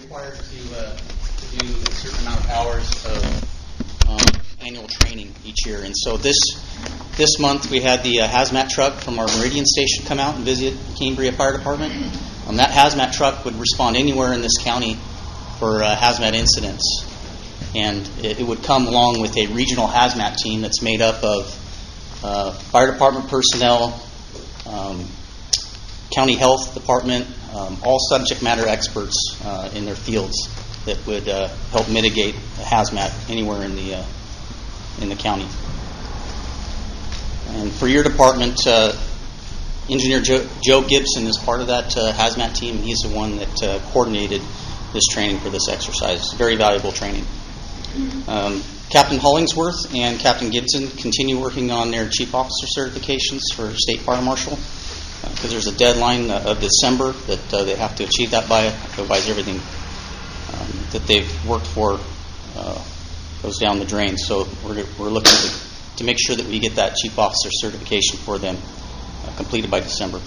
required to do a certain amount of hours of annual training each year. And so this month we had the hazmat truck from our Meridian station come out and visit Cambria Fire Department. That hazmat truck would respond anywhere in this county for hazmat incidents. And it would come along with a regional hazmat team that's made up of fire department personnel, county health department, all subject matter experts in their fields that would help mitigate hazmat anywhere in the county. And for your department, Engineer Joe Gibson is part of that hazmat team. He's the one that coordinated this training for this exercise. It's very valuable training. Captain Hollingsworth and Captain Gibson continue working on their chief officer certifications for state fire marshal because there's a deadline of December that they have to achieve that by. Otherwise, everything that they've worked for goes down the drain. So we're looking to make sure that we get that chief officer certification for them completed by December.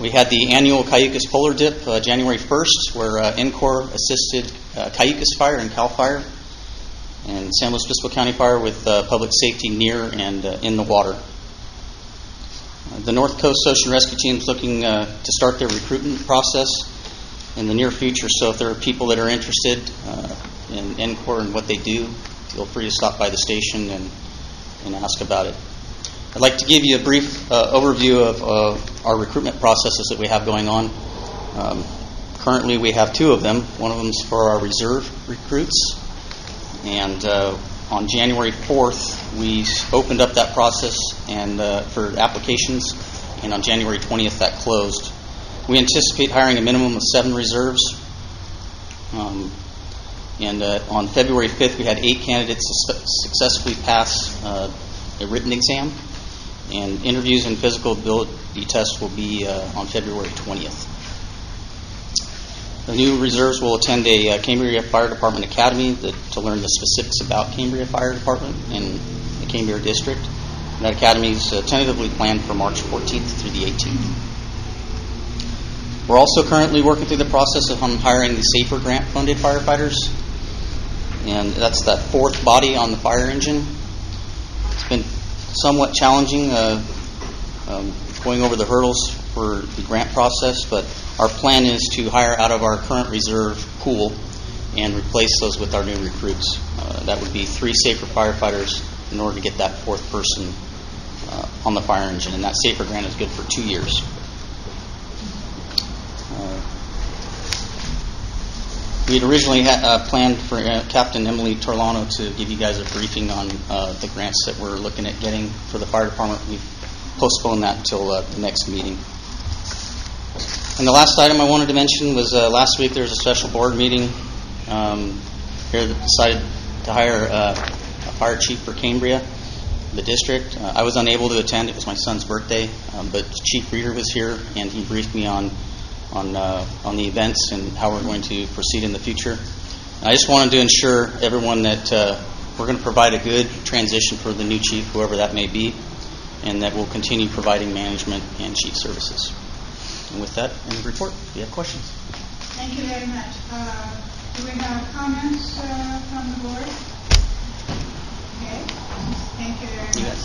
We had the annual Cayucas Polar Dip January 1st, where NCOR assisted Cayucas Fire and CAL FIRE and San Luis Obispo County Fire with public safety near and in the water. The North Coast Ocean Rescue Team is looking to start their recruitment process in the near future, so if there are people that are interested in NCOR and what they do, feel free to stop by the station and ask about it. I'd like to give you a brief overview of our recruitment processes that we have going on. Currently, we have two of them. One of them is for our reserve recruits. And on January 4th, we opened up that process and for applications. And on January 20th, that closed. We anticipate hiring a minimum of 7 reserves. And on February 5th, we had 8 candidates successfully pass a written exam. And interviews and physical ability tests will be on February 20th. The new reserves will attend a Cambria Fire Department Academy to learn the specifics about Cambria Fire Department in the Cambria District. And that academy is tentatively planned for March 14th through the 18th. We're also currently working through the process of hiring the SAFER grant-funded firefighters. And that's that 4th body on the fire engine. It's been somewhat challenging going over the hurdles for the grant process, but our plan is to hire out of our current reserve pool and replace those with our new recruits. That would be 3 SAFER firefighters in order to get that 4th person on the fire engine, and that SAFER grant is good for 2 years. We had originally planned for Captain Emily Torlano to give you guys a briefing on the grants that we're looking at getting for the fire department. We've postponed that until the next meeting. And the last item I wanted to mention was last week there was a special board meeting here that decided to hire a fire chief for Cambria, the district. I was unable to attend. It was my son's birthday, but Chief Reeder was here, and he briefed me on the events and how we're going to proceed in the future. And I just wanted to ensure everyone that we're going to provide a good transition for the new chief, whoever that may be, and that we'll continue providing management and chief services. And with that, end of report. If you have questions. Thank you very much. Do we have comments from the board? Okay. Thank you very much.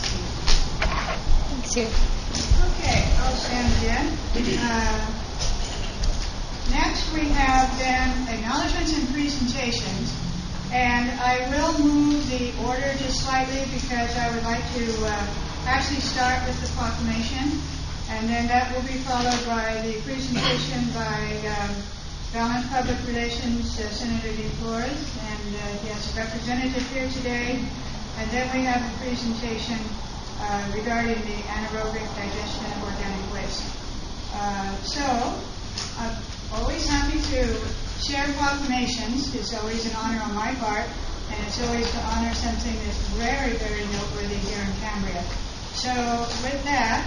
Thanks, Sue. Okay, I'll stand again. Next, we have then acknowledgments and presentations, and I will move the order just slightly because I would like to actually start with the proclamation, and then that will be followed by the presentation by Government Public Relations Senator DeFlores, and he has a representative here today, and then we have a presentation regarding the anaerobic digestion of organic waste. I'm always happy to share proclamations. It's always an honor on my part, and it's always to honor something that's very, very noteworthy here in Cambria. So with that,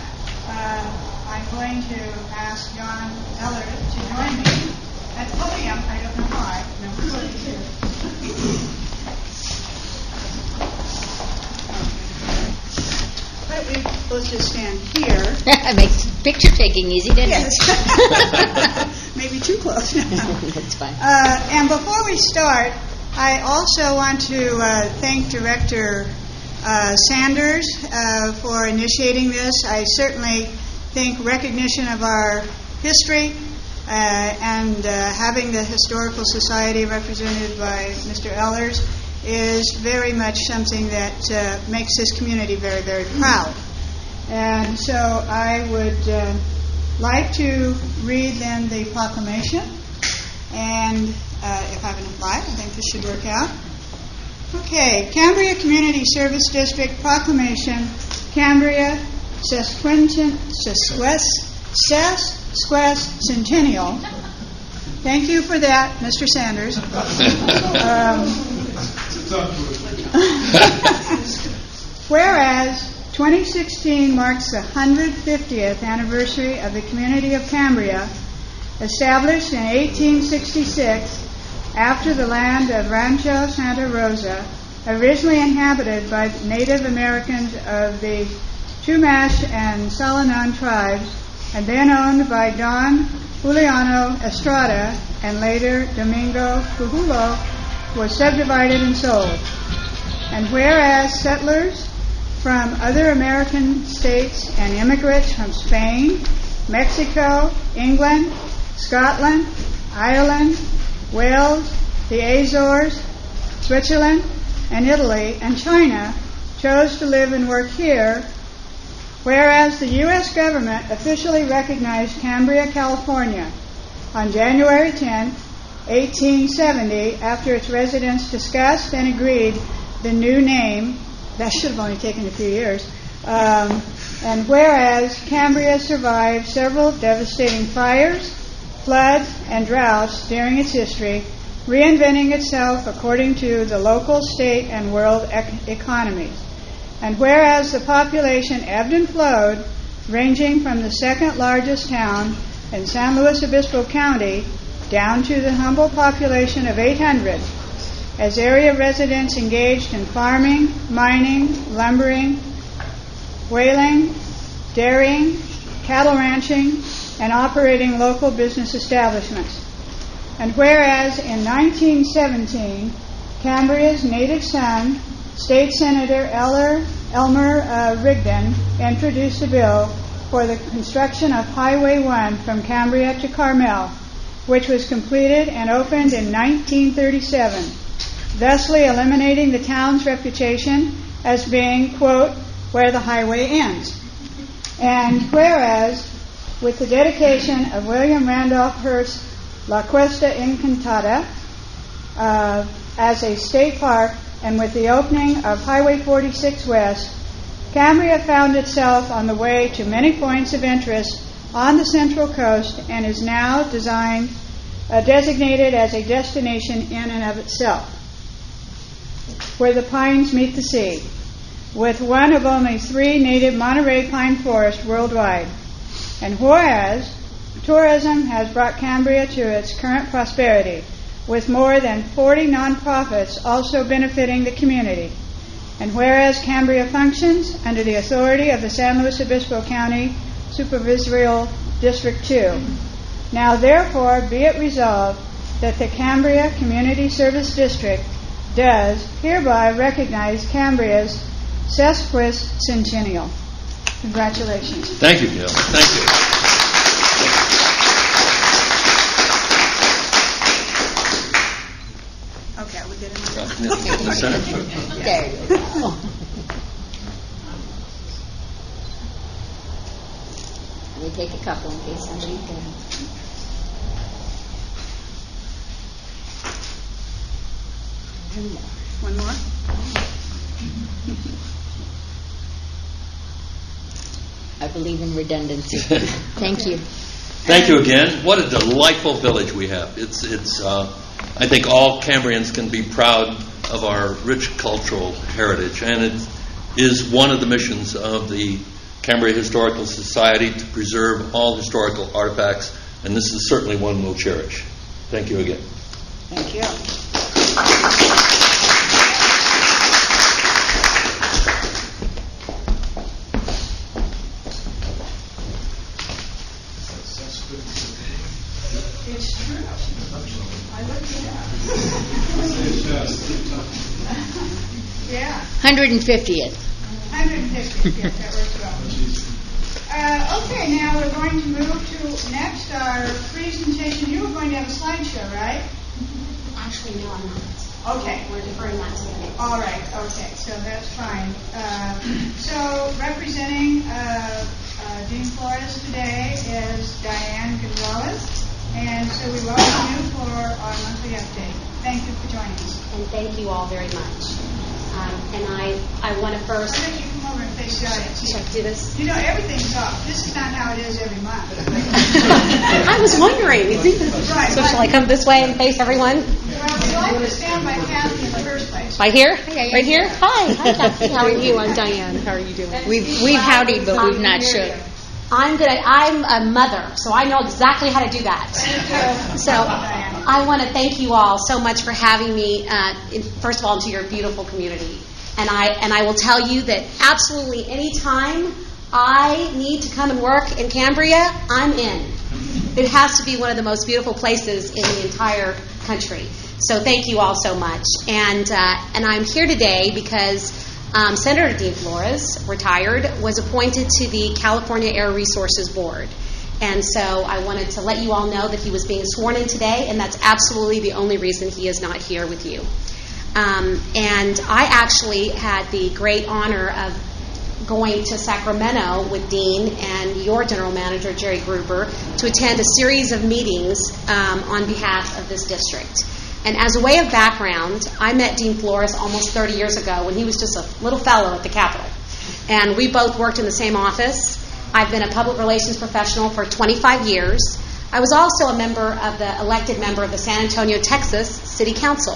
I'm going to ask John Eller to join me at the podium. I don't know why. No, he's here. But we're supposed to stand here. It makes picture taking easy, doesn't Yes. it? maybe too close. That's fine. And before we start, I also want to thank Director Sanders for initiating this. I certainly think recognition of our history and having the Historical Society represented by Mr. Ehlers is very much something that makes this community very, very proud. And so I would like to read then the proclamation. And if I have enough light, I think this should work out. Okay, Cambria Community Service District Proclamation, Cambria Sesquicentennial. Thank you for that, Mr. Sanders. Whereas 2016 marks the 150th anniversary of the community of Cambria, established in 1866 after the land of Rancho Santa Rosa, originally inhabited by Native Americans of the Chumash and Salinan tribes, and then owned by Don Juliano Estrada and later Domingo Pujulo, was subdivided and sold. And whereas settlers from other American states and immigrants from Spain, Mexico, England, Scotland, Ireland, Wales, the Azores, Switzerland, and Italy, and China chose to live and work here, whereas the U.S. government officially recognized Cambria, California on January 10, 1870, after its residents discussed and agreed the new name. That should have only taken a few years. And whereas Cambria survived several devastating fires, floods, and droughts during its history, reinventing itself according to the local, state, and world economies. And whereas the population ebbed and flowed, ranging from the second largest town in San Luis Obispo County down to the humble population of 800, as area residents engaged in farming, mining, lumbering, whaling, dairying, cattle ranching, and operating local business establishments. And whereas in 1917, Cambria's native son, State Senator Elmer Rigdon, introduced a bill for the construction of Highway 1 from Cambria to Carmel, which was completed and opened in 1937, thusly eliminating the town's reputation as being, quote, where the highway ends. And whereas, with the dedication of William Randolph Hearst's La Cuesta Encantada as a state park, and with the opening of Highway 46 West, Cambria found itself on the way to many points of interest on the Central Coast and is now designated as a destination in and of itself, where the pines meet the sea, with one of only 3 native Monterey pine forests worldwide. And whereas tourism has brought Cambria to its current prosperity, with more than 40 nonprofits also benefiting the community. And whereas Cambria functions under the authority of the San Luis Obispo County Supervisorial District 2. Now therefore be it resolved that the Cambria Community Service District does hereby recognize Cambria's sesquicentennial. Congratulations. Thank you, Jill. Thank you. Okay, we did it. There you go. Let me take a couple in case somebody can. One more? I believe in redundancy. Thank you. Thank you again. What a delightful village we have. It's. I think all Cambrians can be proud of our rich cultural heritage, and it is one of the missions of the Cambria Historical Society to preserve all historical artifacts, and this is certainly one we'll cherish. Thank you again. Thank you. If Yeah. 150th. 150, yes, that works well. Okay, now we're going to move to next our presentation. You were going to have a slideshow, right? Actually, no, I'm not. Okay. We're deferring that to the next. All right, okay, so that's fine. So representing Dean Flores today is Diane Gonzalez, and so we welcome you for our monthly update. Thank you for joining us. And thank you all very much. And I want to first... Why don't you come over and face the audience? Should I do this? You know, everything's off. This is not how it is every month. I was wondering. Right, So shall I come this way and face everyone? Well, we like to stand by Kathy in the first place. Right here? Right here? Hi, Kathy. How are you? I'm Diane. How are you doing? We've howdied, but we've not shook. I'm good. I'm a mother, so I know exactly how to do that. So I want to thank you all so much for having me, first of all, into your beautiful community. And I will tell you that absolutely any time I need to come and work in Cambria, I'm in. It has to be one of the most beautiful places in the entire country. So thank you all so much. And I'm here today because Senator Dean Flores, retired, was appointed to the California Air Resources Board. And so I wanted to let you all know that he was being sworn in today, and that's absolutely the only reason he is not here with you. And I actually had the great honor of going to Sacramento with Dean and your general manager, Jerry Gruber, to attend a series of meetings on behalf of this district. And as a way of background, I met Dean Flores almost 30 years ago when he was just a little fellow at the Capitol. And we both worked in the same office. I've been a public relations professional for 25 years. I was also elected member of the San Antonio, Texas City Council,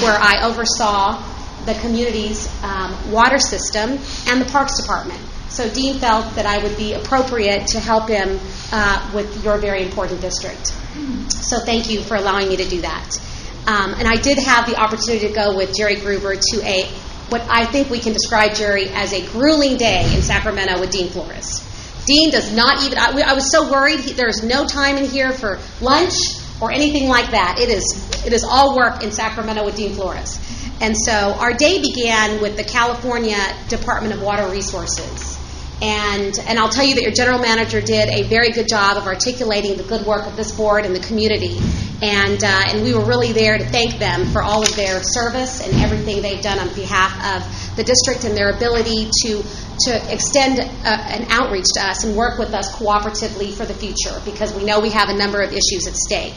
where I oversaw the community's water system and the Parks Department. So Dean felt that I would be appropriate to help him with your very important district. So thank you for allowing me to do that. And I did have the opportunity to go with Jerry Gruber to what I think we can describe, Jerry, as a grueling day in Sacramento with Dean Flores. Dean does not even, I was so worried, there's no time in here for lunch or anything like that. It is all work in Sacramento with Dean Flores. And so our day began with the California Department of Water Resources. And I'll tell you that your general manager did a very good job of articulating the good work of this board and the community. And we were really there to thank them for all of their service and everything they've done on behalf of the district and their ability to extend an outreach to us and work with us cooperatively for the future, because we know we have a number of issues at stake.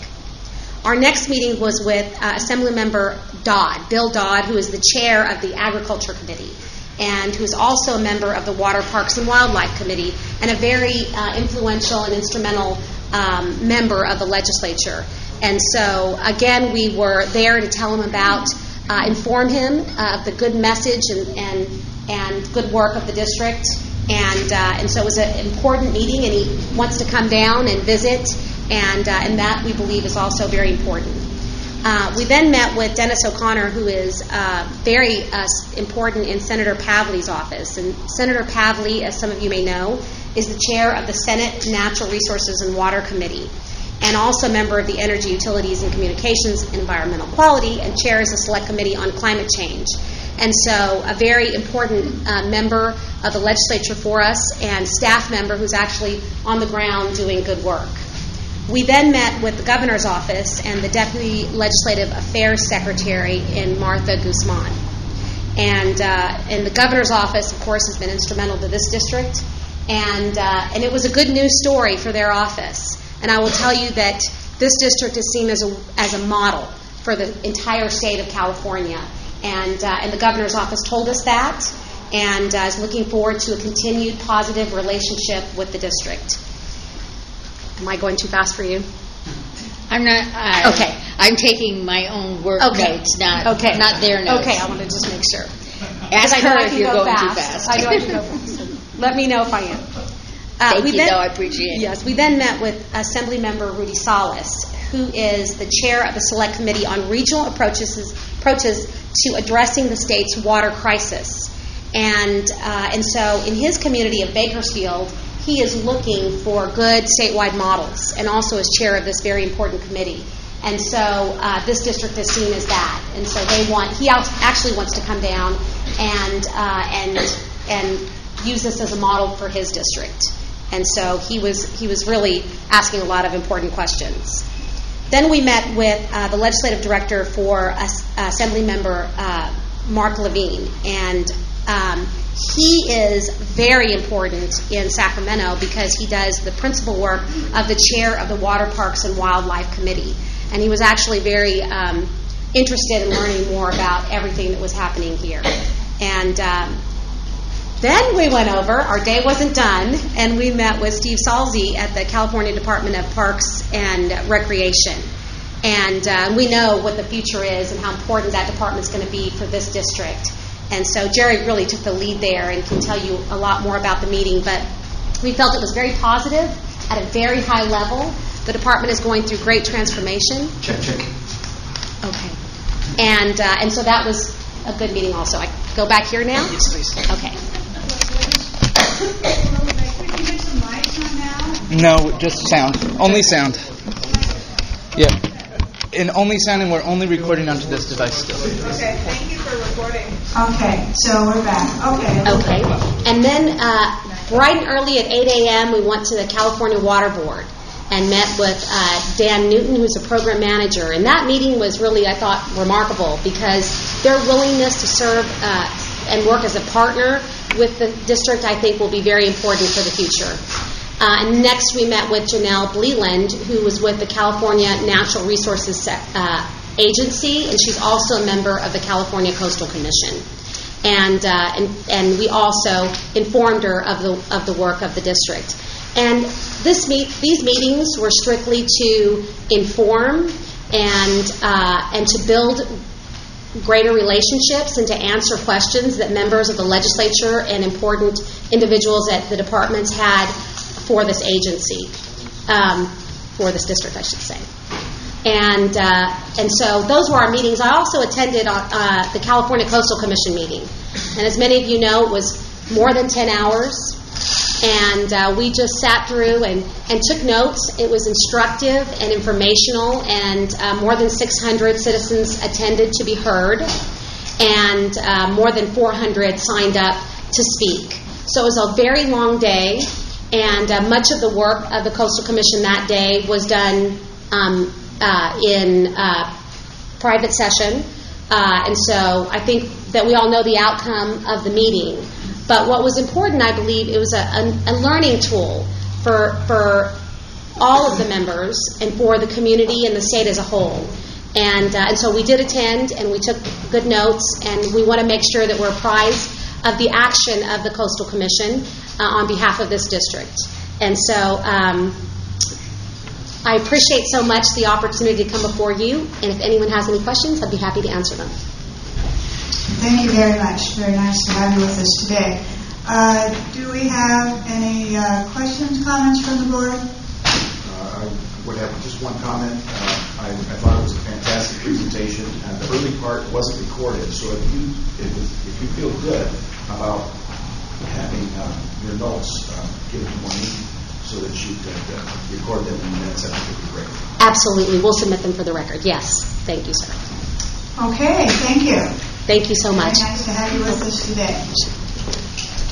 Our next meeting was with Assemblymember Dodd, Bill Dodd, who is the chair of the Agriculture Committee, and who is also a member of the Water, Parks, and Wildlife Committee, and a very influential and instrumental member of the legislature. And so, again, we were there to tell him about, inform him of the good message and good work of the district. And so it was an important meeting, and he wants to come down and visit, and that, we believe, is also very important. We then met with Dennis O'Connor, who is very important in Senator Pavley's office. And Senator Pavley, as some of you may know, is the chair of the Senate Natural Resources and Water Committee, and also a member of the Energy, Utilities, and Communications and Environmental Quality, and chairs the Select Committee on Climate Change. And so a very important member of the legislature for us, and staff member who's actually on the ground doing good work. We then met with the governor's office and the Deputy Legislative Affairs Secretary in Martha Guzman. And the governor's office, of course, has been instrumental to this district. And it was a good news story for their office. And I will tell you that this district is seen as a model for the entire state of California. And the governor's office told us that, and is looking forward to a continued positive relationship with the district. Am I going too fast for you? I'm not. Okay. I'm taking my own work notes, not their notes. Okay, I want to just make sure. Ask her if you're going fast. too fast. I know I can go fast. Let me know if I am. Thank you, though. I appreciate it. Yes, we then met with Assemblymember Rudy Salas, who is the chair of the Select Committee on Regional Approaches to Addressing the State's Water Crisis. And so in his community of Bakersfield, he is looking for good statewide models, and also as chair of this very important committee. And so this district is seen as that. And so he actually wants to come down and use this as a model for his district. And so he was really asking a lot of important questions. Then we met with the legislative director for Assembly Member Mark Levine, and he is very important in Sacramento because he does the principal work of the chair of the Water Parks and Wildlife Committee. And he was actually very interested in learning more about everything that was happening here. And then we went over, our day wasn't done, and we met with Steve Salzi at the California Department of Parks and Recreation. And we know what the future is and how important that department's going to be for this district. And so Jerry really took the lead there and can tell you a lot more about the meeting. But we felt it was very positive at a very high level. The department is going through great transformation. Check. Okay. And so that was a good meeting also. I go back here now? Yes, please. Okay. Could you get some lights on now? No, just sound. Only sound. Yeah. And only sound, and we're only recording onto this device still. Okay, thank you for recording. Okay, so we're back. Okay. And then bright and early at 8 a.m., we went to the California Water Board and met with Dan Newton, who's a program manager. And that meeting was really, I thought, remarkable because their willingness to serve and work as a partner with the district, I think, will be very important for the future. And next, we met with Janelle Bleeland, who was with the California Natural Resources Agency, and she's also a member of the California Coastal Commission. And we also informed her of the work of the district. And these meetings were strictly to inform and to build greater relationships and to answer questions that members of the legislature and important individuals at the departments had for this agency, for this district, I should say. And so those were our meetings. I also attended the California Coastal Commission meeting. And as many of you know, it was more than 10 hours. And we just sat through and took notes. It was instructive and informational, and more than 600 citizens attended to be heard, and more than 400 signed up to speak. So it was a very long day, and much of the work of the Coastal Commission that day was done in private session. And so I think that we all know the outcome of the meeting. But what was important, I believe, it was a learning tool for all of the members and for the community and the state as a whole. And so we did attend, and we took good notes, and we want to make sure that we're apprised of the action of the Coastal Commission on behalf of this district. And so I appreciate so much the opportunity to come before you, and if anyone has any questions, I'd be happy to answer them. Thank you very much. Very nice to have you with us today. Do we have any questions, comments from the board? I would have just one comment. I thought it was a fantastic presentation. The early part wasn't recorded, so if you feel good about having your notes given to Monique so that you could record them in minutes, I think it would be great. Absolutely. We'll submit them for the record. Yes. Thank you, sir. Okay, thank you. Thank you so much. Very nice to have you with us today.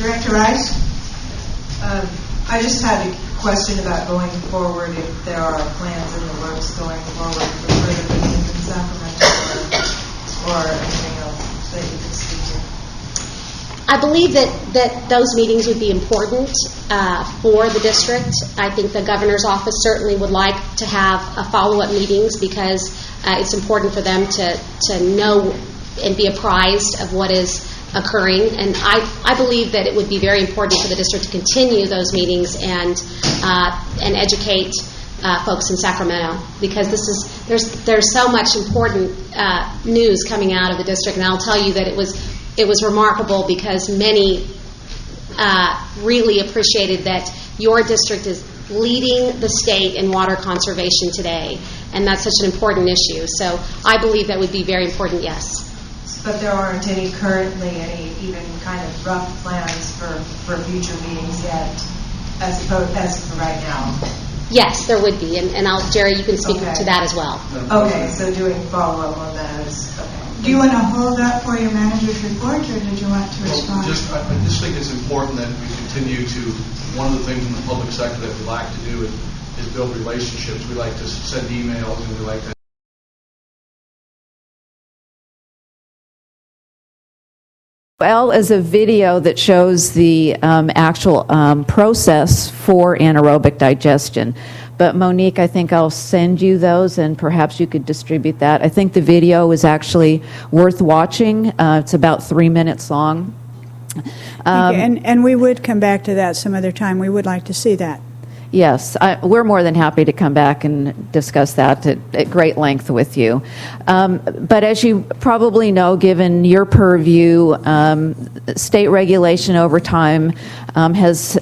Director Rice? I just had a question about going forward, if there are plans in the works going forward for further meetings in Sacramento or anything else that you can speak to. I believe that those meetings would be important for the district. I think the governor's office certainly would like to have follow-up meetings because it's important for them to know and be apprised of what is occurring. And I believe that it would be very important for the district to continue those meetings and educate folks in Sacramento, because there's so much important news coming out of the district. And I'll tell you that it was remarkable because many really appreciated that your district is leading the state in water conservation today, and that's such an important issue. So I believe that would be very important, yes. But there aren't currently any even kind of rough plans for future meetings yet, as for right now. Yes, there would be, and Jerry, you can speak Okay. to that as well. Okay, so doing follow-up on that is, okay. Do you want to hold that for your manager's report, or did you want to respond? I just think it's important that we continue to, one of the things in the public sector that we like to do is build relationships. We like to send emails, and we like to Well, as a video that shows the actual process for anaerobic digestion. But Monique, I think I'll send you those, and perhaps you could distribute that. I think the video is actually worth watching. It's about 3 minutes long. And we would come back to that some other time. We would like to see that. Yes, we're more than happy to come back and discuss that at great length with you. But as you probably know, given your purview, state regulation over time has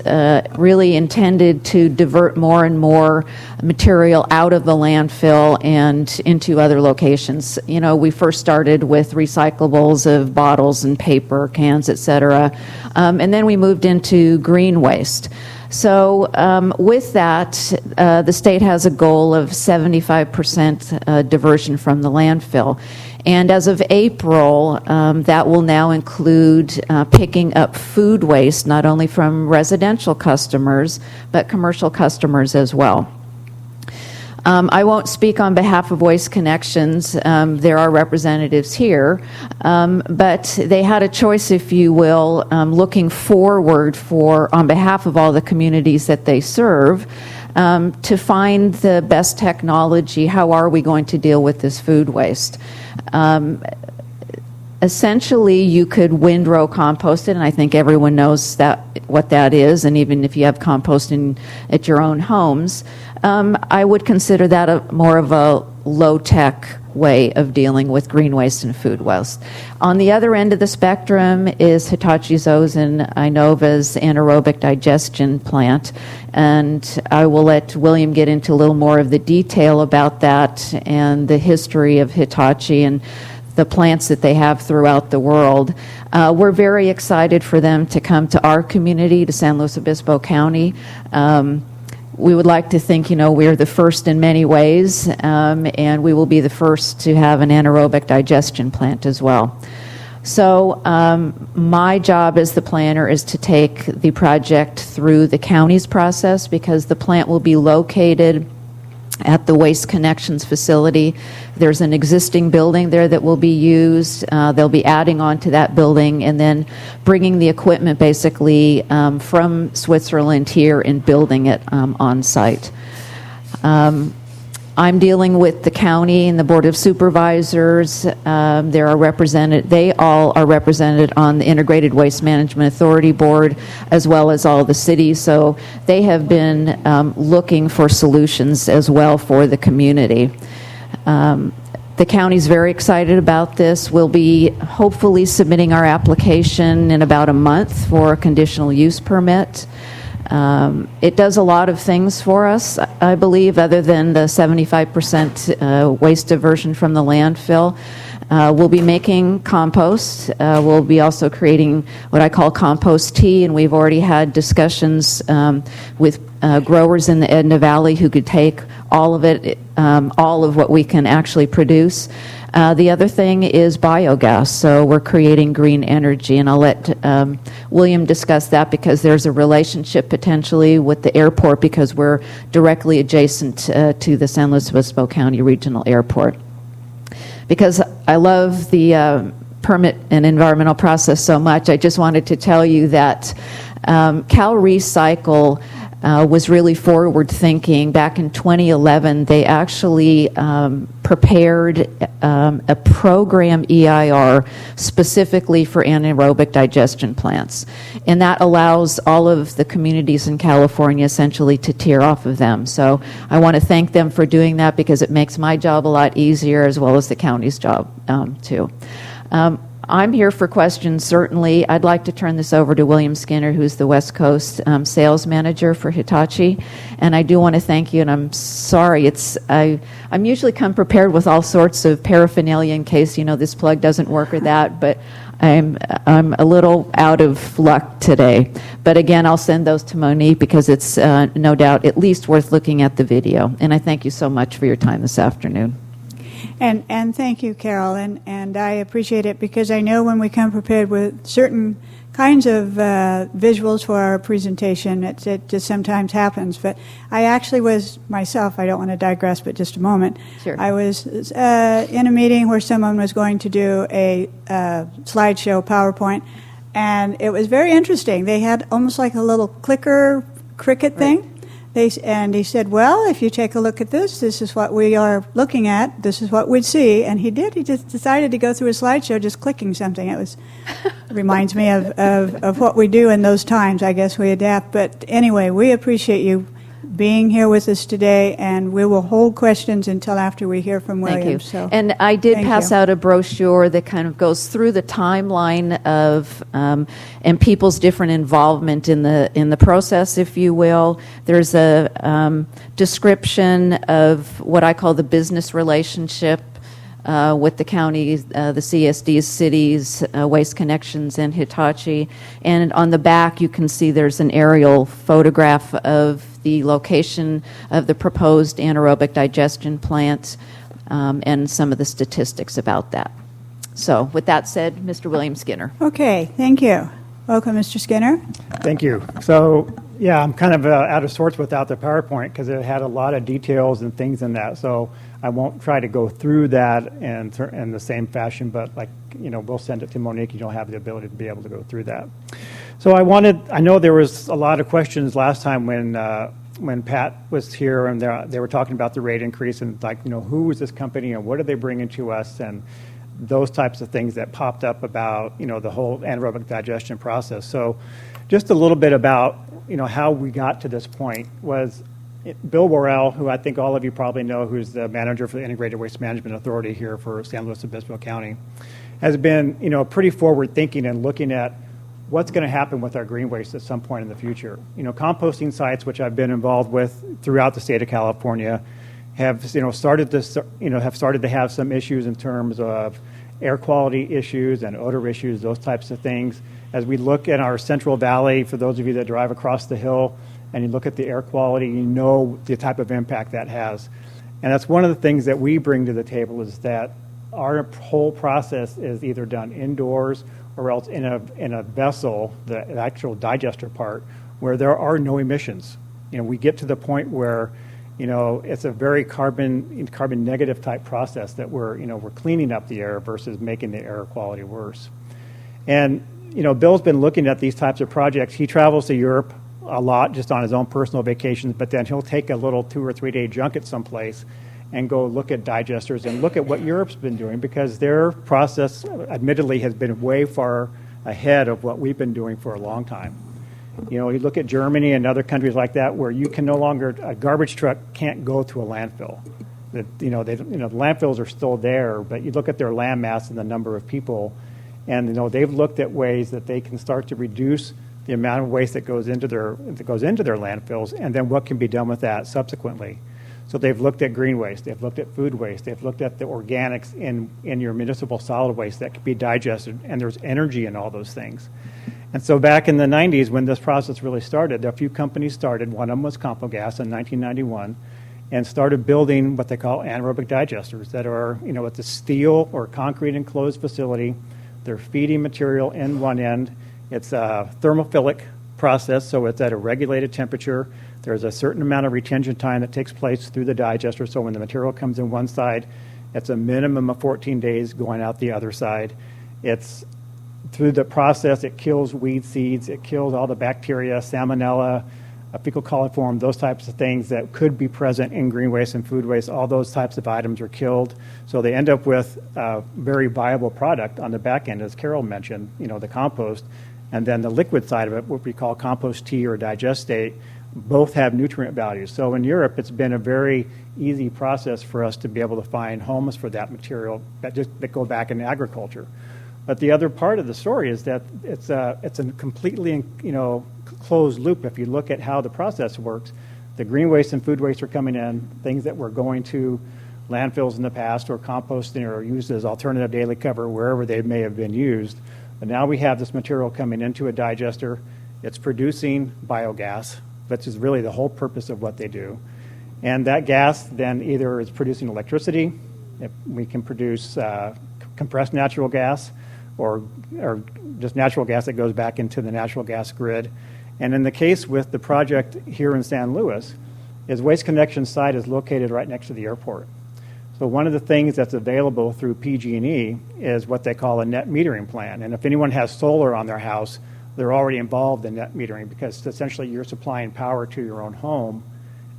really intended to divert more and more material out of the landfill and into other locations. You know, we first started with recyclables of bottles and paper, cans, et cetera, and then we moved into green waste. So with that, the state has a goal of 75% diversion from the landfill. And as of April, that will now include picking up food waste, not only from residential customers, but commercial customers as well. I won't speak on behalf of Waste Connections. There are representatives here, but they had a choice, if you will, looking forward on behalf of all the communities that they serve, to find the best technology. How are we going to deal with this food waste? Essentially, you could windrow compost it, and I think everyone knows what that is, and even if you have composting at your own homes, I would consider that more of a low-tech way of dealing with green waste and food waste. On the other end of the spectrum is Hitachi Zosen Inova's anaerobic digestion plant, and I will let William get into a little more of the detail about that and the history of Hitachi and the plants that they have throughout the world. We're very excited for them to come to our community, to San Luis Obispo County. We would like to think, we're the first in many ways, and we will be the first to have an anaerobic digestion plant as well. So my job as the planner is to take the project through the county's process, because the plant will be located at the Waste Connections facility. There's an existing building there that will be used. They'll be adding on to that building and then bringing the equipment basically from Switzerland here and building it on site. I'm dealing with the county and the Board of Supervisors. They all are represented on the Integrated Waste Management Authority Board, as well as all the cities. So they have been looking for solutions as well for the community. The county's very excited about this. We'll be hopefully submitting our application in about a month for a conditional use permit. It does a lot of things for us, I believe, other than the 75% waste diversion from the landfill. We'll be making compost. We'll be also creating what I call compost tea, and we've already had discussions with growers in the Edna Valley who could take all of it, all of what we can actually produce. The other thing is biogas, so we're creating green energy, and I'll let William discuss that, because there's a relationship potentially with the airport, because we're directly adjacent to the San Luis Obispo County Regional Airport. Because I love the permit and environmental process so much, I just wanted to tell you that Cal Recycle was really forward-thinking. Back in 2011, they actually prepared a program EIR specifically for anaerobic digestion plants. And that allows all of the communities in California essentially to tier off of them. So I want to thank them for doing that, because it makes my job a lot easier, as well as the county's job, too. I'm here for questions, certainly. I'd like to turn this over to William Skinner, who's the West Coast sales manager for Hitachi. And I do want to thank you, and I'm sorry. I'm usually come prepared with all sorts of paraphernalia in case, this plug doesn't work or that, but I'm a little out of luck today. But again, I'll send those to Monique because it's no doubt at least worth looking at the video. And I thank you so much for your time this afternoon. And thank you, Carol, and I appreciate it because I know when we come prepared with certain kinds of visuals for our presentation, it just sometimes happens. But I actually was myself, I don't want to digress, but just a moment. Sure. I was in a meeting where someone was going to do a slideshow PowerPoint, and it was very interesting. They had almost like a little clicker cricket thing. And he said, well, if you take a look at this is what we are looking at, this is what we'd see. And he did. He just decided to go through a slideshow just clicking something. It reminds me of what we do in those times. I guess we adapt. But anyway, we appreciate you being here with us today, and we will hold questions until after we hear from William. Thank you. So, and I did thank pass you. out a brochure that kind of goes through the timeline of and people's different involvement in the process, if you will. There's a description of what I call the business relationship with the county, the CSDs, cities, Waste Connections, and Hitachi. And on the back, you can see there's an aerial photograph of the location of the proposed anaerobic digestion plant and some of the statistics about that. So with that said, Mr. William Skinner. Okay, thank you. Welcome, Mr. Skinner. Thank you. So, yeah, I'm kind of out of sorts without the PowerPoint because it had a lot of details and things in that. So I won't try to go through that in the same fashion, but we'll send it to Monique. You'll have the ability to be able to go through that. So I know there was a lot of questions last time when Pat was here and they were talking about the rate increase and who is this company and what are they bringing to us and those types of things that popped up about the whole anaerobic digestion process. So just a little bit about how we got to this point was Bill Worrell, who I think all of you probably know, who's the manager for the Integrated Waste Management Authority here for San Luis Obispo County, has been pretty forward thinking and looking at what's going to happen with our green waste at some point in the future. Composting sites, which I've been involved with throughout the state of California, have started to have some issues in terms of air quality issues and odor issues, those types of things. As we look at our Central Valley, for those of you that drive across the hill and you look at the air quality, you know the type of impact that has. And that's one of the things that we bring to the table is that our whole process is either done indoors or else in a vessel, the actual digester part, where there are no emissions. We get to the point where it's a very carbon negative type process that we're cleaning up the air versus making the air quality worse. And Bill's been looking at these types of projects. He travels to Europe a lot just on his own personal vacations, but then he'll take a little 2 or 3 day junket someplace and go look at digesters and look at what Europe's been doing because their process admittedly has been way far ahead of what we've been doing for a long time. You look at Germany and other countries like that where you can no longer, a garbage truck can't go to a landfill. The landfills are still there, but you look at their land mass and the number of people, and they've looked at ways that they can start to reduce the amount of waste that goes into their landfills, and then what can be done with that subsequently. So they've looked at green waste, they've looked at food waste, they've looked at the organics in your municipal solid waste that can be digested, and there's energy in all those things. And so back in the 90s when this process really started, a few companies started. One of them was CompoGas in 1991 and started building what they call anaerobic digesters that are, it's a steel or concrete enclosed facility. They're feeding material in one end. It's a thermophilic process, so it's at a regulated temperature. There's a certain amount of retention time that takes place through the digester, so when the material comes in one side, it's a minimum of 14 days going out the other side. It's through the process, it kills weed seeds, it kills all the bacteria, salmonella, fecal coliform, those types of things that could be present in green waste and food waste. All those types of items are killed. So they end up with a very viable product on the back end, as Carol mentioned, the compost. And then the liquid side of it, what we call compost tea or digestate, both have nutrient values. So in Europe, it's been a very easy process for us to be able to find homes for that material that go back in agriculture. But the other part of the story is that it's a completely closed loop. If you look at how the process works, the green waste and food waste are coming in, things that were going to landfills in the past or composting or used as alternative daily cover wherever they may have been used. But now we have this material coming into a digester. It's producing biogas, which is really the whole purpose of what they do. And that gas then either is producing electricity, if we can produce compressed natural gas, or just natural gas that goes back into the natural gas grid. And in the case with the project here in San Luis, is Waste Connections site is located right next to the airport. So one of the things that's available through PG&E is what they call a net metering plan. And if anyone has solar on their house, they're already involved in net metering because essentially you're supplying power to your own home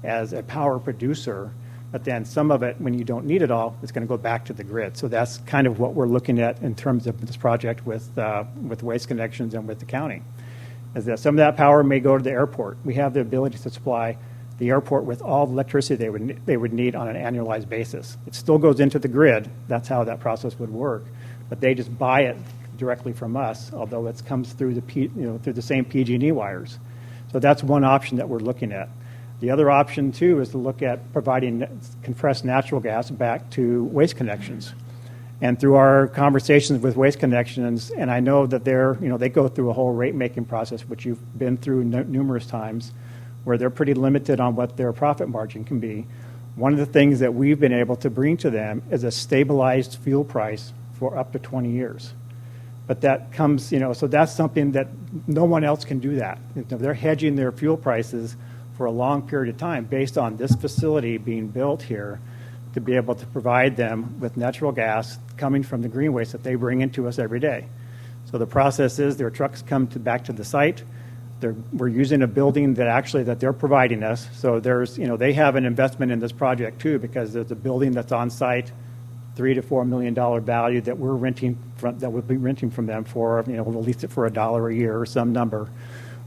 as a power producer. But then some of it, when you don't need it all, it's going to go back to the grid. So that's kind of what we're looking at in terms of this project with Waste Connections and with the county, is that some of that power may go to the airport. We have the ability to supply the airport with all the electricity they would need on an annualized basis. It still goes into the grid. That's how that process would work. But they just buy it directly from us, although it comes through through the same PG&E wires. So that's one option that we're looking at. The other option, too, is to look at providing compressed natural gas back to Waste Connections. And through our conversations with Waste Connections, and I know that they go through a whole rate-making process, which you've been through numerous times, where they're pretty limited on what their profit margin can be. One of the things that we've been able to bring to them is a stabilized fuel price for up to 20 years. But that comes, so that's something that no one else can do that. They're hedging their fuel prices for a long period of time based on this facility being built here to be able to provide them with natural gas coming from the green waste that they bring into us every day. So the process is their trucks come back to the site. We're using a building that they're providing us. So they have an investment in this project too, because there's a building that's on site, $3 to $4 million value that we'll be renting from them for. We'll lease it for $1 a year or some number.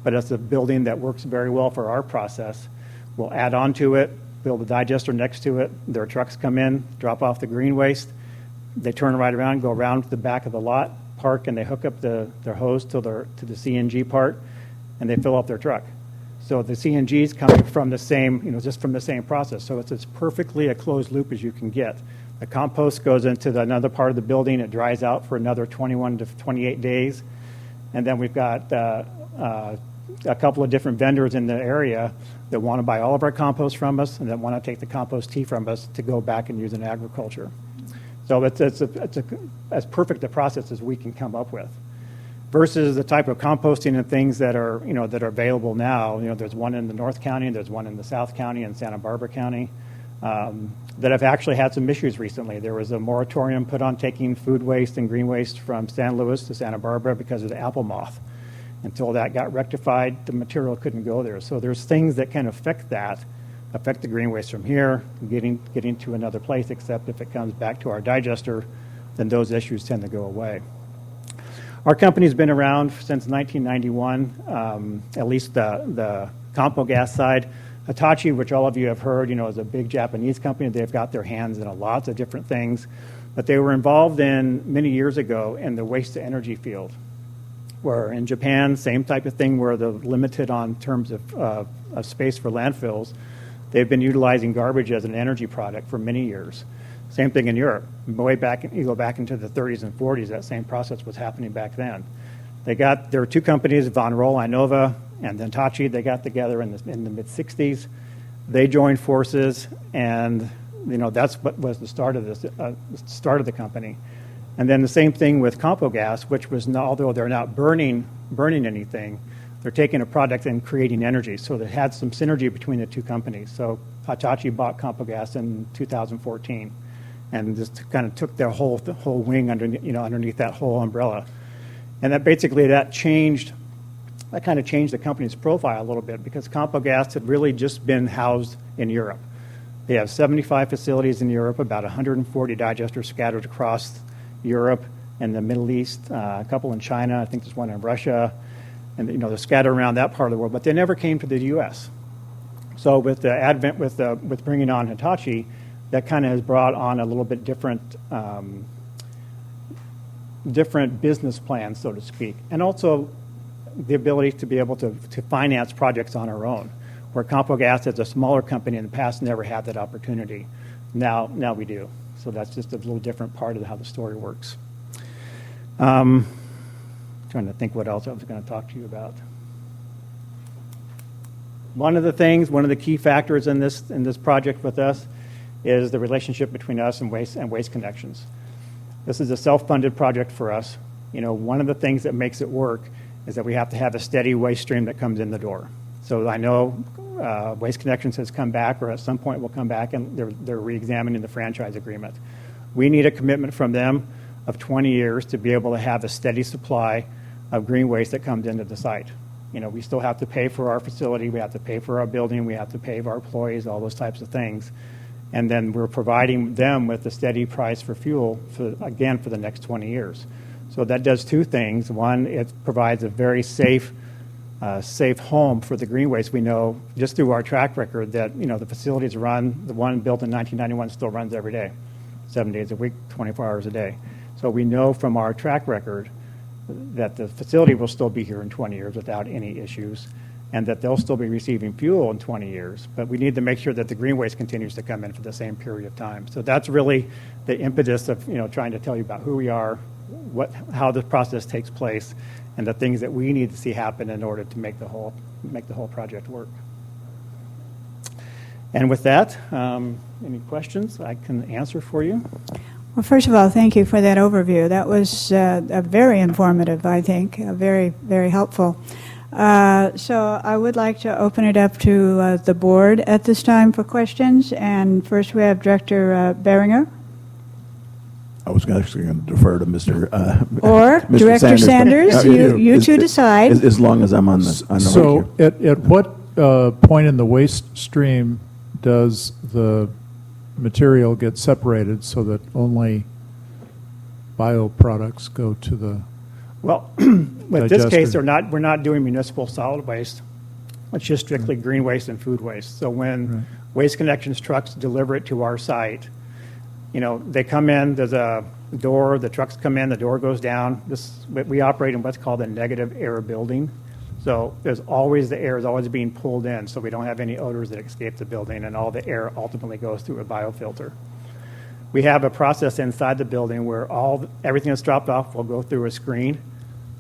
But it's a building that works very well for our process. We'll add on to it, build a digester next to it. Their trucks come in, drop off the green waste. They turn right around, go around to the back of the lot, park, and they hook up their hose to the CNG part, and they fill up their truck. So the CNG is coming from the same, just from the same process. So it's as perfectly a closed loop as you can get. The compost goes into another part of the building. It dries out for another 21 to 28 days. And then we've got a couple of different vendors in the area that want to buy all of our compost from us and that want to take the compost tea from us to go back and use in agriculture. So it's as perfect a process as we can come up with. Versus the type of composting and things that are available now. There's one in the North County, there's one in the South County and Santa Barbara County that have actually had some issues recently. There was a moratorium put on taking food waste and green waste from San Luis to Santa Barbara because of the apple moth. Until that got rectified, the material couldn't go there. So there's things that can affect the green waste from here, getting to another place, except if it comes back to our digester, then those issues tend to go away. Our company's been around since 1991, at least the compo gas side. Hitachi, which all of you have heard, is a big Japanese company. They've got their hands in lots of different things. But they were involved many years ago in the waste-to-energy field, where in Japan, same type of thing, where they're limited on terms of space for landfills. They've been utilizing garbage as an energy product for many years. Same thing in Europe. You go back into the 30s and 40s, that same process was happening back then. There were two companies, Von Roll, Inova, and then Hitachi. They got together in the mid-'60s. They joined forces, and that's what was the start of the company. And then the same thing with Compo Gas, which was although they're not burning anything, they're taking a product and creating energy. So they had some synergy between the two companies. So Hitachi bought Compo Gas in 2014, and just kind of took their whole wing underneath that whole umbrella. And that basically kind of changed the company's profile a little bit, because Compo Gas had really just been housed in Europe. They have 75 facilities in Europe, about 140 digesters scattered across Europe and the Middle East, a couple in China, I think there's one in Russia, and they're scattered around that part of the world, but they never came to the U.S. So with the advent, with bringing on Hitachi, that kind of has brought on a little bit different business plans, so to speak, and also the ability to be able to finance projects on our own, where Compo Gas, as a smaller company in the past, never had that opportunity. Now we do. So that's just a little different part of how the story works. Trying to think what else I was going to talk to you about. One of the key factors in this project with us is the relationship between us and Waste Connections. This is a self-funded project for us. One of the things that makes it work is that we have to have a steady waste stream that comes in the door. So I know Waste Connections has come back, or at some point will come back, and they're re-examining the franchise agreement. We need a commitment from them of 20 years to be able to have a steady supply of green waste that comes into the site. We still have to pay for our facility, we have to pay for our building, we have to pay for our employees, all those types of things. And then we're providing them with a steady price for fuel, for the next 20 years. So that does two things. One, it provides a very safe home for the green waste. We know just through our track record that the facilities run. The one built in 1991 still runs every day, 7 days a week, 24 hours a day. So we know from our track record that the facility will still be here in 20 years without any issues, and that they'll still be receiving fuel in 20 years. But we need to make sure that the green waste continues to come in for the same period of time. So that's really the impetus of trying to tell you about who we are, how the process takes place, and the things that we need to see happen in order to make the whole project work. And with that, any questions I can answer for you? Well, first of all, thank you for that overview. That was very informative, I think, very, very helpful. So I would like to open it up to the board at this time for questions. And first we have Director Beringer. I was actually going to defer to Mr. Or Mr. Director Sanders. You two decide. As long as I'm on the So at what point in the waste stream does the material get separated so that only bioproducts go to the Well, with this case, digester? we're not doing municipal solid waste. It's just strictly green waste and food waste. So when Waste Connections trucks deliver it to our site, they come in, there's a door, the trucks come in, the door goes down. We operate in what's called a negative air building. So the air is always being pulled in, so we don't have any odors that escape the building, and all the air ultimately goes through a biofilter. We have a process inside the building where everything that's dropped off will go through a screen.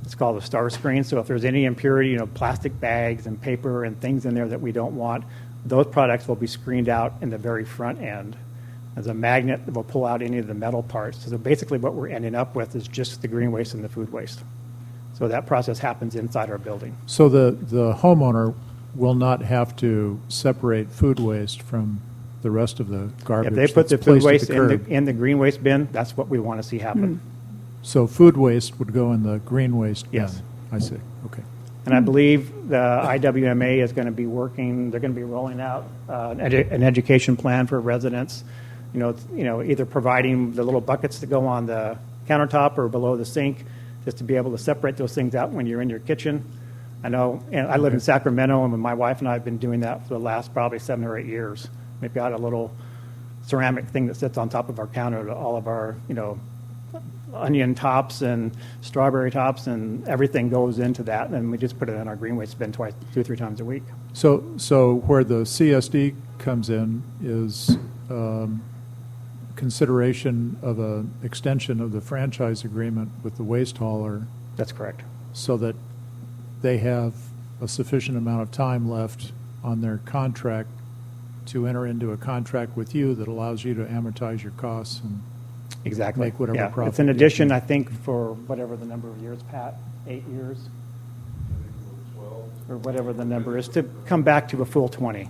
It's called a star screen. So if there's any impurity, plastic bags and paper and things in there that we don't want, those products will be screened out in the very front end. There's a magnet that will pull out any of the metal parts. So basically what we're ending up with is just the green waste and the food waste. So that process happens inside our building. So the homeowner will not have to separate food waste from the rest of the garbage. If they put the that's food placed at waste the in the green waste bin, that's what we want to see happen. So food waste would go in the green waste bin. Yes. I see. Okay. And I believe the IWMA is going to be they're going to be rolling out an education plan for residents, either providing the little buckets that go on the countertop or below the sink, just to be able to separate those things out when you're in your kitchen. I know, and I live in Sacramento, and my wife and I have been doing that for the last probably 7 or 8 years. We've got a little ceramic thing that sits on top of our counter to all of our, onion tops and strawberry tops, and everything goes into that, and we just put it in our green waste bin 2 or 3 times a week. So where the CSD comes in is consideration of an extension of the franchise agreement with the waste hauler. That's correct. So that they have a sufficient amount of time left on their contract to enter into a contract with you that allows you to amortize your costs and exactly make whatever profit. It's an addition, I think, for whatever the number of years, Pat, 8 years? Or whatever the number is, to come back to a full 20.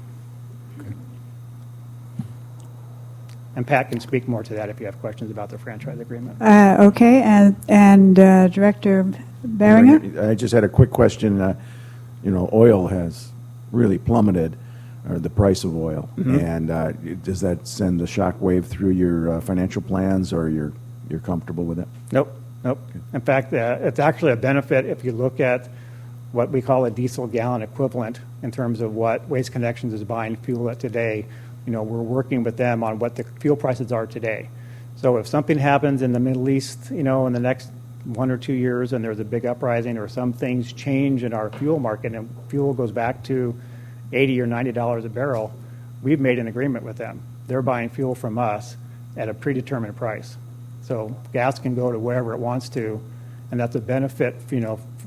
And Pat can speak more to that if you have questions about the franchise agreement. Okay, and Director Beringer? I just had a quick question. Oil has really plummeted, or the price of oil, and does that send a shock wave through your financial plans, or you're comfortable with it? Nope. In fact, it's actually a benefit if you look at what we call a diesel gallon equivalent in terms of what Waste Connections is buying fuel at today. We're working with them on what the fuel prices are today. So if something happens in the Middle East, in the next 1 or 2 years, and there's a big uprising, or some things change in our fuel market, and fuel goes back to $80 or $90 a barrel, we've made an agreement with them. They're buying fuel from us at a predetermined price. So gas can go to wherever it wants to, and that's a benefit,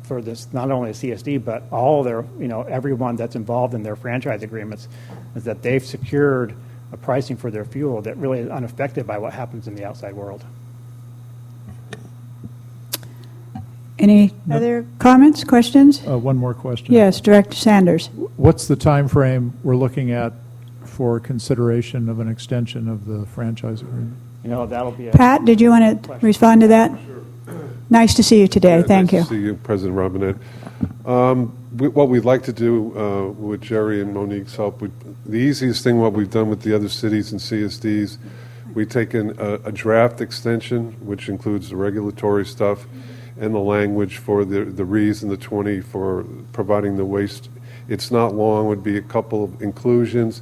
for this, not only CSD, but all their, everyone that's involved in their franchise agreements, is that they've secured a pricing for their fuel that really is unaffected by what happens in the outside world. Any other comments, questions? One more question. Yes, Director Sanders. What's the time frame we're looking at for consideration of an extension of the franchise agreement? That'll be Pat, did you want to respond to that? Nice to see you today. Thank you. Nice to see you, President Robinette. What we'd like to do with Jerry and Monique's help, the easiest thing, what we've done with the other cities and CSDs, we've taken a draft extension, which includes the regulatory stuff and the language for the REs and the 20 for providing the waste. It's not long, would be a couple of inclusions.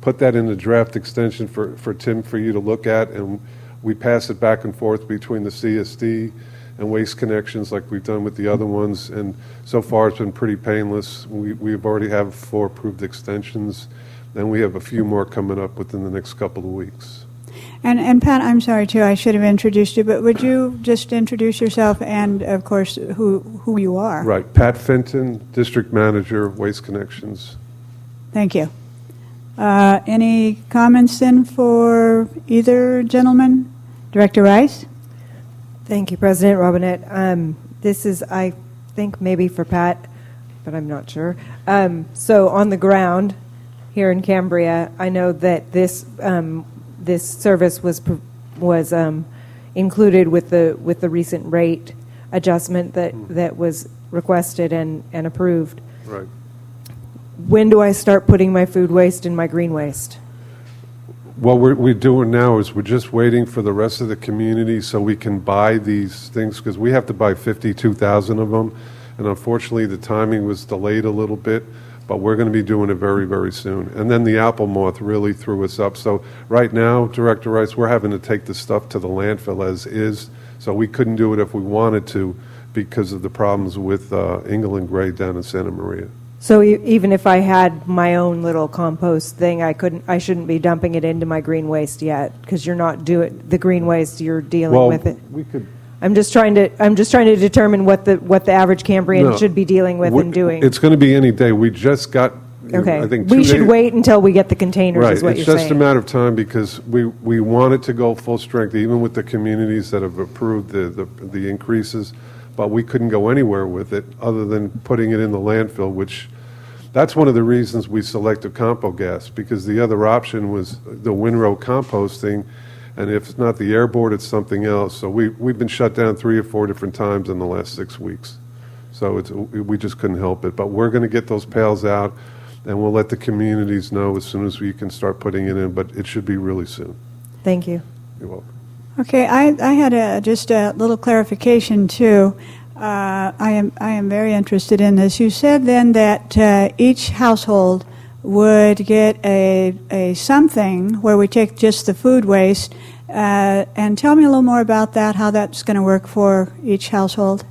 Put that in the draft extension for Tim, for you to look at, and we pass it back and forth between the CSD and Waste Connections like we've done with the other ones, and so far it's been pretty painless. We've already have 4 approved extensions, and we have a few more coming up within the next couple of weeks. And Pat, I'm sorry too, I should have introduced you, but would you just introduce yourself and, of course, who you are? Right, Pat Fenton, District Manager of Waste Connections. Thank you. Any comments then for either gentleman? Director Rice? Thank you, President Robinette. This is, I think, maybe for Pat, but I'm not sure. So on the ground here in Cambria, I know that this service was included with the recent rate adjustment that was requested and approved. Right. When do I start putting my food waste and my green waste? What we're doing now is we're just waiting for the rest of the community so we can buy these things, because we have to buy 52,000 of them, and unfortunately the timing was delayed a little bit, but we're going to be doing it very, very soon. And then the apple moth really threw us up. So right now, Director Rice, we're having to take the stuff to the landfill as is, so we couldn't do it if we wanted to because of the problems with England Gray down in Santa Maria. So even if I had my own little compost thing, I shouldn't be dumping it into my green waste yet, because you're not doing the green waste. You're dealing with it. We could. I'm just trying to determine what the average Cambrian should be dealing with and doing. It's going to be any day. We just got. Okay. I think we should wait until we get the containers. Right. Is what It's you're just saying. a matter of time, because we want it to go full strength, even with the communities that have approved the increases. But we couldn't go anywhere with it other than putting it in the landfill, which that's one of the reasons we selected compo gas, because the other option was the windrow composting, and if it's not the airboard, it's something else. So we've been shut down 3 or 4 different times in the last 6 weeks. So we just couldn't help it. But we're going to get those pails out, and we'll let the communities know as soon as we can start putting it in, but it should be really soon. Thank you. You're welcome. Okay, I had just a little clarification too. I am very interested in this. You said then that each household would get a something where we take just the food waste, and tell me a little more about that. How that's going to work for each household?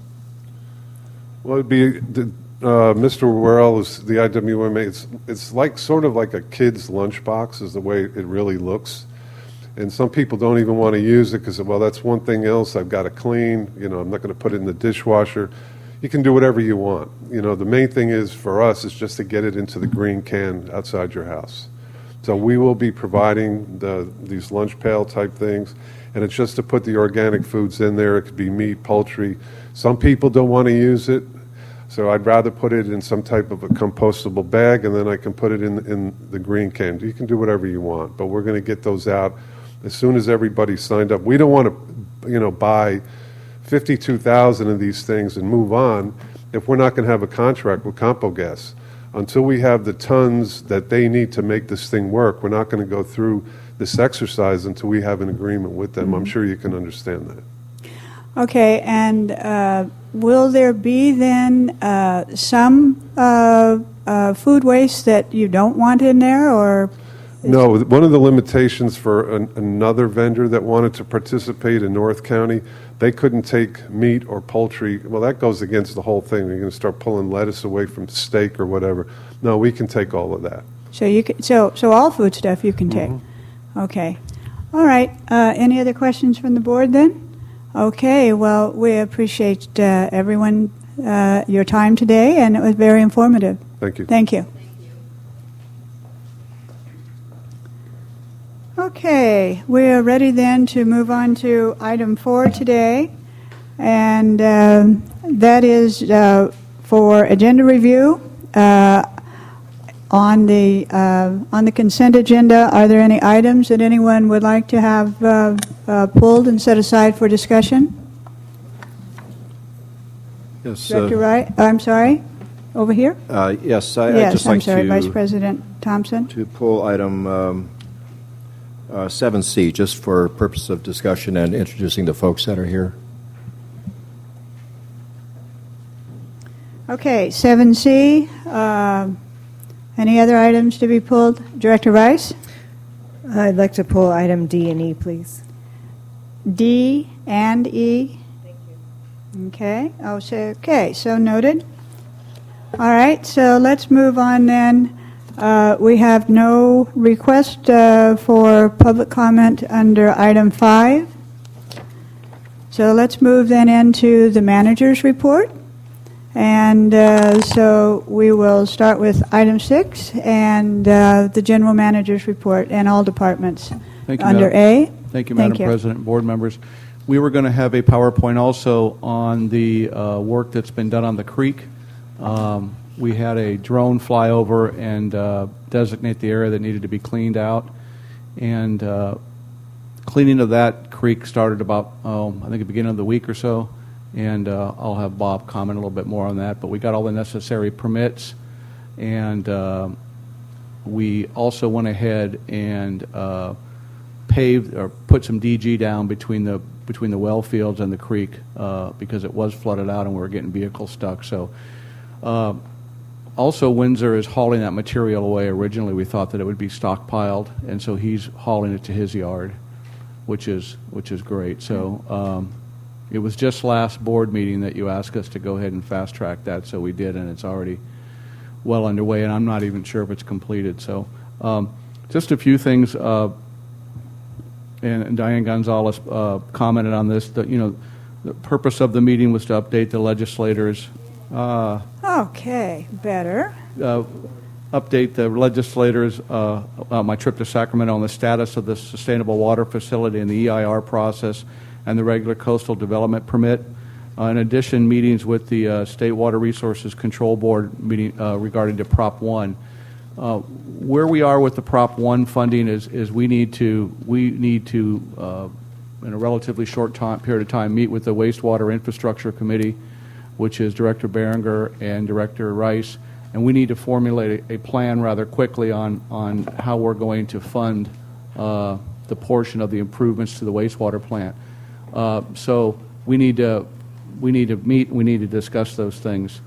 Well, it'd be Mr. Worrell is the IWMA. It's like sort of like a kid's lunchbox is the way it really looks. And some people don't even want to use it because, well, that's one thing else I've got to clean. I'm not going to put it in the dishwasher. You can do whatever you want. The main thing is for us is just to get it into the green can outside your house. So we will be providing these lunch pail type things, and it's just to put the organic foods in there. It could be meat, poultry. Some people don't want to use it, so I'd rather put it in some type of a compostable bag, and then I can put it in the green can. You can do whatever you want, but we're going to get those out as soon as everybody's signed up. We don't want to, buy 52,000 of these things and move on if we're not going to have a contract with Compo Gas. Until we have the tons that they need to make this thing work, we're not going to go through this exercise until we have an agreement with them. I'm sure you can understand that. Okay, and will there be then some food waste that you don't want in there, or? No, one of the limitations for another vendor that wanted to participate in North County, they couldn't take meat or poultry. Well, that goes against the whole thing. You're going to start pulling lettuce away from steak or whatever. No, we can take all of that. So you can, so all food stuff you can take. Okay. All right. Any other questions from the board then? Okay. Well, we appreciate everyone your time today, and it was very informative. Thank you. Thank you. Okay, we are ready then to move on to item 4 today, and that is for agenda review. On the consent agenda, are there any items that anyone would like to have pulled and set aside for discussion? Yes, Director Wright, I'm sorry, over here? yes, I'd Yes, just I'm like sorry, to, Vice President Thompson. to pull item 7C, just for purpose of discussion and introducing the folks that are here. Okay, 7C. Any other items to be pulled? Director Rice? I'd like to pull item D and E, please. D and E? Thank you. Okay, okay, so noted. All right, so let's move on then. We have no request for public comment under item 5. So let's move then into the manager's report. And so we will start with item 6 and the general manager's report and all departments. Thank you, under Madam. A. Thank you, Madam President, board members. We were going to have a PowerPoint also on the work that's been done on the creek. We had a drone fly over and designate the area that needed to be cleaned out. And cleaning of that creek started about, I think, the beginning of the week or so. And I'll have Bob comment a little bit more on that. But we got all the necessary permits, and we also went ahead and paved or put some DG down between the well fields and the creek because it was flooded out and we were getting vehicles stuck. So also Windsor is hauling that material away. Originally we thought that it would be stockpiled, and so he's hauling it to his yard, which is great. So it was just last board meeting that you asked us to go ahead and fast track that, so we did, and it's already well underway, and I'm not even sure if it's completed. So just a few things, and Diane Gonzalez commented on this, that, the purpose of the meeting was to update the legislators. Okay, better. Update the legislators about my trip to Sacramento on the status of the Sustainable Water Facility and the EIR process and the regular coastal development permit. In addition, meetings with the State Water Resources Control Board meeting regarding to Prop 1. Where we are with the Prop 1 funding is we need to in a relatively short period of time meet with the Wastewater Infrastructure Committee, which is Director Berenger and Director Rice, and we need to formulate a plan rather quickly on how we're going to fund the portion of the improvements to the wastewater plant. So we need to meet. We need to discuss those things.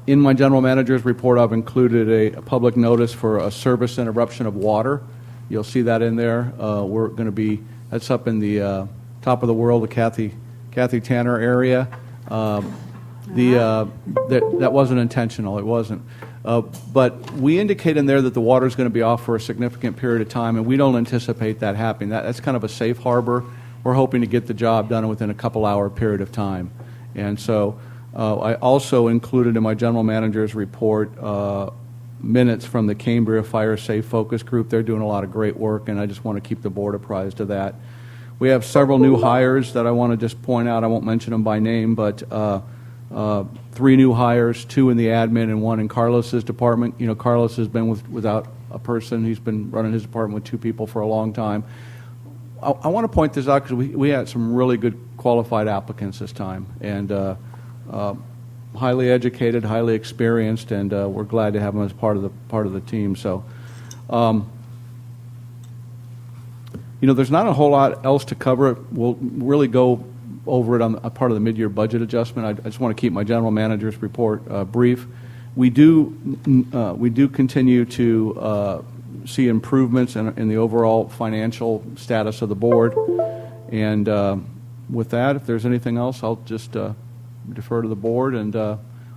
In my general manager's report, I've included a public notice for a service interruption of water. You'll see that in there. We're going to be, that's up in the top of the world, the Kathy Tanner area. That wasn't intentional. It wasn't. But we indicate in there that the water is going to be off for a significant period of time, and we don't anticipate that happening. That's kind of a safe harbor. We're hoping to get the job done within a couple-hour period of time. And so I also included in my general manager's report minutes from the Cambria Fire Safe Focus Group. They're doing a lot of great work, and I just want to keep the board apprised of that. We have several new hires that I want to just point out. I won't mention them by name, but 3 new hires, 2 in the admin and 1 in Carlos's department. Carlos has been without a person. He's been running his department with 2 people for a long time. I want to point this out because we had some really good qualified applicants this time, and highly educated, highly experienced, and we're glad to have them as part of the team. So, there's not a whole lot else to cover. We'll really go over it on a part of the mid-year budget adjustment. I just want to keep my general manager's report brief. We do continue to see improvements in the overall financial status of the board. And with that, if there's anything else, I'll just defer to the board. And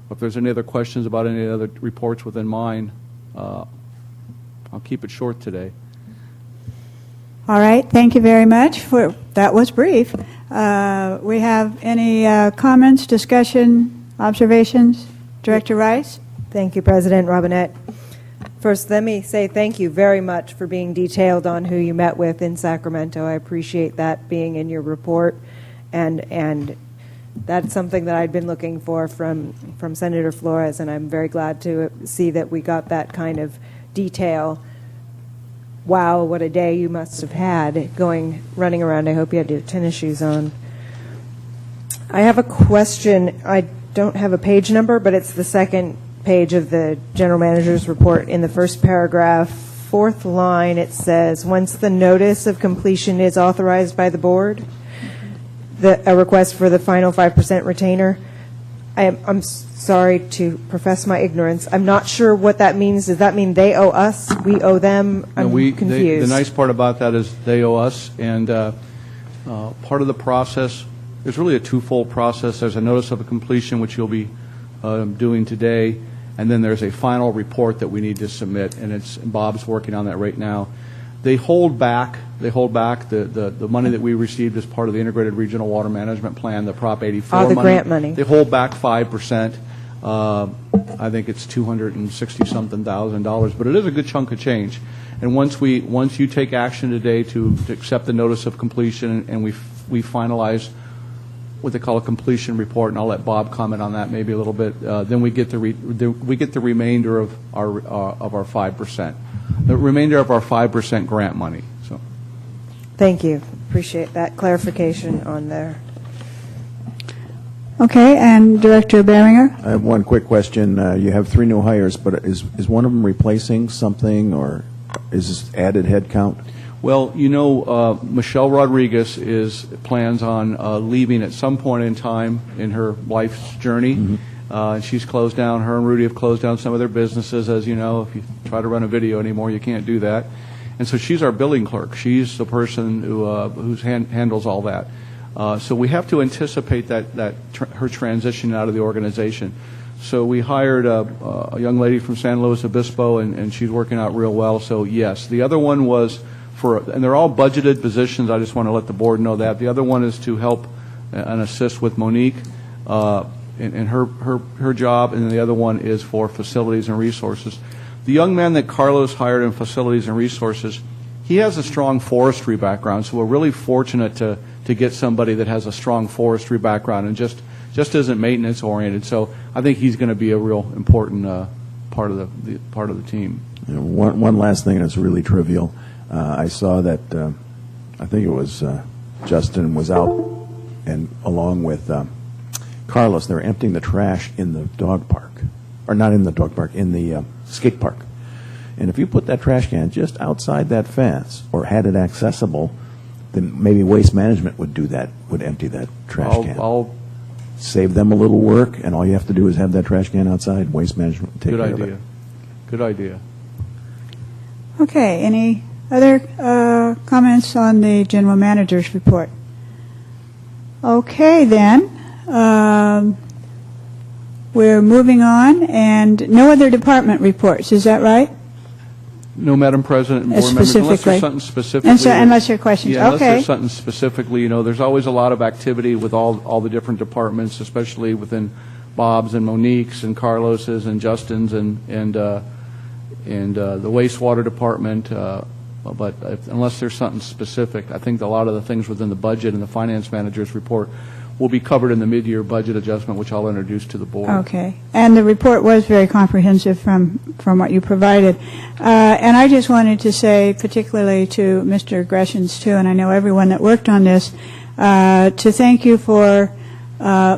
if there's any other questions about any other reports within mine, I'll keep it short today. All right, thank you very much. That was brief. We have any comments, discussion, observations? Director Rice? Thank you, President Robinette. First, let me say thank you very much for being detailed on who you met with in Sacramento. I appreciate that being in your report, and that's something that I'd been looking for from Senator Flores, and I'm very glad to see that we got that kind of detail. Wow, what a day you must have had running around. I hope you had your tennis shoes on. I have a question. I don't have a page number, but it's the second page of the General Manager's report. In the first paragraph, fourth line, it says, once the notice of completion is authorized by the board, a request for the final 5% retainer. I'm sorry to profess my ignorance. I'm not sure what that means. Does that mean they owe us? We owe them? I'm confused. The nice part about that is they owe us, and part of the process, there's really a twofold process. There's a notice of a completion, which you'll be doing today, and then there's a final report that we need to submit, and Bob's working on that right now. They hold back the money that we received as part of the Integrated Regional Water Management Plan, the Prop 84 the grant money. They hold back 5%. I think it's $260-something thousand, but it is a good chunk of change. And once you take action today to accept the notice of completion, and we finalize what they call a completion report, and I'll let Bob comment on that maybe a little bit. Then we get the remainder of our 5%. The remainder of our 5% grant money. So, thank you. Appreciate that clarification on there. Okay, and Director Beringer? I have one quick question. You have 3 new hires, but is one of them replacing something, or is this added head count? Well, Michelle Rodriguez plans on leaving at some point in time in her life's journey. Mm-hmm. She's closed down. Her and Rudy have closed down some of their businesses. As you know, if you try to run a video anymore, you can't do that. And so she's our billing clerk. She's the person who handles all that. So we have to anticipate her transition out of the organization. So we hired a young lady from San Luis Obispo, and she's working out real well. So yes, the other one was and they're all budgeted positions. I just want to let the board know that. The other one is to help and assist with Monique in her job, and then the other one is for facilities and resources. The young man that Carlos hired in facilities and resources, he has a strong forestry background, so we're really fortunate to get somebody that has a strong forestry background and just isn't maintenance oriented. So I think he's going to be a real important part of the team. One last thing that's really trivial. I saw that I think it was Justin was out, and along with Carlos, they were emptying the trash in the dog park, or not in the dog park, in the skate park. And if you put that trash can just outside that fence or had it accessible, then maybe Waste Management would empty that trash can. I'll save them a little work, and all you have to do is have that trash can outside. Waste Management will take care of it. Good idea. Okay, any other comments on the General Manager's report? Okay, then. We're moving on, and no other department reports. Is that right? No, Madam President and board members, unless there's something specifically. Unless there are questions. Yeah, unless okay. there's something specifically. There's always a lot of activity with all the different departments, especially within Bob's and Monique's and Carlos's and Justin's and the wastewater department. But unless there's something specific, I think a lot of the things within the budget and the finance manager's report will be covered in the mid-year budget adjustment, which I'll introduce to the board. Okay. And the report was very comprehensive from what you provided. And I just wanted to say, particularly to Mr. Greshens, too, and I know everyone that worked on this, to thank you for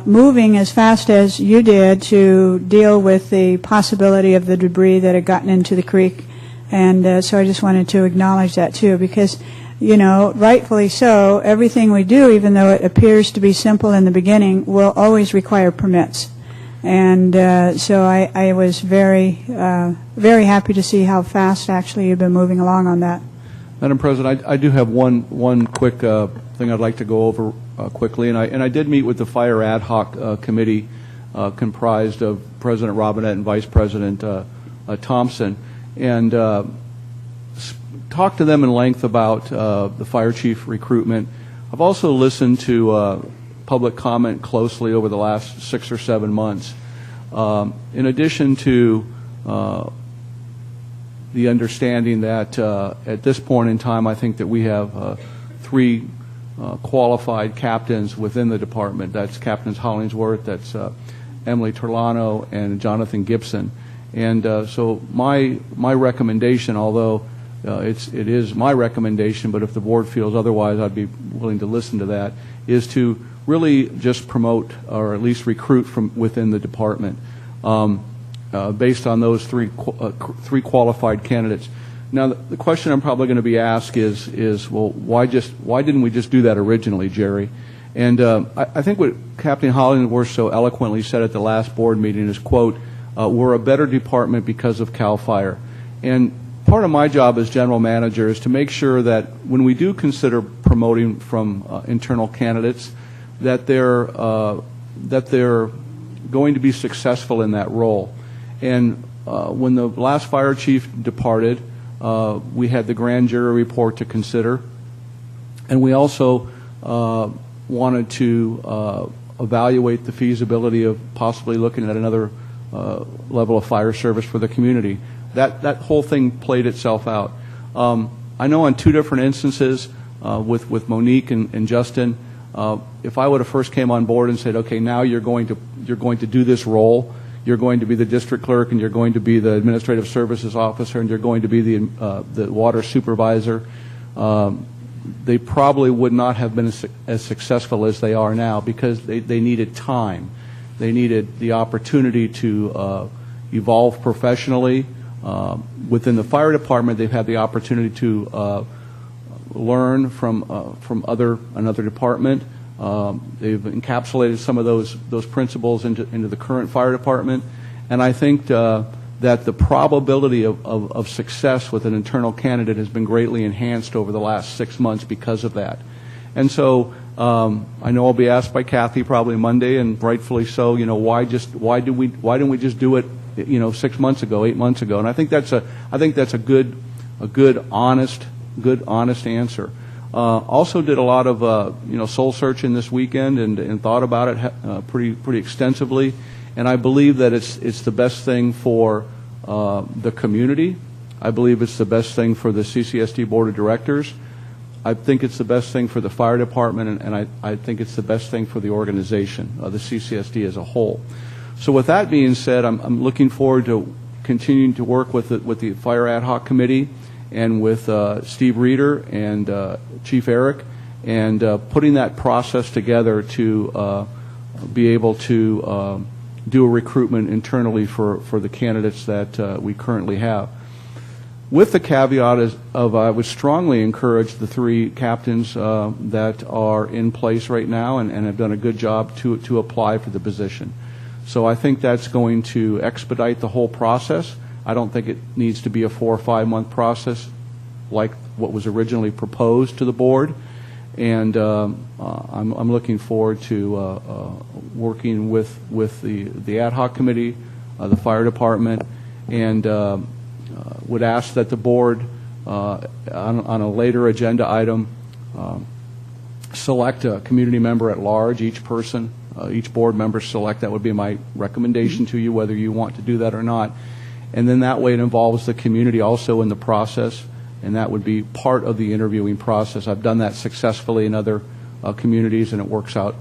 moving as fast as you did to deal with the possibility of the debris that had gotten into the creek. And so I just wanted to acknowledge that, too, because rightfully so, everything we do, even though it appears to be simple in the beginning, will always require permits. And so I was very happy to see how fast, actually, you've been moving along on that. Madam President, I do have one quick thing I'd like to go over quickly. And I did meet with the Fire Ad Hoc Committee comprised of President Robinette and Vice President Thompson. And talked to them in length about the fire chief recruitment. I've also listened to public comment closely over the last 6 or 7 months. In addition to the understanding that at this point in time, I think that we have 3 qualified captains within the department. That's Captains Hollingsworth, that's Emily Turlano, and Jonathan Gibson. And so my recommendation, although it is my recommendation, but if the board feels otherwise, I'd be willing to listen to that, is to really just promote or at least recruit from within the department based on those 3 qualified candidates. Now, the question I'm probably going to be asked is well, why didn't we just do that originally, Jerry? And I think what Captain Hollingsworth so eloquently said at the last board meeting is, quote, we're a better department because of CAL FIRE. And part of my job as general manager is to make sure that when we do consider promoting from internal candidates, that they're going to be successful in that role. And when the last fire chief departed, we had the grand jury report to consider, and we also wanted to evaluate the feasibility of possibly looking at another level of fire service for the community. That whole thing played itself out. I know on 2 different instances with Monique and Justin, if I would have first came on board and said, okay, now you're going to do this role, you're going to be the district clerk, and you're going to be the administrative services officer, and you're going to be the water supervisor, they probably would not have been as successful as they are now, because they needed time. They needed the opportunity to evolve professionally. Within the fire department, they've had the opportunity to learn from another department. They've encapsulated some of those principles into the current fire department, and I think that the probability of success with an internal candidate has been greatly enhanced over the last 6 months because of that. And so I know I'll be asked by Kathy probably Monday, and rightfully so. Why didn't we just do it 6 months ago, 8 months ago? And I think that's a good honest answer. Also did a lot of soul searching this weekend and thought about it pretty extensively, and I believe that it's the best thing for the community. I believe it's the best thing for the CCSD board of directors. I think it's the best thing for the fire department, and I think it's the best thing for the organization, the CCSD as a whole. So with that being said, I'm looking forward to continuing to work with the Fire Ad Hoc Committee and with Steve Reeder and Chief Eric, and putting that process together to be able to do a recruitment internally for the candidates that we currently have. With the caveat of I would strongly encourage the 3 captains that are in place right now and have done a good job to apply for the position. So I think that's going to expedite the whole process. I don't think it needs to be a 4 or 5 month process like what was originally proposed to the board. And I'm looking forward to working with the ad hoc committee, the fire department, and would ask that the board on a later agenda item select a community member at large. Each board member select. That would be my recommendation to you, whether you want to do that or not. And then that way it involves the community also in the process, and that would be part of the interviewing process. I've done that successfully in other communities, and it works out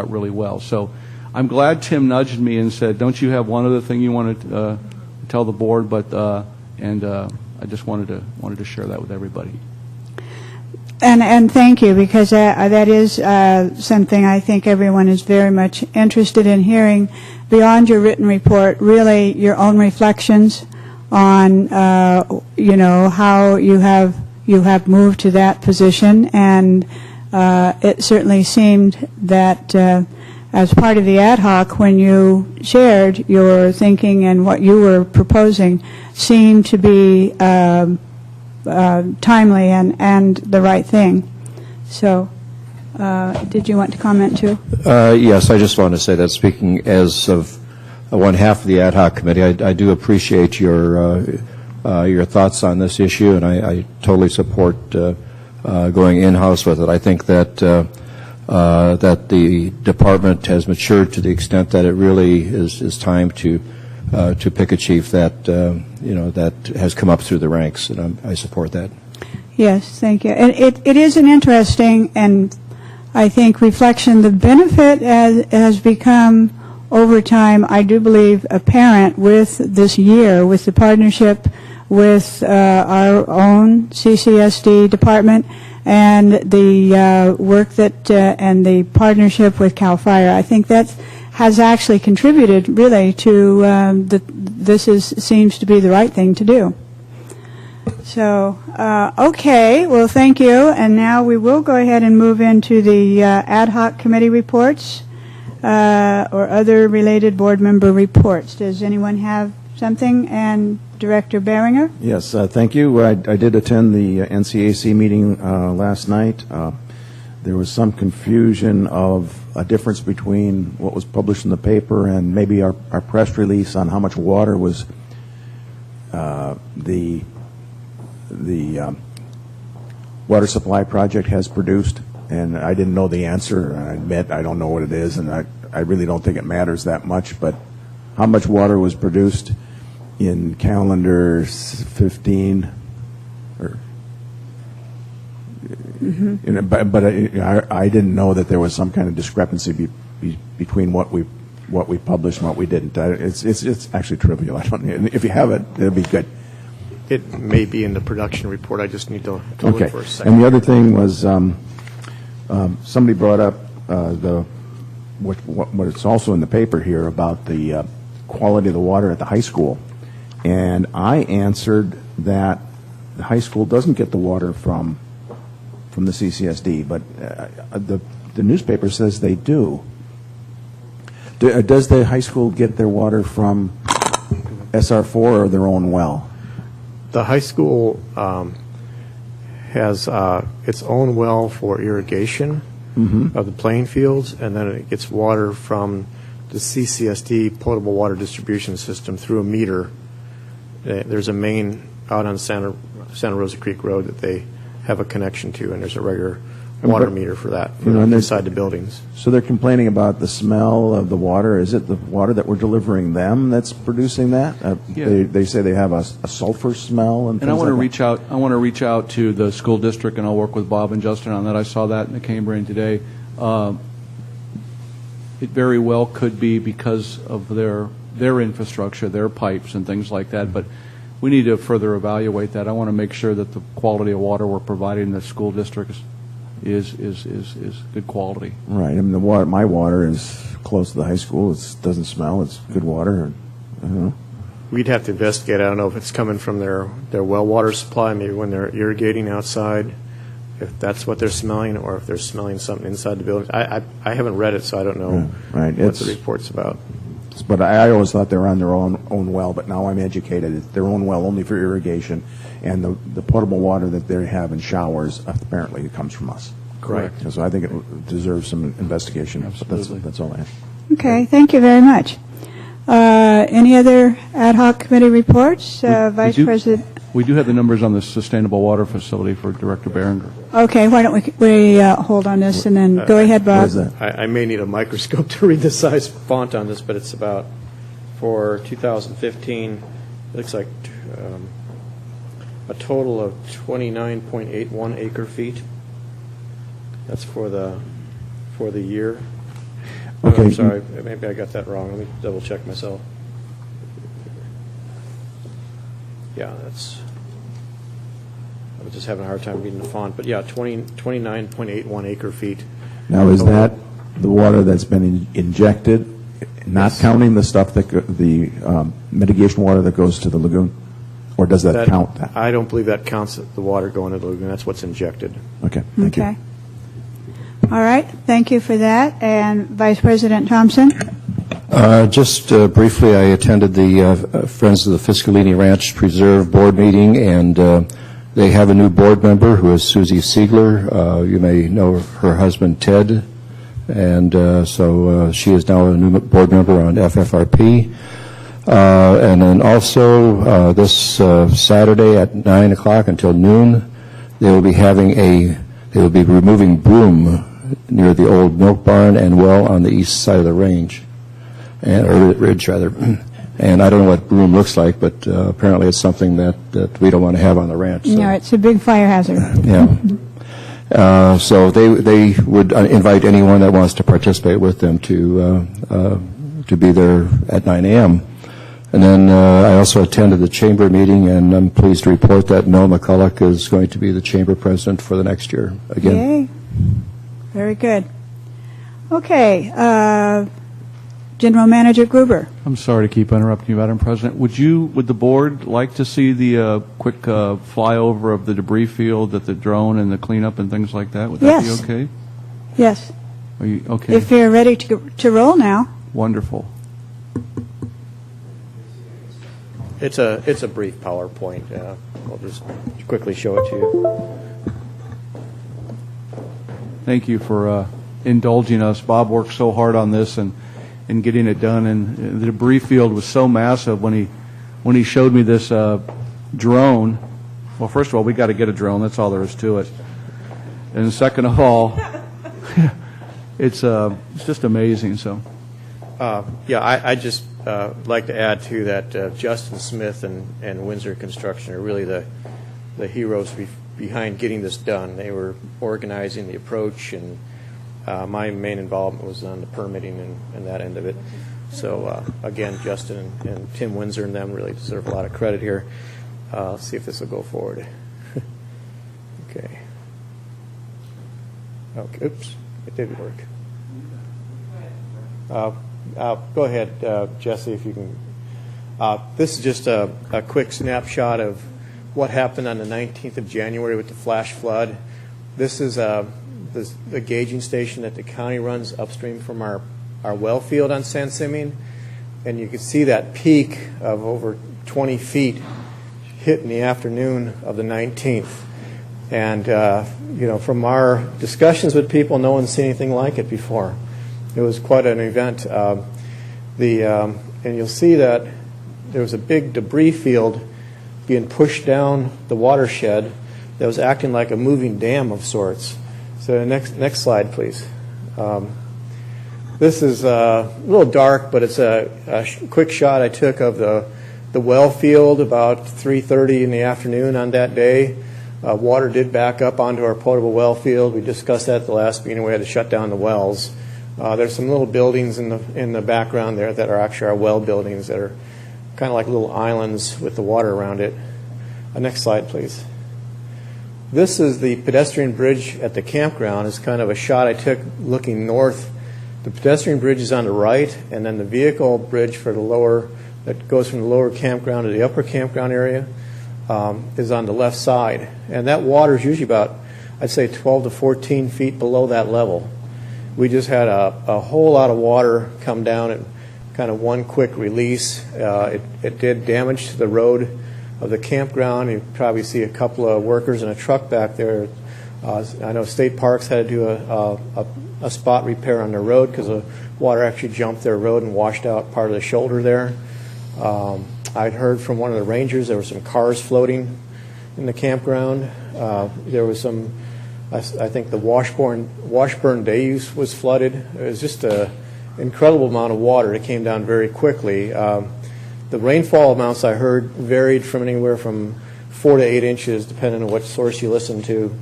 really well. So I'm glad Tim nudged me and said, don't you have one other thing you want to tell the board? I just wanted to share that with everybody. And thank you, because that is something I think everyone is very much interested in hearing. Beyond your written report, really your own reflections on how you have moved to that position, and it certainly seemed that as part of the ad hoc, when you shared your thinking and what you were proposing, seemed to be timely and the right thing. So, did you want to comment too? Yes, I just want to say that speaking as of one half of the ad hoc committee, I do appreciate your your thoughts on this issue, and I totally support going in-house with it. I think that that the department has matured to the extent that it really is time to pick a chief that that has come up through the ranks, and I support that. Yes, thank you. And it is an interesting and I think reflection. The benefit has become over time, I do believe, apparent with this year, with the partnership with our own CCSD department and the work that and the partnership with CAL FIRE. I think that has actually contributed really to seems to be the right thing to do. So, okay, well, thank you. And now we will go ahead and move into the ad hoc committee reports or other related board member reports. Does anyone have something? And Director Behringer? Yes, thank you. I did attend the NCAC meeting last night. There was some confusion of a difference between what was published in the paper and maybe our press release on how much water was the water supply project has produced, and I didn't know the answer. And I admit I don't know what it is, and I really don't think it matters that much. But how much water was produced in calendar 15, or but I didn't know that there was some kind of discrepancy between what we published and what we didn't. It's actually trivial. I don't. If you have it, it'll be good. It may be in the production report. I just need to look for a second. And the other thing was somebody brought up what it's also in the paper here about the quality of the water at the high school. And I answered that the high school doesn't get the water from the CCSD, but the newspaper says they do. Does the high school get their water from SR4 or their own well? The high school has its own well for irrigation of the playing fields, and then it gets water from the CCSD potable water distribution system through a meter. There's a main out on Santa Rosa Creek Road that they have a connection to, and there's a regular water meter for that inside the buildings. So they're complaining about the smell of the water. Is it the water that we're delivering them that's producing that? They say they have a sulfur smell and I want to reach out. I want to reach out to the school district, and I'll work with Bob and Justin on that. I saw that in the Cambrian today. It very well could be because of their infrastructure, their pipes and things like that, but we need to further evaluate that. I want to make sure that the quality of water we're providing in the school districts is good quality. Right. I mean, my water is close to the high school. It doesn't smell. It's good water. I don't know. We'd have to investigate. I don't know if it's coming from their well water supply, maybe when they're irrigating outside, if that's what they're smelling, or if they're smelling something inside the building. I haven't read it, so I don't know what the report's about. But I always thought they were on their own well, but now I'm educated. It's their own well only for irrigation, and the potable water that they have in showers apparently comes from us. Correct. So I think it deserves some investigation. Absolutely. That's all I have. Okay, thank you very much. Any other ad hoc committee reports? Vice President? We do have the numbers on the sustainable water facility for Director Behringer. Okay, why don't we hold on this and then go ahead, Bob. What is that? I may need a microscope to read the size font on this, but it's about, for 2015, it looks like a total of 29.81 acre feet. That's for the year. Okay. I'm sorry, maybe I got that wrong. Let me double check myself. Yeah, I was just having a hard time reading the font, but yeah, 29.81 acre feet. Now, is that the water that's been injected, not counting the stuff the mitigation water that goes to the lagoon? Or does that count that? I don't believe that counts the water going to the lagoon. That's what's injected. Okay, thank you. All right, thank you for that. And Vice President Thompson? Just briefly, I attended the Friends of the Fiscalini Ranch Preserve board meeting, and they have a new board member who is Susie Siegler. You may know her husband, Ted, and so she is now a new board member on FFRP. And then also this Saturday at 9 o'clock until noon, they will be removing broom near the old milk barn and well on the east side of the range, or ridge rather. And I don't know what broom looks like, but apparently it's something that we don't want to have on the ranch. So. No, it's a big fire hazard. Yeah. So they would invite anyone that wants to participate with them to be there at 9 a.m. And then I also attended the chamber meeting, and I'm pleased to report that Mel McCulloch is going to be the chamber president for the next year again. Yay. Very good. Okay. General Manager Gruber. I'm sorry to keep interrupting you, Madam President. Would the board like to see the quick flyover of the debris field, the drone and the cleanup and things like that? Would that be okay? Yes. Are you okay? If you're ready to roll now. Wonderful. It's a brief PowerPoint. I'll just quickly show it to you. Thank you for indulging us. Bob worked so hard on this and getting it done, and the debris field was so massive when he showed me this drone. Well, first of all, we got to get a drone. That's all there is to it. And second of all, it's just amazing. So, I just like to add to that. Justin Smith and Windsor Construction are really the heroes behind getting this done. They were organizing the approach, and my main involvement was on the permitting and that end of it. So again, Justin and Tim Windsor and them really deserve a lot of credit here. Let's see if this will go forward. Okay. Oops, it did work. Go ahead, Jesse, if you can. This is just a quick snapshot of what happened on the 19th of January with the flash flood. This is the gauging station that the county runs upstream from our well field on San Simeon. And you can see that peak of over 20 feet hit in the afternoon of the 19th. And, from our discussions with people, no one's seen anything like it before. It was quite an event. And you'll see that there was a big debris field being pushed down the watershed that was acting like a moving dam of sorts. So next slide, please. This is a little dark, but it's a quick shot I took of the well field about 3:30 in the afternoon on that day. Water did back up onto our potable well field. We discussed that at the last meeting. We had to shut down the wells. There's some little buildings in the background there that are actually our well buildings that are kind of like little islands with the water around it. Next slide, please. This is the pedestrian bridge at the campground. It's kind of a shot I took looking north. The pedestrian bridge is on the right, and then the vehicle bridge for the lower, that goes from the lower campground to the upper campground area, is on the left side. And that water is usually about, I'd say, 12 to 14 feet below that level. We just had a whole lot of water come down at kind of one quick release. It did damage to the road of the campground. You probably see a couple of workers in a truck back there. I know State Parks had to do a spot repair on their road because the water actually jumped their road and washed out part of the shoulder there. I'd heard from one of the rangers there were some cars floating in the campground. There was some, I think the Washburn Bayous was flooded. It was just an incredible amount of water. It came down very quickly. The rainfall amounts I heard varied from anywhere from 4 to 8 inches, depending on what source you listen to,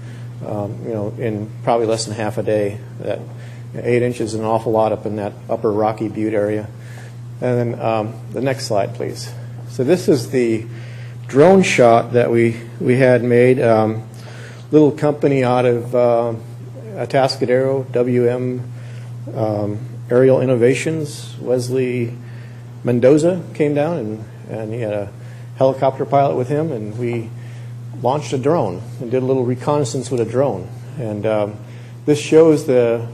in probably less than half a day. That 8 inches is an awful lot up in that upper Rocky Butte area. And then the next slide, please. So this is the drone shot that we had made. Little company out of Atascadero, WM Aerial Innovations. Wesley Mendoza came down, and he had a helicopter pilot with him, and we launched a drone and did a little reconnaissance with a drone. And this shows the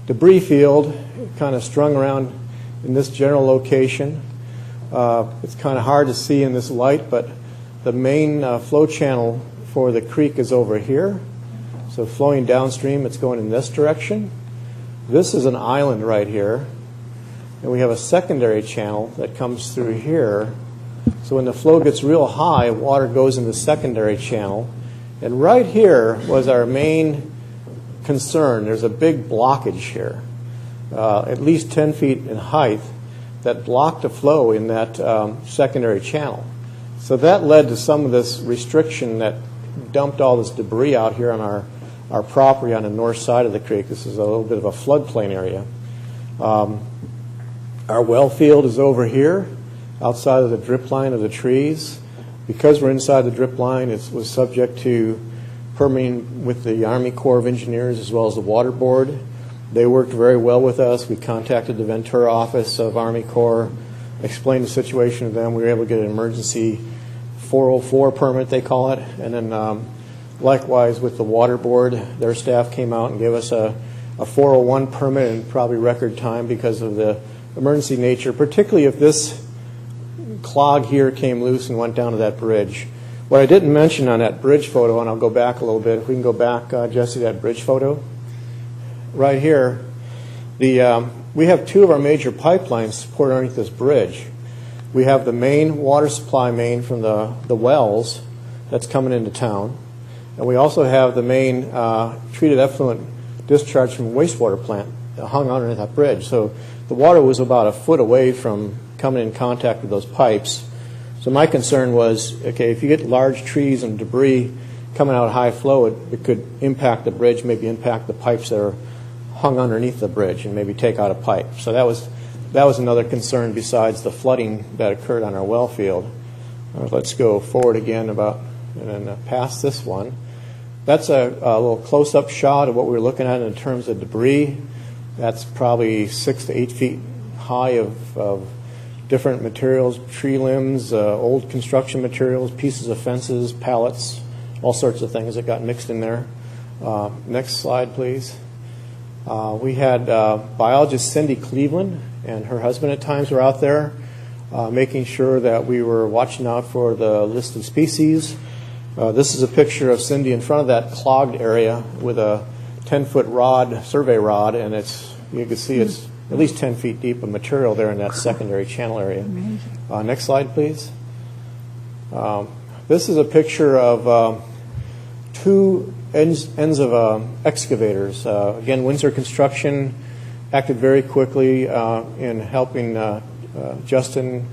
debris field kind of strung around in this general location. It's kind of hard to see in this light, but the main flow channel for the creek is over here. So flowing downstream, it's going in this direction. This is an island right here. and we have a secondary channel that comes through here. So when the flow gets real high, water goes in the secondary channel. And right here was our main concern. There's a big blockage here, at least 10 feet in height, that blocked the flow in that secondary channel. So that led to some of this restriction that dumped all this debris out here on our property on the north side of the creek. This is a little bit of a floodplain area. Our well field is over here, outside of the drip line of the trees. Because we're inside the drip line, it was subject to permitting with the Army Corps of Engineers as well as the Water Board. They worked very well with us. We contacted the Ventura office of Army Corps, explained the situation to them. We were able to get an emergency 404 permit, they call it. And then likewise with the Water Board, their staff came out and gave us a 401 permit in probably record time because of the emergency nature, particularly if this clog here came loose and went down to that bridge. What I didn't mention on that bridge photo, and I'll go back a little bit, if we can go back, Jesse, that bridge photo. Right here, we have two of our major pipelines supported underneath this bridge. We have the main water supply main from the wells that's coming into town, and we also have the main treated effluent discharge from wastewater plant hung underneath that bridge. So the water was about a foot away from coming in contact with those pipes. So my concern was, okay, if you get large trees and debris coming out high flow, it could impact the bridge, maybe impact the pipes that are hung underneath the bridge and maybe take out a pipe. So that was another concern besides the flooding that occurred on our well field. Let's go forward again and then past this one. That's a little close-up shot of what we're looking at in terms of debris. That's probably 6 to 8 feet high of different materials, tree limbs, old construction materials, pieces of fences, pallets, all sorts of things that got mixed in there. Next slide, please. We had biologist Cindy Cleveland and her husband at times were out there making sure that we were watching out for the listed species. This is a picture of Cindy in front of that clogged area with a 10-foot rod, survey rod, and you can see it's at least 10 feet deep of material there in that secondary channel area. Next slide, please. This is a picture of two ends of excavators. Again, Windsor Construction acted very quickly in helping Justin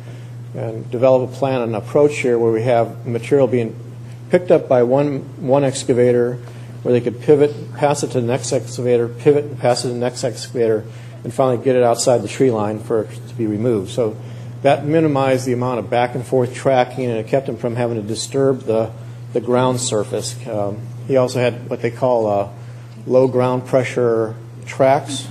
and develop a plan and approach here where we have material being picked up by one excavator where they could pivot, pass it to the next excavator, pivot and pass it to the next excavator, and finally get it outside the tree line for it to be removed. So that minimized the amount of back and forth tracking, and it kept them from having to disturb the ground surface. He also had what they call low ground pressure tracks,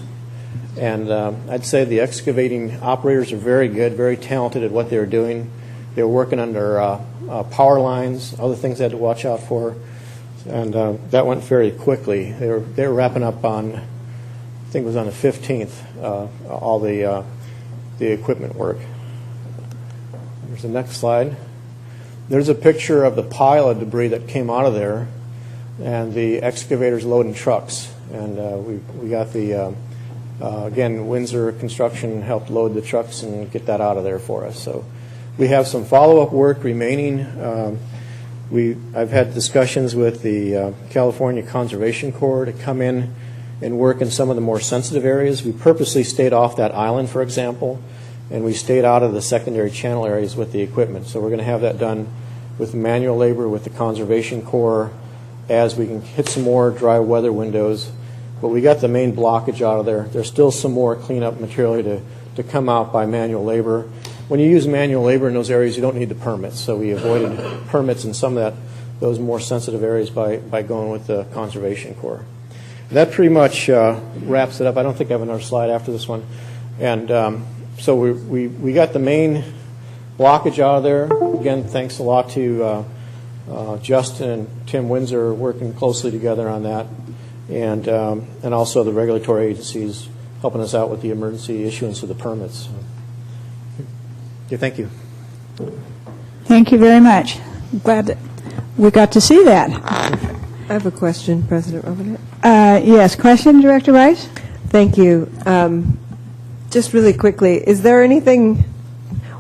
and I'd say the excavating operators are very good, very talented at what they were doing. They were working under power lines, other things they had to watch out for, and that went very quickly. They were wrapping up on, I think it was on the 15th, all the equipment work. There's the next slide. There's a picture of the pile of debris that came out of there, and the excavators loading trucks. And we got the, again, Windsor Construction helped load the trucks and get that out of there for us. So we have some follow-up work remaining. I've had discussions with the California Conservation Corps to come in and work in some of the more sensitive areas. We purposely stayed off that island, for example, and we stayed out of the secondary channel areas with the equipment. So we're going to have that done with manual labor with the Conservation Corps as we can hit some more dry weather windows. But we got the main blockage out of there. There's still some more cleanup material to come out by manual labor. When you use manual labor in those areas, you don't need the permits. So we avoided permits in some of those more sensitive areas by going with the Conservation Corps. That pretty much wraps it up. I don't think I have another slide after this one. And so we got the main blockage out of there. Again, thanks a lot to Justin and Tim Windsor working closely together on that, and also the regulatory agencies helping us out with the emergency issuance of the permits. Okay, thank you. Thank you very much. I'm glad that we got to see that. I have a question, President Robinette. Yes, question, Director Rice? Thank you. Just really quickly, is there anything,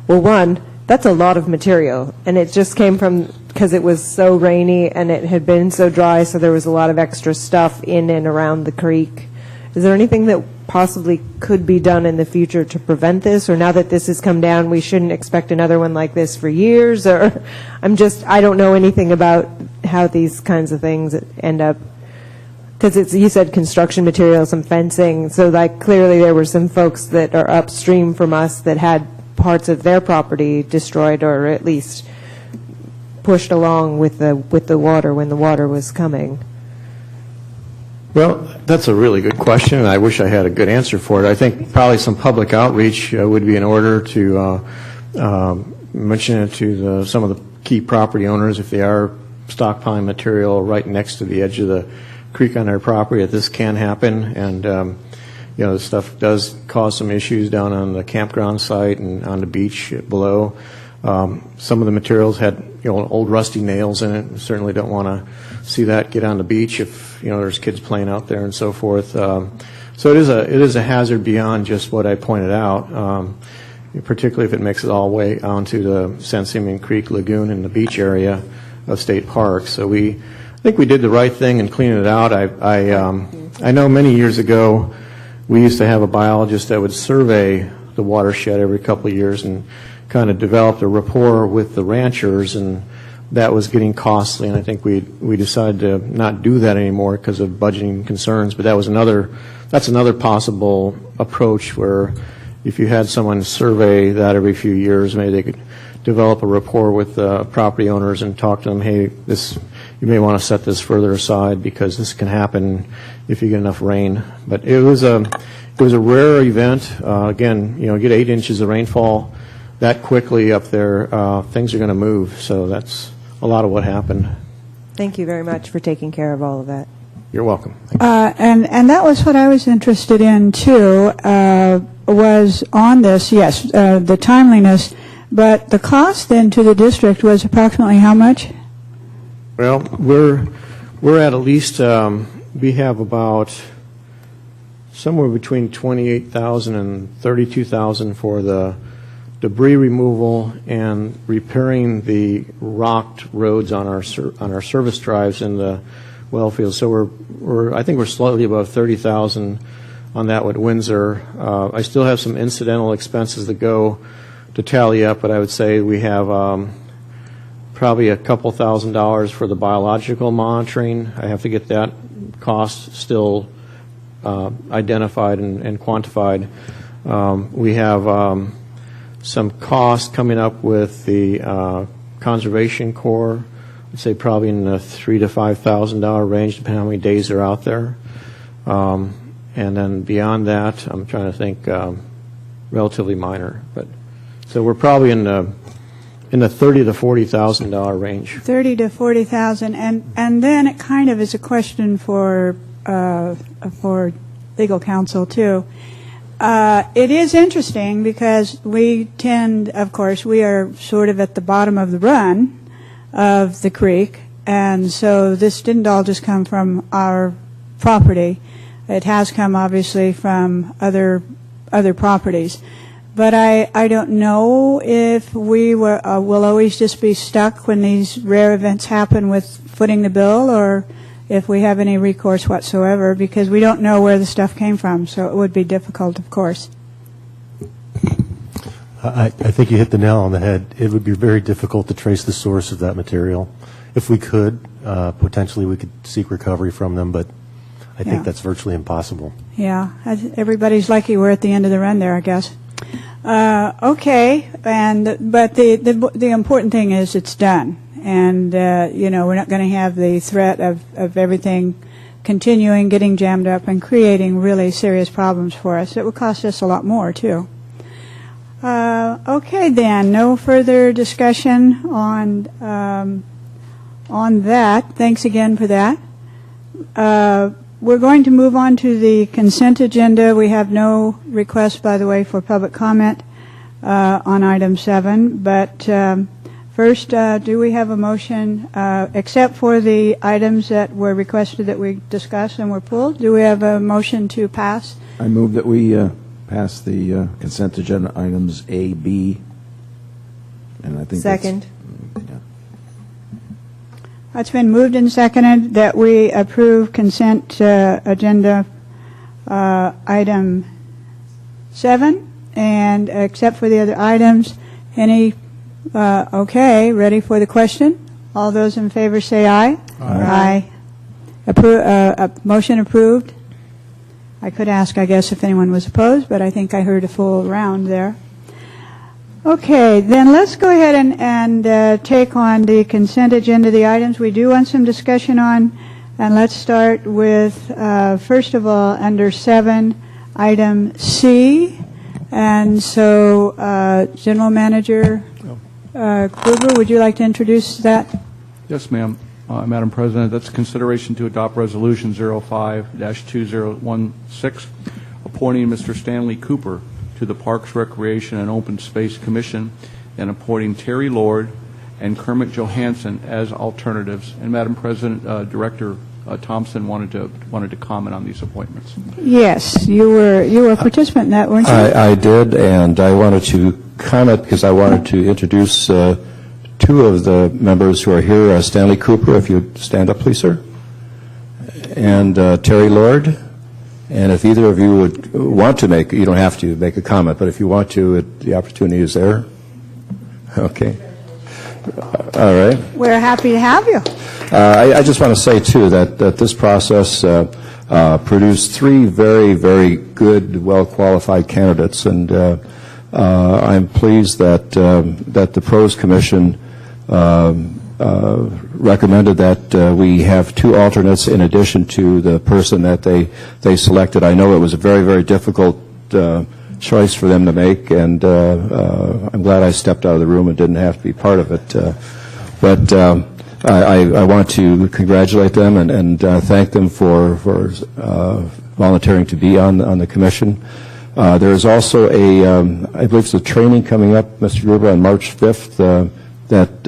well, one, that's a lot of material, and it just came from, because it was so rainy and it had been so dry, so there was a lot of extra stuff in and around the creek. Is there anything that possibly could be done in the future to prevent this, or now that this has come down, we shouldn't expect another one like this for years? Or I don't know anything about how these kinds of things end up, because you said construction materials and fencing, so like clearly there were some folks that are upstream from us that had parts of their property destroyed, or at least pushed along with the water when the water was coming. Well, that's a really good question, and I wish I had a good answer for it. I think probably some public outreach would be in order to mention it to some of the key property owners if they are stockpiling material right next to the edge of the creek on their property, that this can happen. And, this stuff does cause some issues down on the campground site and on the beach below. Some of the materials had, old rusty nails in it. We certainly don't want to see that get on the beach if, there's kids playing out there and so forth. So it is a hazard beyond just what I pointed out, particularly if it makes it all the way onto the San Simeon Creek Lagoon in the beach area of State Park. So I think we did the right thing in cleaning it out. I know many years ago we used to have a biologist that would survey the watershed every couple of years and kind of developed a rapport with the ranchers, and that was getting costly, and I think we decided to not do that anymore because of budgeting concerns. But that's another possible approach, where if you had someone survey that every few years, maybe they could develop a rapport with property owners and talk to them, hey, you may want to set this further aside because this can happen if you get enough rain. But it was a rare event. Again, get 8 inches of rainfall that quickly up there, things are going to move. So that's a lot of what happened. Thank you very much for taking care of all of that. You're welcome. And that was what I was interested in too, was on this, yes, the timeliness, but the cost then to the district was approximately how much? Well, we're at least, we have about somewhere between $28,000 and $32,000 for the debris removal and repairing the rocked roads on our service drives in the well field. So I think we're slightly above $30,000 on that with Windsor. I still have some incidental expenses that go to tally up, but I would say we have probably a couple $1,000s for the biological monitoring. I have to get that cost still identified and quantified. We have some cost coming up with the Conservation Corps. I'd say probably in the $3,000 to $5,000 range, depending on how many days they're out there. And then beyond that, I'm trying to think, relatively minor. But so we're probably in the $30,000 to $40,000 range. $30,000 to $40,000, and then it kind of is a question for legal counsel too. It is interesting because we tend, of course, we are sort of at the bottom of the run of the creek, and so this didn't all just come from our property. It has come obviously from other properties. But I don't know if we will always just be stuck when these rare events happen with footing the bill, or if we have any recourse whatsoever, because we don't know where the stuff came from, so it would be difficult, of course. I think you hit the nail on the head. It would be very difficult to trace the source of that material. If we could, potentially we could seek recovery from them, but I think that's virtually impossible. Yeah, everybody's lucky we're at the end of the run there, I guess. Okay, but the important thing is it's done, and we're not going to have the threat of everything continuing, getting jammed up, and creating really serious problems for us. It would cost us a lot more too. Okay, then, no further discussion on that. Thanks again for that. We're going to move on to the consent agenda. We have no request, by the way, for public comment on item 7. But first, do we have a motion, except for the items that were requested that we discuss and were pulled? Do we have a motion to pass? I move that we pass the consent agenda items A, B, and I think Second. It's been moved and seconded that we approve consent agenda item 7, and except for the other items, any, ready for the question? All those in favor say aye. Aye. Motion approved. I could ask, I guess, if anyone was opposed, but I think I heard a full round there. Okay, then let's go ahead and take on the consent agenda, the items we do want some discussion on. And let's start with, first of all, under 7, item C. And so, General Manager Kluber, would you like to introduce that? Yes, ma'am. Madam President, that's consideration to adopt Resolution 05-2016, appointing Mr. Stanley Cooper to the Parks, Recreation, and Open Space Commission, and appointing Terry Lord and Kermit Johansson as alternatives. And Madam President, Director Thompson wanted to comment on these appointments. Yes, you were a participant in that, weren't you? I did, and I wanted to comment because I wanted to introduce 2 of the members who are here. Stanley Cooper, if you'd stand up, please, sir, and Terry Lord. And if either of you would want to make, you don't have to make a comment, but if you want to, the opportunity is there. Okay. All right. We're happy to have you. I just want to say, too, that this process produced 3 very, very good, well-qualified candidates, and I'm pleased that the Pros Commission recommended that we have 2 alternates in addition to the person that they selected. I know it was a very, very difficult choice for them to make, and I'm glad I stepped out of the room and didn't have to be part of it. But I want to congratulate them and thank them for volunteering to be on the commission. There is also I believe it's a training coming up, Mr. Gruber, on March 5th that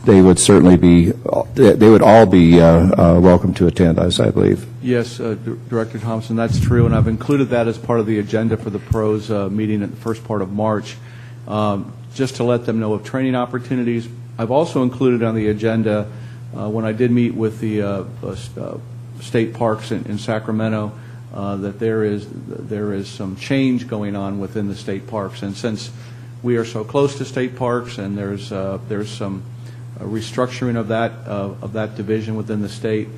they would certainly be, they would all be welcome to attend, I believe. Yes, Director Thompson, that's true, and I've included that as part of the agenda for the pros meeting at the first part of March, just to let them know of training opportunities. I've also included on the agenda when I did meet with the state parks in Sacramento that there is some change going on within the state parks, and since we are so close to state parks and there's some restructuring of that division within the state,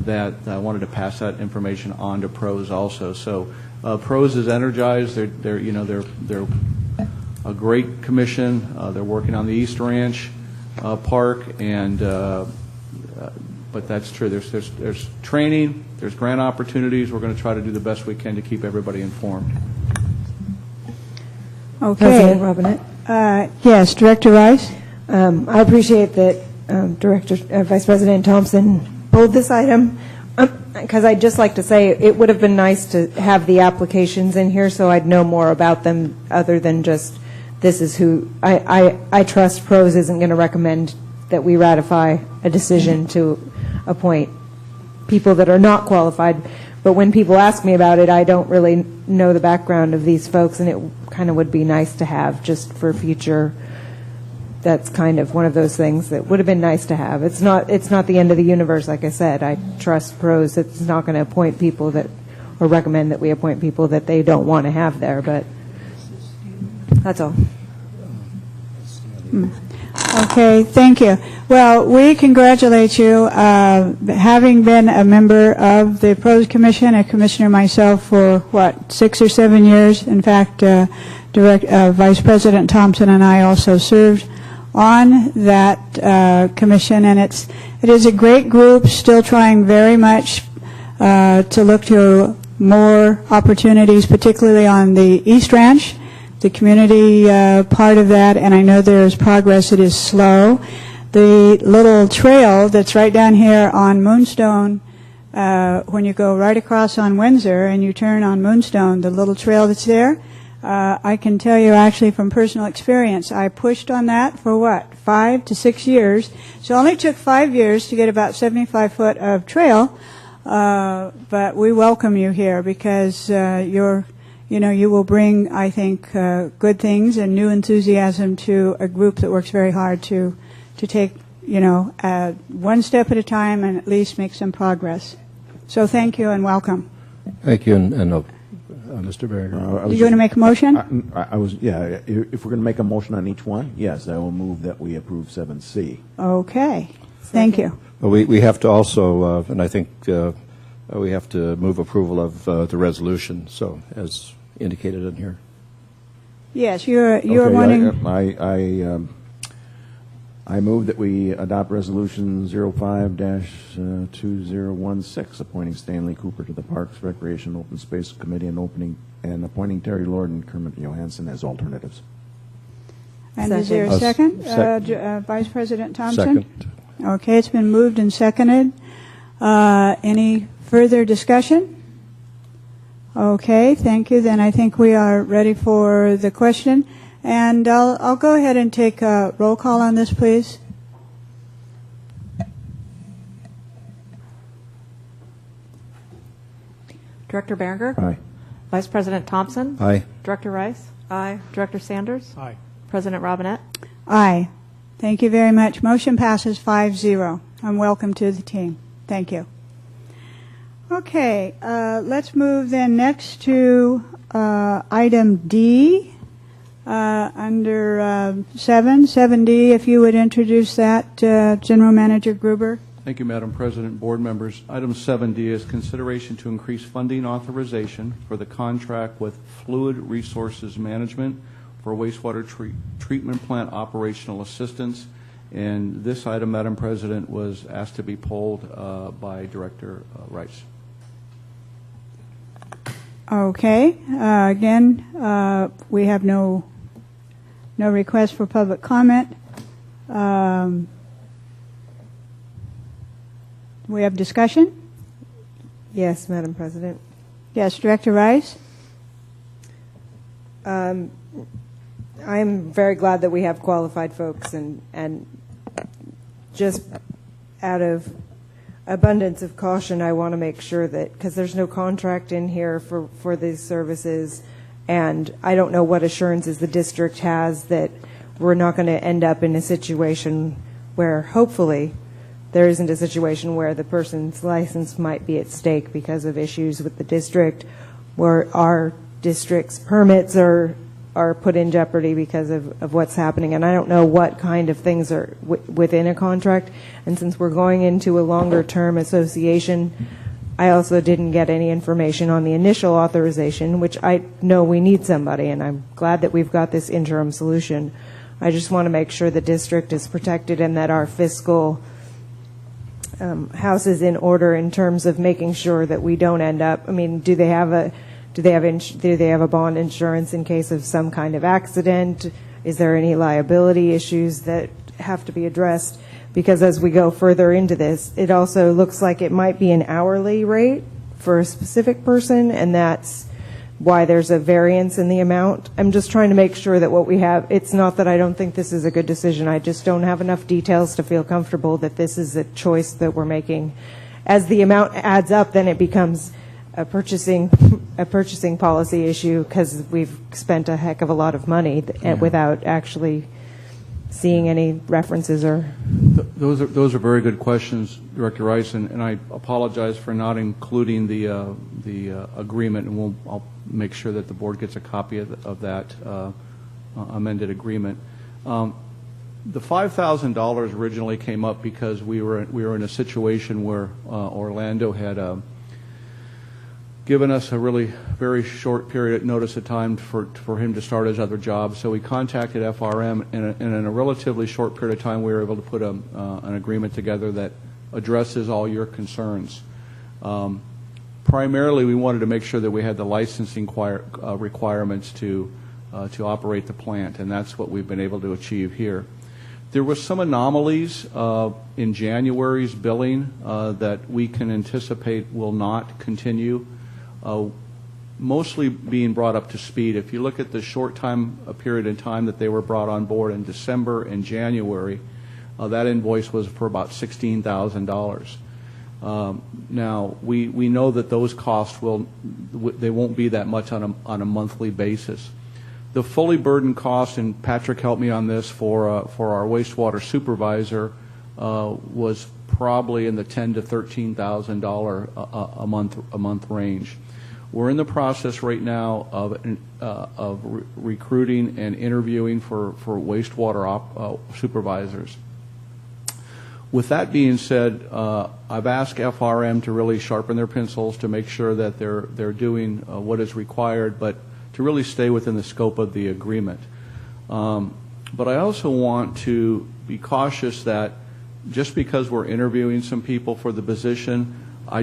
that I wanted to pass that information on to Pros also. So Pros is energized. They're a great commission. They're working on the East Ranch Park, and but that's true. There's training. There's grant opportunities. We're going to try to do the best we can to keep everybody informed. Okay. President Robinette. Yes, Director Rice. I appreciate that Vice President Thompson pulled this item, because I'd just like to say it would have been nice to have the applications in here so I'd know more about them other than just this is who. I trust Pros isn't going to recommend that we ratify a decision to appoint people that are not qualified, but when people ask me about it, I don't really know the background of these folks, and it kind of would be nice to have just for future. That's kind of one of those things that would have been nice to have. It's not the end of the universe, like I said. I trust Pros. It's not going to appoint people that, or recommend that we appoint people that they don't want to have there, but that's all. Okay, thank you. Well, we congratulate you. Having been a member of the Pros Commission, a commissioner myself for, 6 or 7 years. In fact, Vice President Thompson and I also served on that commission, and it is a great group, still trying very much to look to more opportunities, particularly on the East Ranch, the community part of that, and I know there is progress. It is slow. The little trail that's right down here on Moonstone, when you go right across on Windsor and you turn on Moonstone, the little trail that's there, I can tell you actually from personal experience, I pushed on that for 5 to 6 years. So it only took 5 years to get about 75 foot of trail, but we welcome you here because you're you will bring, I think, good things and new enthusiasm to a group that works very hard to take, one step at a time and at least make some progress. So thank you and welcome. Thank you, and Mr. Berger. You going to make a motion? If we're going to make a motion on each one, yes, I will move that we approve 7C. Okay. Thank you. Well, we have to also, and I think we have to move approval of the resolution, so as indicated in here. Yes, you're wanting. I move that we adopt Resolution 05-2016, appointing Stanley Cooper to the Parks, Recreation, Open Space Committee, and appointing Terry Lord and Kermit Johansson as alternatives. And is there a second? Vice President Thompson? Second. Okay, it's been moved and seconded. Any further discussion? Okay, thank you. Then I think we are ready for the question. And I'll go ahead and take a roll call on this, please. Director Berenger? Aye. Vice President Thompson? Aye. Director Rice? Aye. Director Sanders? Aye. President Robinette? Aye. Thank you very much. Motion passes 5-0. And welcome to the team. Thank you. Okay, let's move then next to item D. Under 7D, if you would introduce that, General Manager Gruber. Thank you, Madam President, board members. Item 7D is consideration to increase funding authorization for the contract with Fluid Resources Management for wastewater treatment plant operational assistance. And this item, Madam President, was asked to be polled by Director Rice. Okay. Again, we have no request for public comment. We have discussion? Yes, Madam President. Yes, Director Rice? I'm very glad that we have qualified folks, and just out of abundance of caution, I want to make sure that, because there's no contract in here for these services, and I don't know what assurances the district has that we're not going to end up in a situation where, hopefully, there isn't a situation where the person's license might be at stake because of issues with the district, where our district's permits are put in jeopardy because of what's happening. And I don't know what kind of things are within a contract. And since we're going into a longer-term association, I also didn't get any information on the initial authorization, which I know we need somebody, and I'm glad that we've got this interim solution. I just want to make sure the district is protected and that our fiscal house is in order in terms of making sure that we don't end up. I mean, do they have a bond insurance in case of some kind of accident? Is there any liability issues that have to be addressed? Because as we go further into this, it also looks like it might be an hourly rate for a specific person, and that's why there's a variance in the amount. I'm just trying to make sure that what we have, it's not that I don't think this is a good decision. I just don't have enough details to feel comfortable that this is a choice that we're making. As the amount adds up, then it becomes a purchasing policy issue because we've spent a heck of a lot of money without actually seeing any references or. Those are very good questions, Director Rice, and I apologize for not including the agreement, and I'll make sure that the board gets a copy of that amended agreement. The $5,000 originally came up because we were in a situation where Orlando had given us a really very short period notice of time for him to start his other job. So we contacted FRM, and in a relatively short period of time, we were able to put an agreement together that addresses all your concerns. Primarily, we wanted to make sure that we had the licensing requirements to operate the plant, and that's what we've been able to achieve here. There were some anomalies in January's billing that we can anticipate will not continue. Mostly being brought up to speed. If you look at the short period in time that they were brought on board in December and January, that invoice was for about $16,000. Now, we know that those costs they won't be that much on a monthly basis. The fully burdened cost, and Patrick helped me on this, for our wastewater supervisor was probably in the $10,000 to $13,000 a month range. We're in the process right now of recruiting and interviewing for wastewater supervisors. With that being said, I've asked FRM to really sharpen their pencils to make sure that they're doing what is required, but to really stay within the scope of the agreement. But I also want to be cautious that just because we're interviewing some people for the position, I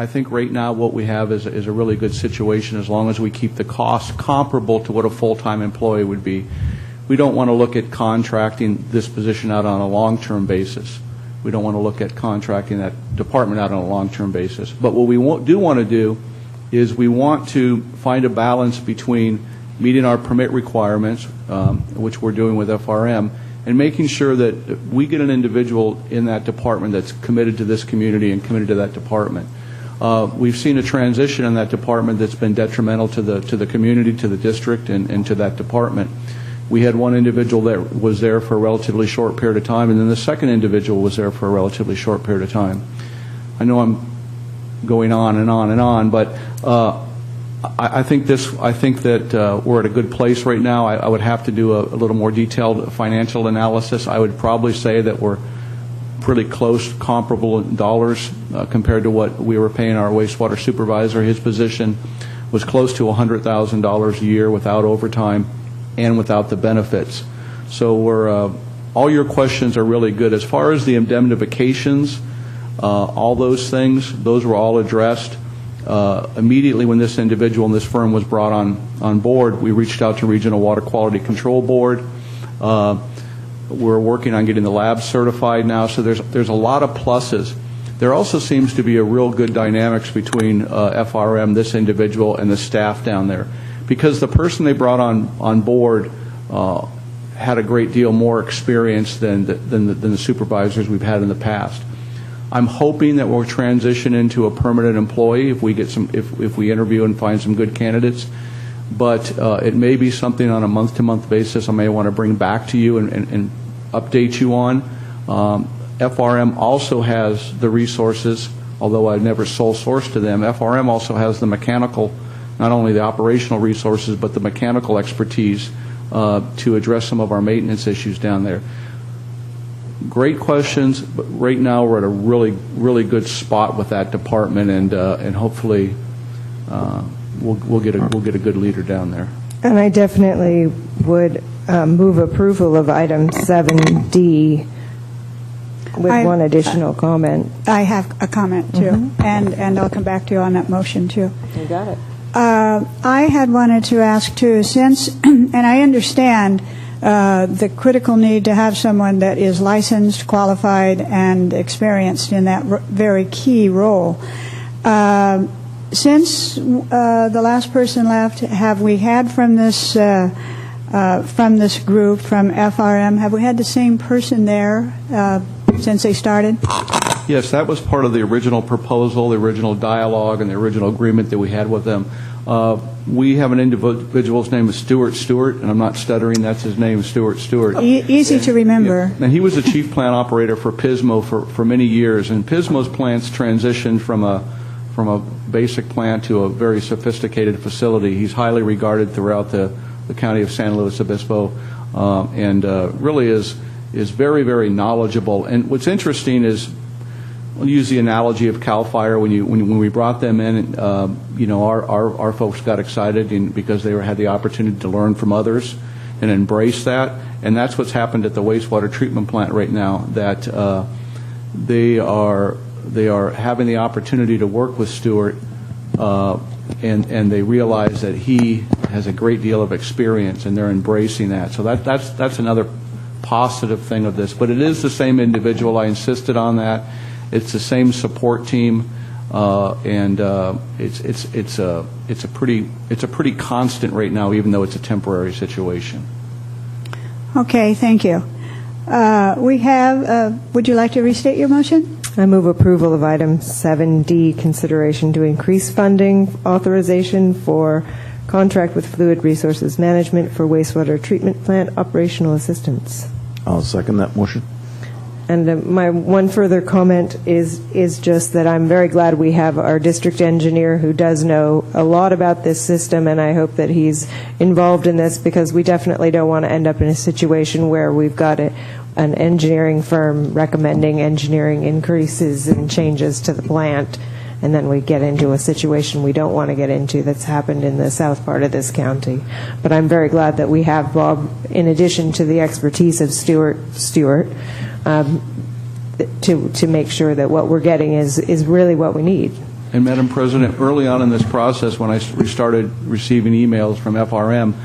think right now what we have is a really good situation as long as we keep the costs comparable to what a full-time employee would be. We don't want to look at contracting this position out on a long-term basis. We don't want to look at contracting that department out on a long-term basis. But what we do want to do is we want to find a balance between meeting our permit requirements, which we're doing with FRM, and making sure that we get an individual in that department that's committed to this community and committed to that department. We've seen a transition in that department that's been detrimental to the community, to the district, and to that department. We had one individual that was there for a relatively short period of time, and then the second individual was there for a relatively short period of time. I know I'm going on and on and on, but I think that we're at a good place right now. I would have to do a little more detailed financial analysis. I would probably say that we're pretty close, comparable in dollars compared to what we were paying our wastewater supervisor. His position was close to $100,000 a year without overtime and without the benefits. So all your questions are really good. As far as the indemnifications, all those things, those were all addressed. Immediately when this individual in this firm was brought on board, we reached out to Regional Water Quality Control Board. We're working on getting the lab certified now, so there's a lot of pluses. There also seems to be a real good dynamics between FRM, this individual, and the staff down there, because the person they brought on board had a great deal more experience than the supervisors we've had in the past. I'm hoping that we'll transition into a permanent employee if we interview and find some good candidates. But it may be something on a month-to-month basis I may want to bring back to you and update you on. FRM also has the resources, although I've never sole sourced to them. FRM also has the mechanical, not only the operational resources, but the mechanical expertise to address some of our maintenance issues down there. Great questions, but right now we're at a really, really good spot with that department, and hopefully we'll get a good leader down there. And I definitely would move approval of item 7D with one additional comment. I have a comment too, and I'll come back to you on that motion too. You got it. I had wanted to ask too, since, and I understand the critical need to have someone that is licensed, qualified, and experienced in that very key role. Since the last person left, have we had from this group, from FRM, have we had the same person there since they started? Yes, that was part of the original proposal, the original dialogue, and the original agreement that we had with them. We have an individual's name is Stuart Stewart, and I'm not stuttering, that's his name, Stuart Stewart. Easy to remember. And he was the chief plant operator for Pismo for many years, and Pismo's plants transitioned from a basic plant to a very sophisticated facility. He's highly regarded throughout the county of San Luis Obispo, and really is very, very knowledgeable. And what's interesting is, I'll use the analogy of CAL FIRE. When we brought them in, our folks got excited because they had the opportunity to learn from others and embrace that. And that's what's happened at the wastewater treatment plant right now. That they are having the opportunity to work with Stuart, and they realize that he has a great deal of experience, and they're embracing that. So that's another positive thing of this. But it is the same individual. I insisted on that. It's the same support team, and it's a pretty constant right now, even though it's a temporary situation. Okay, thank you. We have. Would you like to restate your motion? I move approval of item 7D, consideration to increase funding authorization for contract with Fluid Resources Management for wastewater treatment plant operational assistance. I'll second that motion. And my one further comment is just that I'm very glad we have our district engineer who does know a lot about this system, and I hope that he's involved in this, because we definitely don't want to end up in a situation where we've got an engineering firm recommending engineering increases and changes to the plant, and then we get into a situation we don't want to get into that's happened in the south part of this county. But I'm very glad that we have Bob, in addition to the expertise of Stuart, to make sure that what we're getting is really what we need. And Madam President, early on in this process, when I started receiving emails from FRM,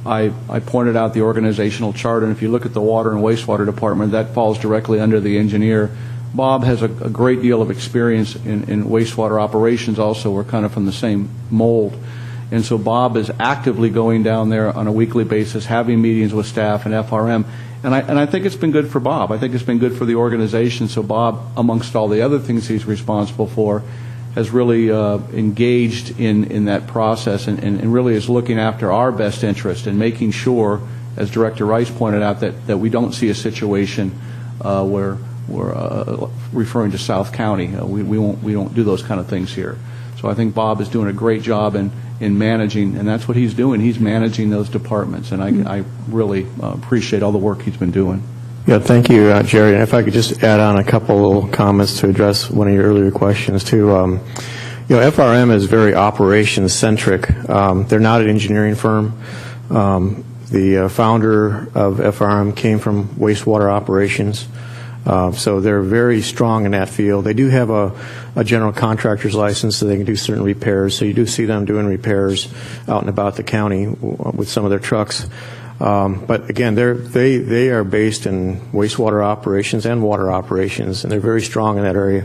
I pointed out the organizational chart, and if you look at the water and wastewater department, that falls directly under the engineer. Bob has a great deal of experience in wastewater operations also. We're kind of from the same mold. And so Bob is actively going down there on a weekly basis, having meetings with staff and FRM. And I think it's been good for Bob. I think it's been good for the organization. So Bob, amongst all the other things he's responsible for, has really engaged in that process and really is looking after our best interest and making sure, as Director Rice pointed out, that we don't see a situation where we're referring to South County. We don't do those kind of things here. So I think Bob is doing a great job in managing, and that's what he's doing. He's managing those departments, and I really appreciate all the work he's been doing. Yeah, thank you, Jerry. And if I could just add on a couple comments to address one of your earlier questions, too. FRM is very operations-centric. They're not an engineering firm. The founder of FRM came from wastewater operations. So they're very strong in that field. They do have a general contractor's license, so they can do certain repairs. So you do see them doing repairs out and about the county with some of their trucks. But again, they are based in wastewater operations and water operations, and they're very strong in that area.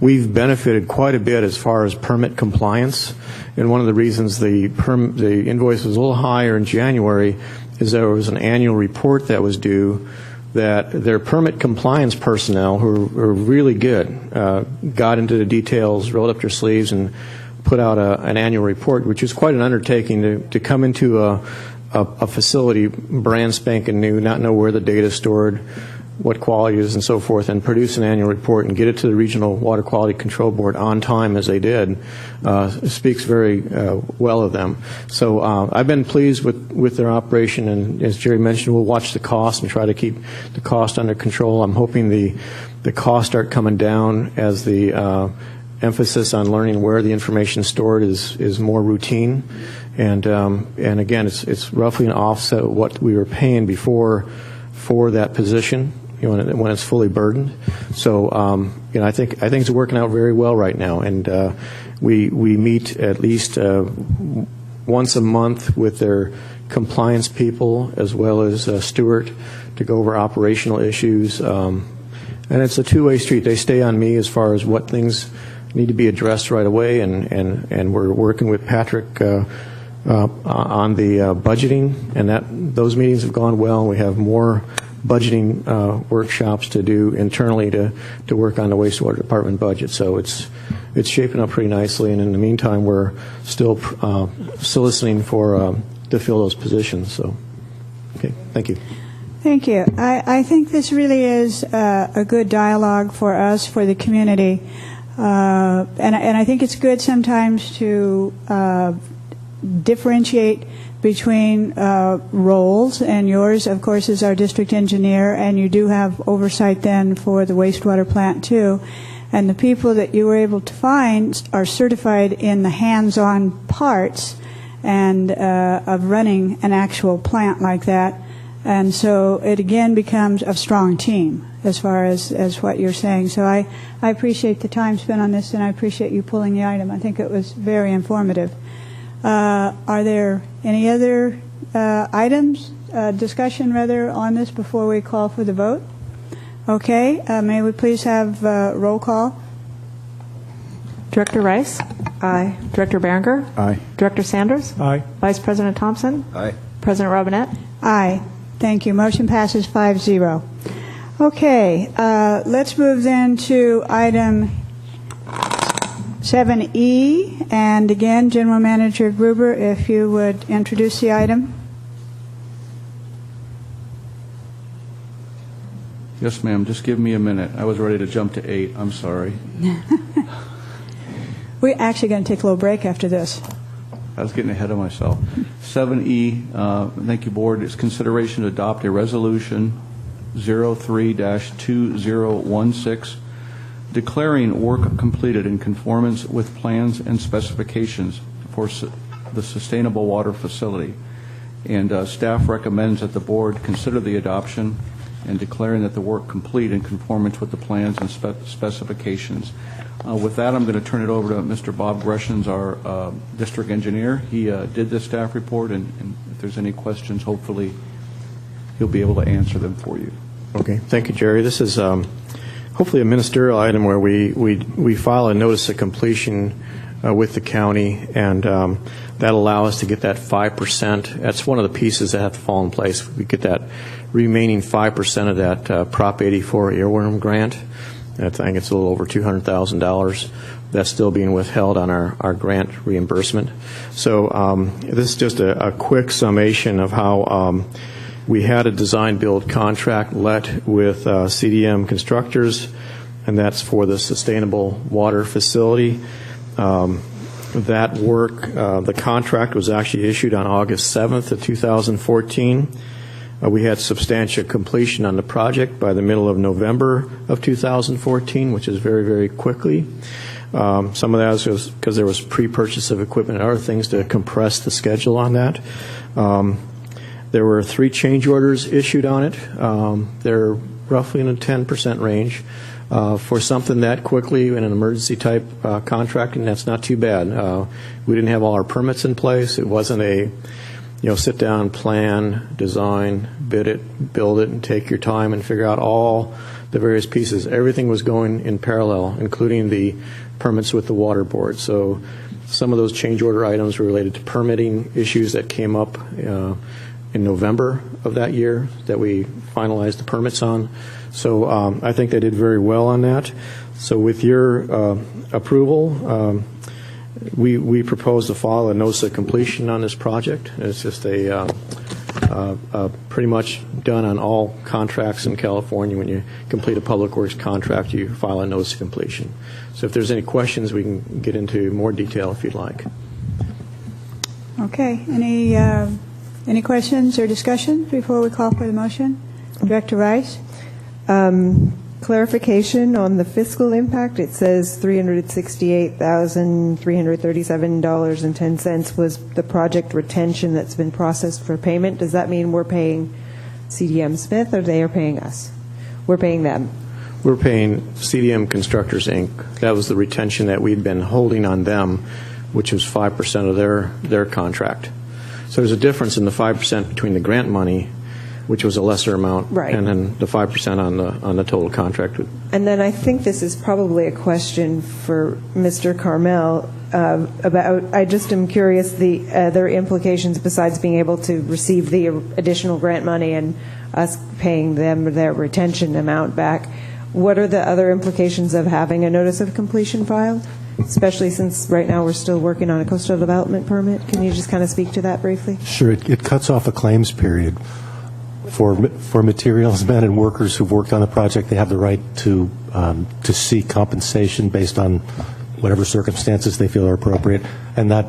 We've benefited quite a bit as far as permit compliance, and one of the reasons the invoice was a little higher in January is there was an annual report that was due that their permit compliance personnel, who are really good, got into the details, rolled up their sleeves, and put out an annual report, which is quite an undertaking to come into a facility brand spanking new, not know where the data is stored, what quality is, and so forth, and produce an annual report and get it to the Regional Water Quality Control Board on time as they did, speaks very well of them. So I've been pleased with their operation, and as Jerry mentioned, we'll watch the cost and try to keep the cost under control. I'm hoping the costs start coming down as the emphasis on learning where the information is stored is more routine. And again, it's roughly an offset of what we were paying before for that position, when it's fully burdened. So I think it's working out very well right now, and we meet at least once a month with their compliance people as well as Stuart to go over operational issues. And it's a two-way street. They stay on me as far as what things need to be addressed right away, and we're working with Patrick on the budgeting, and those meetings have gone well. We have more budgeting workshops to do internally to work on the wastewater department budget. So it's shaping up pretty nicely, and in the meantime, we're still soliciting to fill those positions. So, okay, thank you. Thank you. I think this really is a good dialogue for us, for the community, and I think it's good sometimes to differentiate between roles, and yours, of course, is our district engineer, and you do have oversight then for the wastewater plant too. And the people that you were able to find are certified in the hands-on parts and of running an actual plant like that. And so it again becomes a strong team as far as what you're saying. So I appreciate the time spent on this, and I appreciate you pulling the item. I think it was very informative. Are there any other items, discussion rather, on this before we call for the vote? Okay. May we please have roll call? Director Rice? Aye. Director Berenger? Aye. Director Sanders? Aye. Vice President Thompson? Aye. President Robinette? Aye. Thank you. Motion passes 5-0. Okay, let's move then to item 7E. And again, General Manager Gruber, if you would introduce the item. Yes, ma'am. Just give me a minute. I was ready to jump to 8. I'm sorry. We're actually going to take a little break after this. I was getting ahead of myself. 7E, thank you, Board. It's consideration to adopt a resolution 03-2016 declaring work completed in conformance with plans and specifications for the sustainable water facility. And staff recommends that the Board consider the adoption and declaring that the work complete in conformance with the plans and specifications. With that, I'm going to turn it over to Mr. Bob Greshams, our district engineer. He did the staff report, and if there's any questions, hopefully he'll be able to answer them for you. Okay, thank you, Jerry. This is hopefully a ministerial item where we file a notice of completion with the county, and that allow us to get that 5%. That's one of the pieces that have to fall in place. We get that remaining 5% of that Prop 84 earworm grant. I think it's a little over $200,000. That's still being withheld on our grant reimbursement. So this is just a quick summation of how we had a design-build contract let with CDM Constructors, and that's for the sustainable water facility. That work, the contract was actually issued on August 7th of 2014. We had substantial completion on the project by the middle of November of 2014, which is very, very quickly. Some of that was because there was pre-purchase of equipment and other things to compress the schedule on that. There were 3 change orders issued on it. They're roughly in the 10% range. For something that quickly in an emergency type contract, and that's not too bad. We didn't have all our permits in place. It wasn't a sit down, plan, design, bid it, build it, and take your time and figure out all the various pieces. Everything was going in parallel, including the permits with the water board. So some of those change order items were related to permitting issues that came up in November of that year that we finalized the permits on. So I think they did very well on that. So with your approval, we propose to file a notice of completion on this project. It's just pretty much done on all contracts in California. When you complete a public works contract, you file a notice of completion. So if there's any questions, we can get into more detail if you'd like. Okay. Any questions or discussions before we call for the motion? Director Rice? Clarification on the fiscal impact. It says $368,337.10 was the project retention that's been processed for payment. Does that mean we're paying CDM Smith or they are paying us? We're paying them. We're paying CDM Constructors, Inc. That was the retention that we'd been holding on them, which was 5% of their contract. So there's a difference in the 5% between the grant money, which was a lesser amount, right, and then the 5% on the total contract. And then I think this is probably a question for Mr. Carmel about. I just am curious the other implications besides being able to receive the additional grant money and us paying them their retention amount back. What are the other implications of having a notice of completion filed? Especially since right now we're still working on a coastal development permit. Can you just kind of speak to that briefly? Sure. It cuts off a claims period. For materials men and workers who've worked on the project, they have the right to seek compensation based on whatever circumstances they feel are appropriate, and that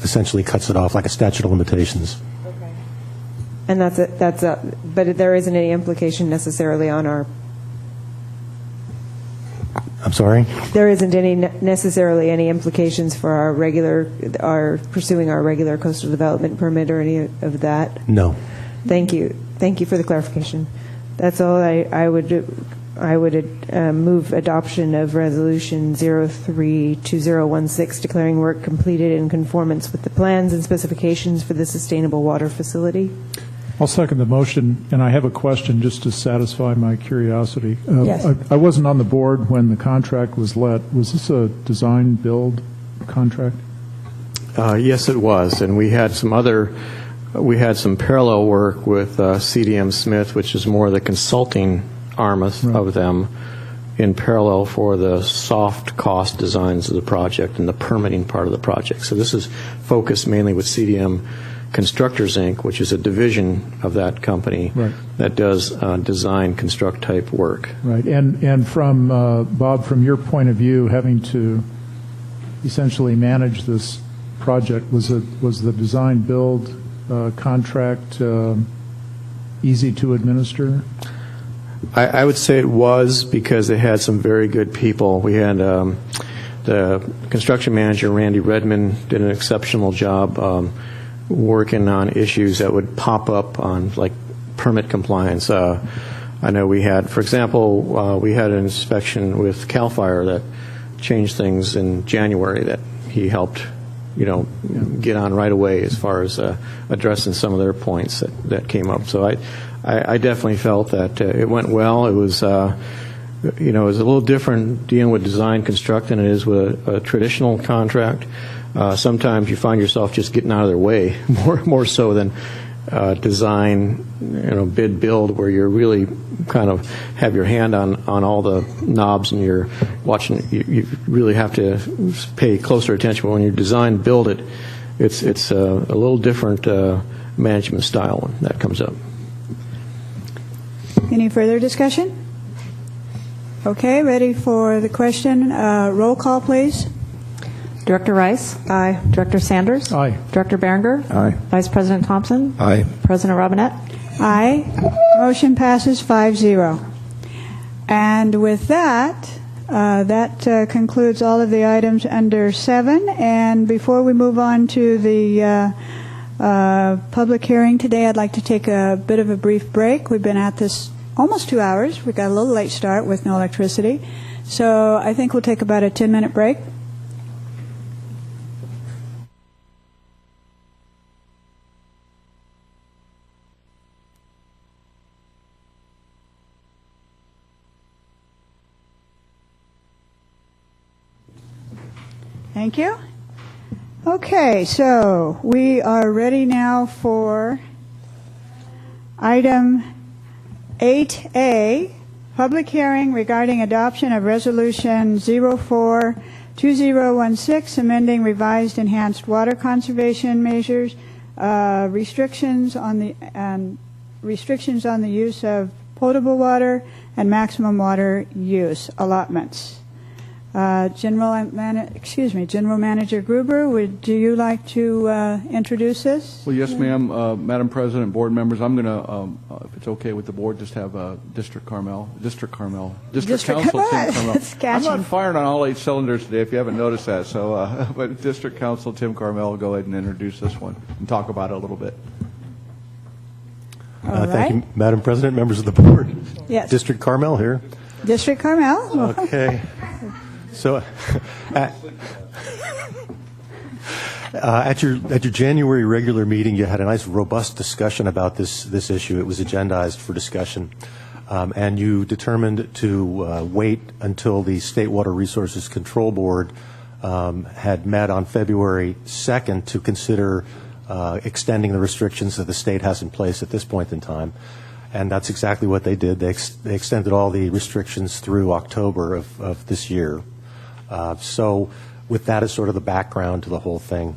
essentially cuts it off like a statute of limitations. Okay. And but there isn't any implication necessarily on our. I'm sorry? There isn't necessarily any implications for our pursuing our regular coastal development permit or any of that? No. Thank you. Thank you for the clarification. That's all. I would move adoption of Resolution 03-2016 declaring work completed in conformance with the plans and specifications for the sustainable water facility. I'll second the motion, and I have a question just to satisfy my curiosity. Yes. I wasn't on the board when the contract was let. Was this a design-build contract? Yes, it was, and we had some parallel work with CDM Smith, which is more the consulting arm of them in parallel for the soft cost designs of the project and the permitting part of the project. So this is focused mainly with CDM Constructors, Inc., which is a division of that company that does design, construct type work. Right. And from, Bob, from your point of view, having to essentially manage this project, was the design build contract easy to administer? I would say it was, because it had some very good people. We had the construction manager, Randy Redmond, did an exceptional job working on issues that would pop up on, like, permit compliance. I know we had, for example, we had an inspection with CAL FIRE that changed things in January that he helped, get on right away as far as addressing some of their points that came up. So I definitely felt that it went well. It was, it was a little different dealing with design construct than it is with a traditional contract. Sometimes you find yourself just getting out of their way more so than design, bid build, where you're really kind of have your hand on all the knobs and you're watching. You really have to pay closer attention. But when you design build it, it's a little different management style when that comes up. Any further discussion? Okay, ready for the question. Roll call, please. Director Rice? Aye. Director Sanders? Aye. Director Berenger? Aye. Vice President Thompson? Aye. President Robinette? Aye. Motion passes 5-0. And with that, that concludes all of the items under 7. And before we move on to the public hearing today, I'd like to take a bit of a brief break. We've been at this almost 2 hours. We got a little late start with no electricity. So I think we'll take about a 10-minute break. Thank you. Okay, so we are ready now for item 8A, public hearing regarding adoption of Resolution 04-2016, amending revised enhanced water conservation measures, restrictions on the use of potable water and maximum water use allotments. General Manager Gruber, would you like to introduce this? Well, yes, ma'am. Madam President, board members, I'm going to, if it's okay with the board, just have District Council Tim Carmel. I'm not firing on all 8 cylinders today, if you haven't noticed that. So, but District Council Tim Carmel will go ahead and introduce this one and talk about it a little bit. Thank you, Madam President, members of the board. Yes. District Carmel here. District Carmel. Okay. So, at your January regular meeting, you had a nice, robust discussion about this issue. It was agendized for discussion, and you determined to wait until the State Water Resources Control Board had met on February 2nd to consider extending the restrictions that the state has in place at this point in time. And that's exactly what they did. They extended all the restrictions through October of this year. So with that as sort of the background to the whole thing,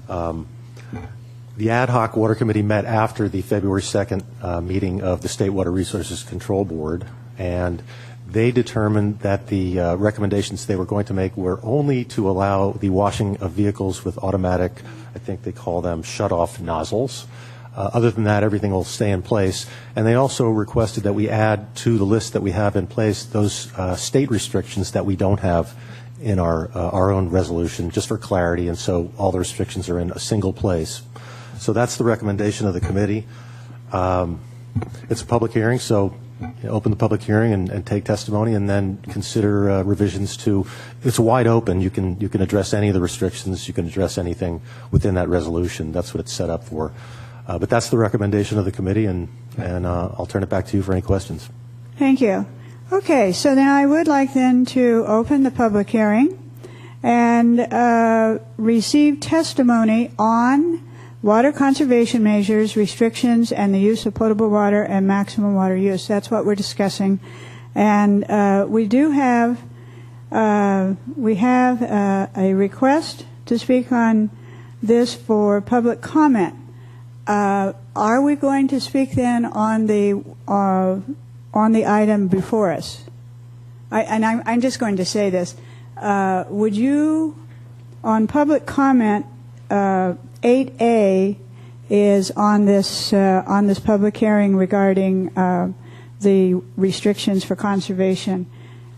the ad hoc water committee met after the February 2nd meeting of the State Water Resources Control Board, and they determined that the recommendations they were going to make were only to allow the washing of vehicles with automatic, I think they call them shut-off nozzles. Other than that, everything will stay in place. And they also requested that we add to the list that we have in place those state restrictions that we don't have in our own resolution, just for clarity, and so all the restrictions are in a single place. So that's the recommendation of the committee. It's a public hearing, so open the public hearing and take testimony, and then consider revisions to. It's wide open. You can address any of the restrictions. You can address anything within that resolution. That's what it's set up for. But that's the recommendation of the committee, and I'll turn it back to you for any questions. Thank you. Okay, so then I would like then to open the public hearing and receive testimony on water conservation measures, restrictions, and the use of potable water and maximum water use. That's what we're discussing. And we have a request to speak on this for public comment. Are we going to speak then on the item before us? I'm just going to say this. Would you, on public comment, 8A is on this public hearing regarding the restrictions for conservation,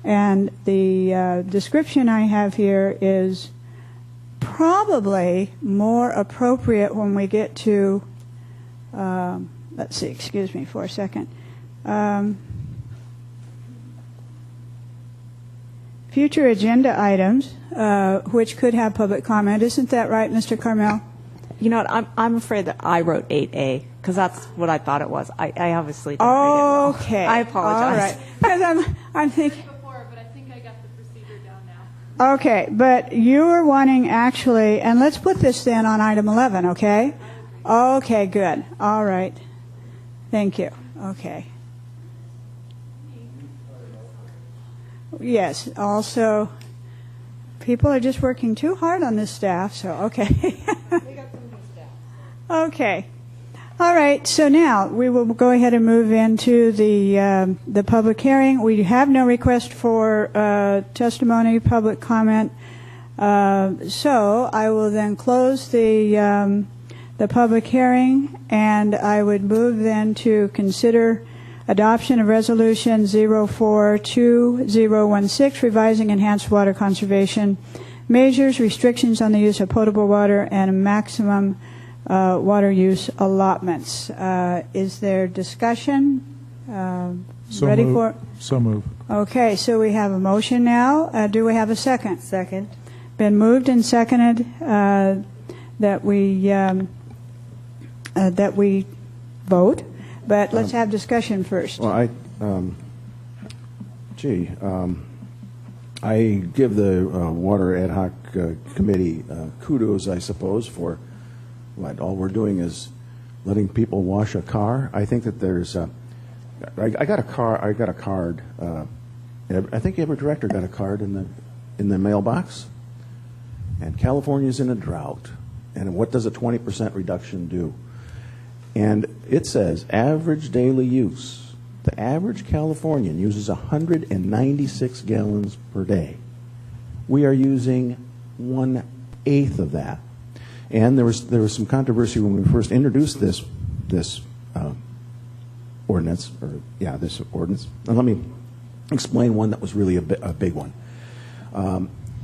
and the description I have here is probably more appropriate when we get to. Let's see. Excuse me for a second. Future agenda items, which could have public comment. Isn't that right, Mr. Carmel? You know what? I'm afraid that I wrote 8A because that's what I thought it was. I obviously didn't read it well. Okay. I apologize. All right. Because I'm thinking. Okay, but you were wanting actually, and let's put this then on item 11, okay? Okay, good. All right. Thank you. Okay. Yes, also, people are just working too hard on this staff, so okay. Okay. All right, so now we will go ahead and move into the public hearing. We have no request for testimony, public comment. So I will then close the public hearing, and I would move then to consider adoption of Resolution 042016, revising enhanced water conservation measures, restrictions on the use of potable water, and maximum water use allotments. Is there discussion? Ready for? So move. Okay, so we have a motion now. Do we have a second? Second. Been moved and seconded that we vote, but let's have discussion first. Well, I give the Water Ad Hoc Committee kudos, I suppose, for what all we're doing is letting people wash a car. I think that there's I got a card. I think every director got a card in the mailbox. And California's in a drought. And what does a 20% reduction do? And it says average daily use. The average Californian uses 196 gallons per day. We are using 1/8 of that. And there was some controversy when we first introduced this ordinance. This ordinance. And let me explain one that was really a big one.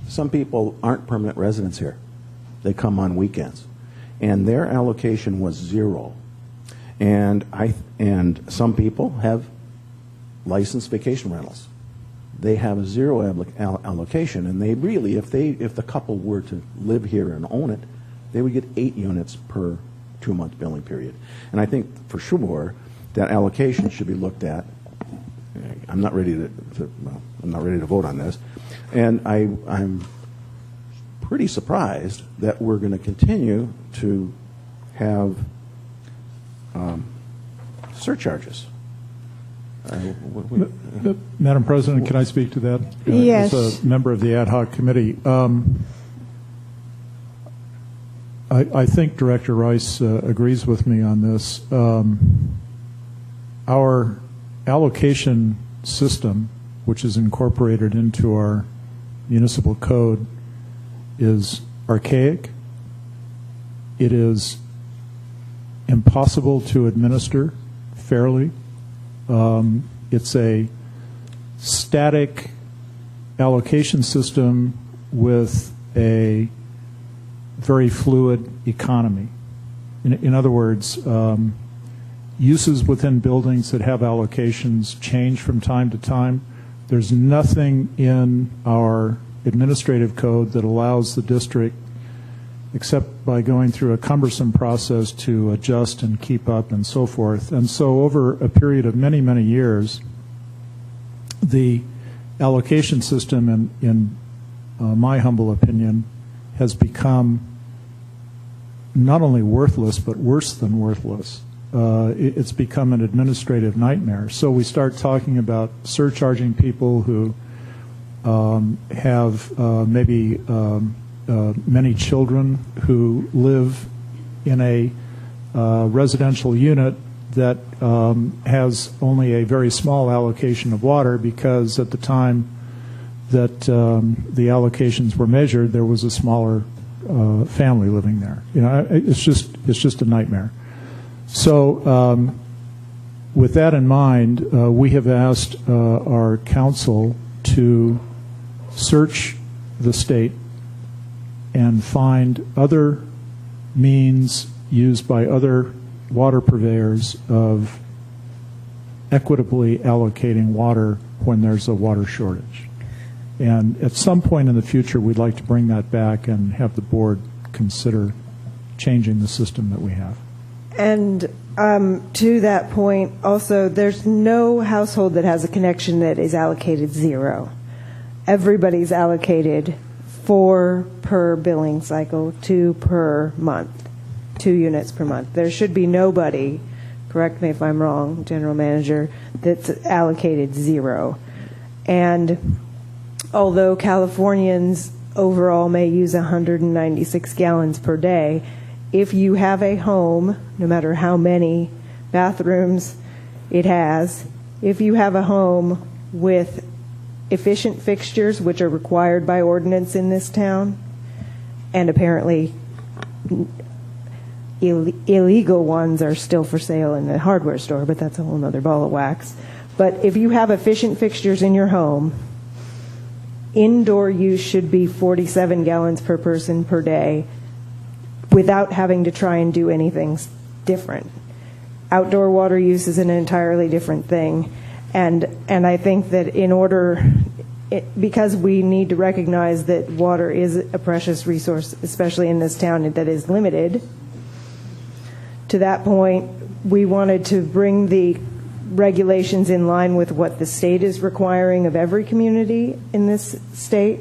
Some people aren't permanent residents here. They come on weekends, and their allocation was 0. And some people have licensed vacation rentals. They have a 0 allocation, and they really, if the couple were to live here and own it, they would get 8 units per 2-month billing period. And I think for sure that allocation should be looked at. I'm not ready to vote on this, and I'm pretty surprised that we're going to continue to have surcharges. Madam President, can I speak to that? Yes. As a member of the ad hoc committee, I think Director Rice agrees with me on this. Our allocation system, which is incorporated into our municipal code, is archaic. It is impossible to administer fairly. It's a static allocation system with a very fluid economy. In other words, uses within buildings that have allocations change from time to time. There's nothing in our administrative code that allows the district, except by going through a cumbersome process, to adjust and keep up and so forth. And so over a period of many, many years, the allocation system, in my humble opinion, has become not only worthless, but worse than worthless. It's become an administrative nightmare. So we start talking about surcharging people who have maybe many children who live in a residential unit that has only a very small allocation of water, because at the time that the allocations were measured, there was a smaller family living there. It's just a nightmare. So with that in mind, we have asked our council to search the state and find other means used by other water purveyors of equitably allocating water when there's a water shortage. And at some point in the future, we'd like to bring that back and have the board consider changing the system that we have. And to that point, also, there's no household that has a connection that is allocated 0. Everybody's allocated 4 per billing cycle, 2 per month, 2 units per month. There should be nobody, correct me if I'm wrong, General Manager, that's allocated 0. And although Californians overall may use 196 gallons per day, if you have a home, no matter how many bathrooms it has, if you have a home with efficient fixtures, which are required by ordinance in this town, and apparently illegal ones are still for sale in the hardware store, but that's a whole other ball of wax. But if you have efficient fixtures in your home, indoor use should be 47 gallons per person per day without having to try and do anything different. Outdoor water use is an entirely different thing. And I think that because we need to recognize that water is a precious resource, especially in this town that is limited, to that point, we wanted to bring the regulations in line with what the state is requiring of every community in this state.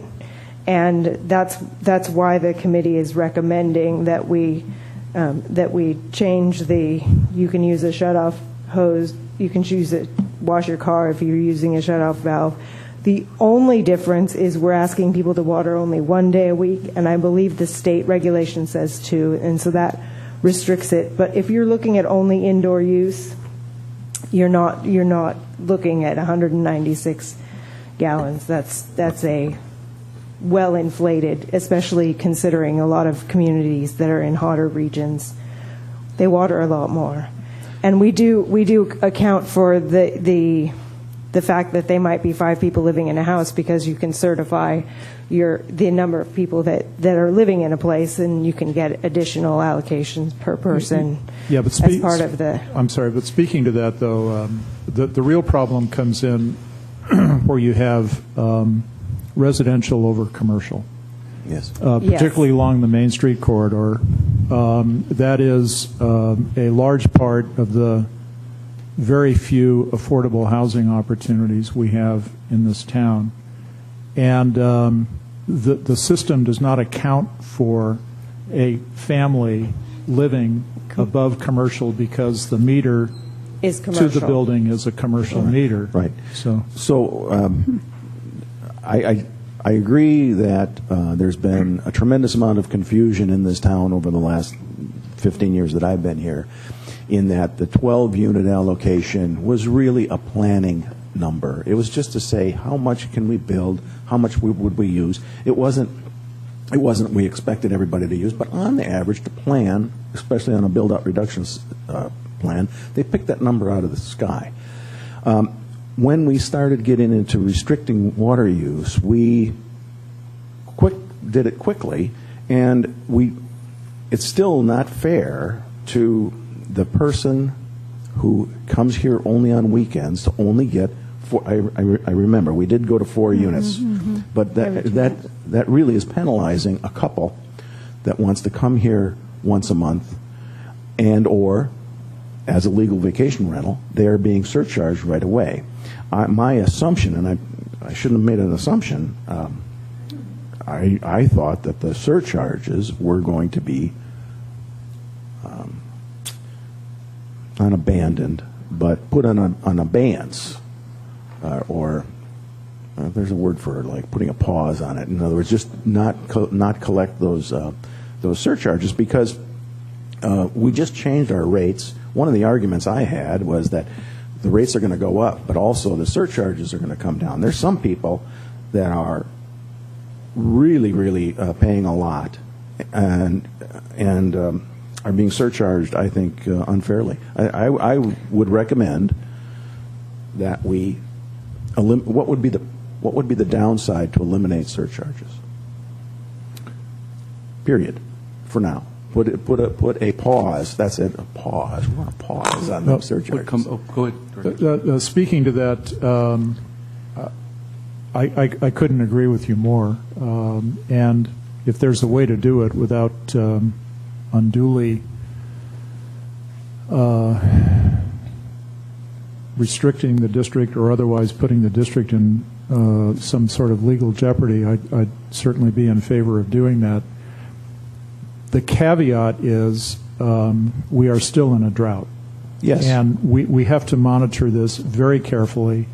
And that's why the committee is recommending that we change you can use a shutoff hose, you can choose to wash your car if you're using a shutoff valve. The only difference is we're asking people to water only 1 day a week, and I believe the state regulation says 2, and so that restricts it. But if you're looking at only indoor use, you're not looking at 196 gallons. That's a well inflated, especially considering a lot of communities that are in hotter regions. They water a lot more, and we do account for the fact that they might be 5 people living in a house, because you can certify the number of people that are living in a place, and you can get additional allocations per person. Yeah, but as part of the. I'm sorry, but speaking to that though, the real problem comes in where you have residential over commercial. Yes. Particularly along the Main Street corridor. That is a large part of the very few affordable housing opportunities we have in this town. And the system does not account for a family living above commercial, because the meter is commercial to the building is a commercial meter. Right. So I agree that there's been a tremendous amount of confusion in this town over the last 15 years that I've been here, in that the 12-unit allocation was really a planning number. It was just to say, how much can we build, how much would we use. It wasn't we expected everybody to use, but on the average, the plan, especially on a build-out reductions plan, they picked that number out of the sky. When we started getting into restricting water use, we did it quickly, and it's still not fair to the person who comes here only on weekends to only get 4. I remember we did go to 4 units, but that really is penalizing a couple that wants to come here once a month, and or as a legal vacation rental, they are being surcharged right away. My assumption, and I shouldn't have made an assumption, I thought that the surcharges were going to be unabandoned, but put on abeyance, or there's a word for it, like putting a pause on it. In other words, just not collect those surcharges, because we just changed our rates. One of the arguments I had was that the rates are going to go up, but also the surcharges are going to come down. There's some people that are really, really paying a lot and are being surcharged, I think, unfairly. I would recommend that we what would be the downside to eliminate surcharges? Period. For now, put a pause. That's it. A pause. We want a pause on those surcharges. Go ahead. Speaking to that, I couldn't agree with you more. And if there's a way to do it without unduly restricting the district or otherwise putting the district in some sort of legal jeopardy, I'd certainly be in favor of doing that. The caveat is we are still in a drought. Yes. And we have to monitor this very carefully.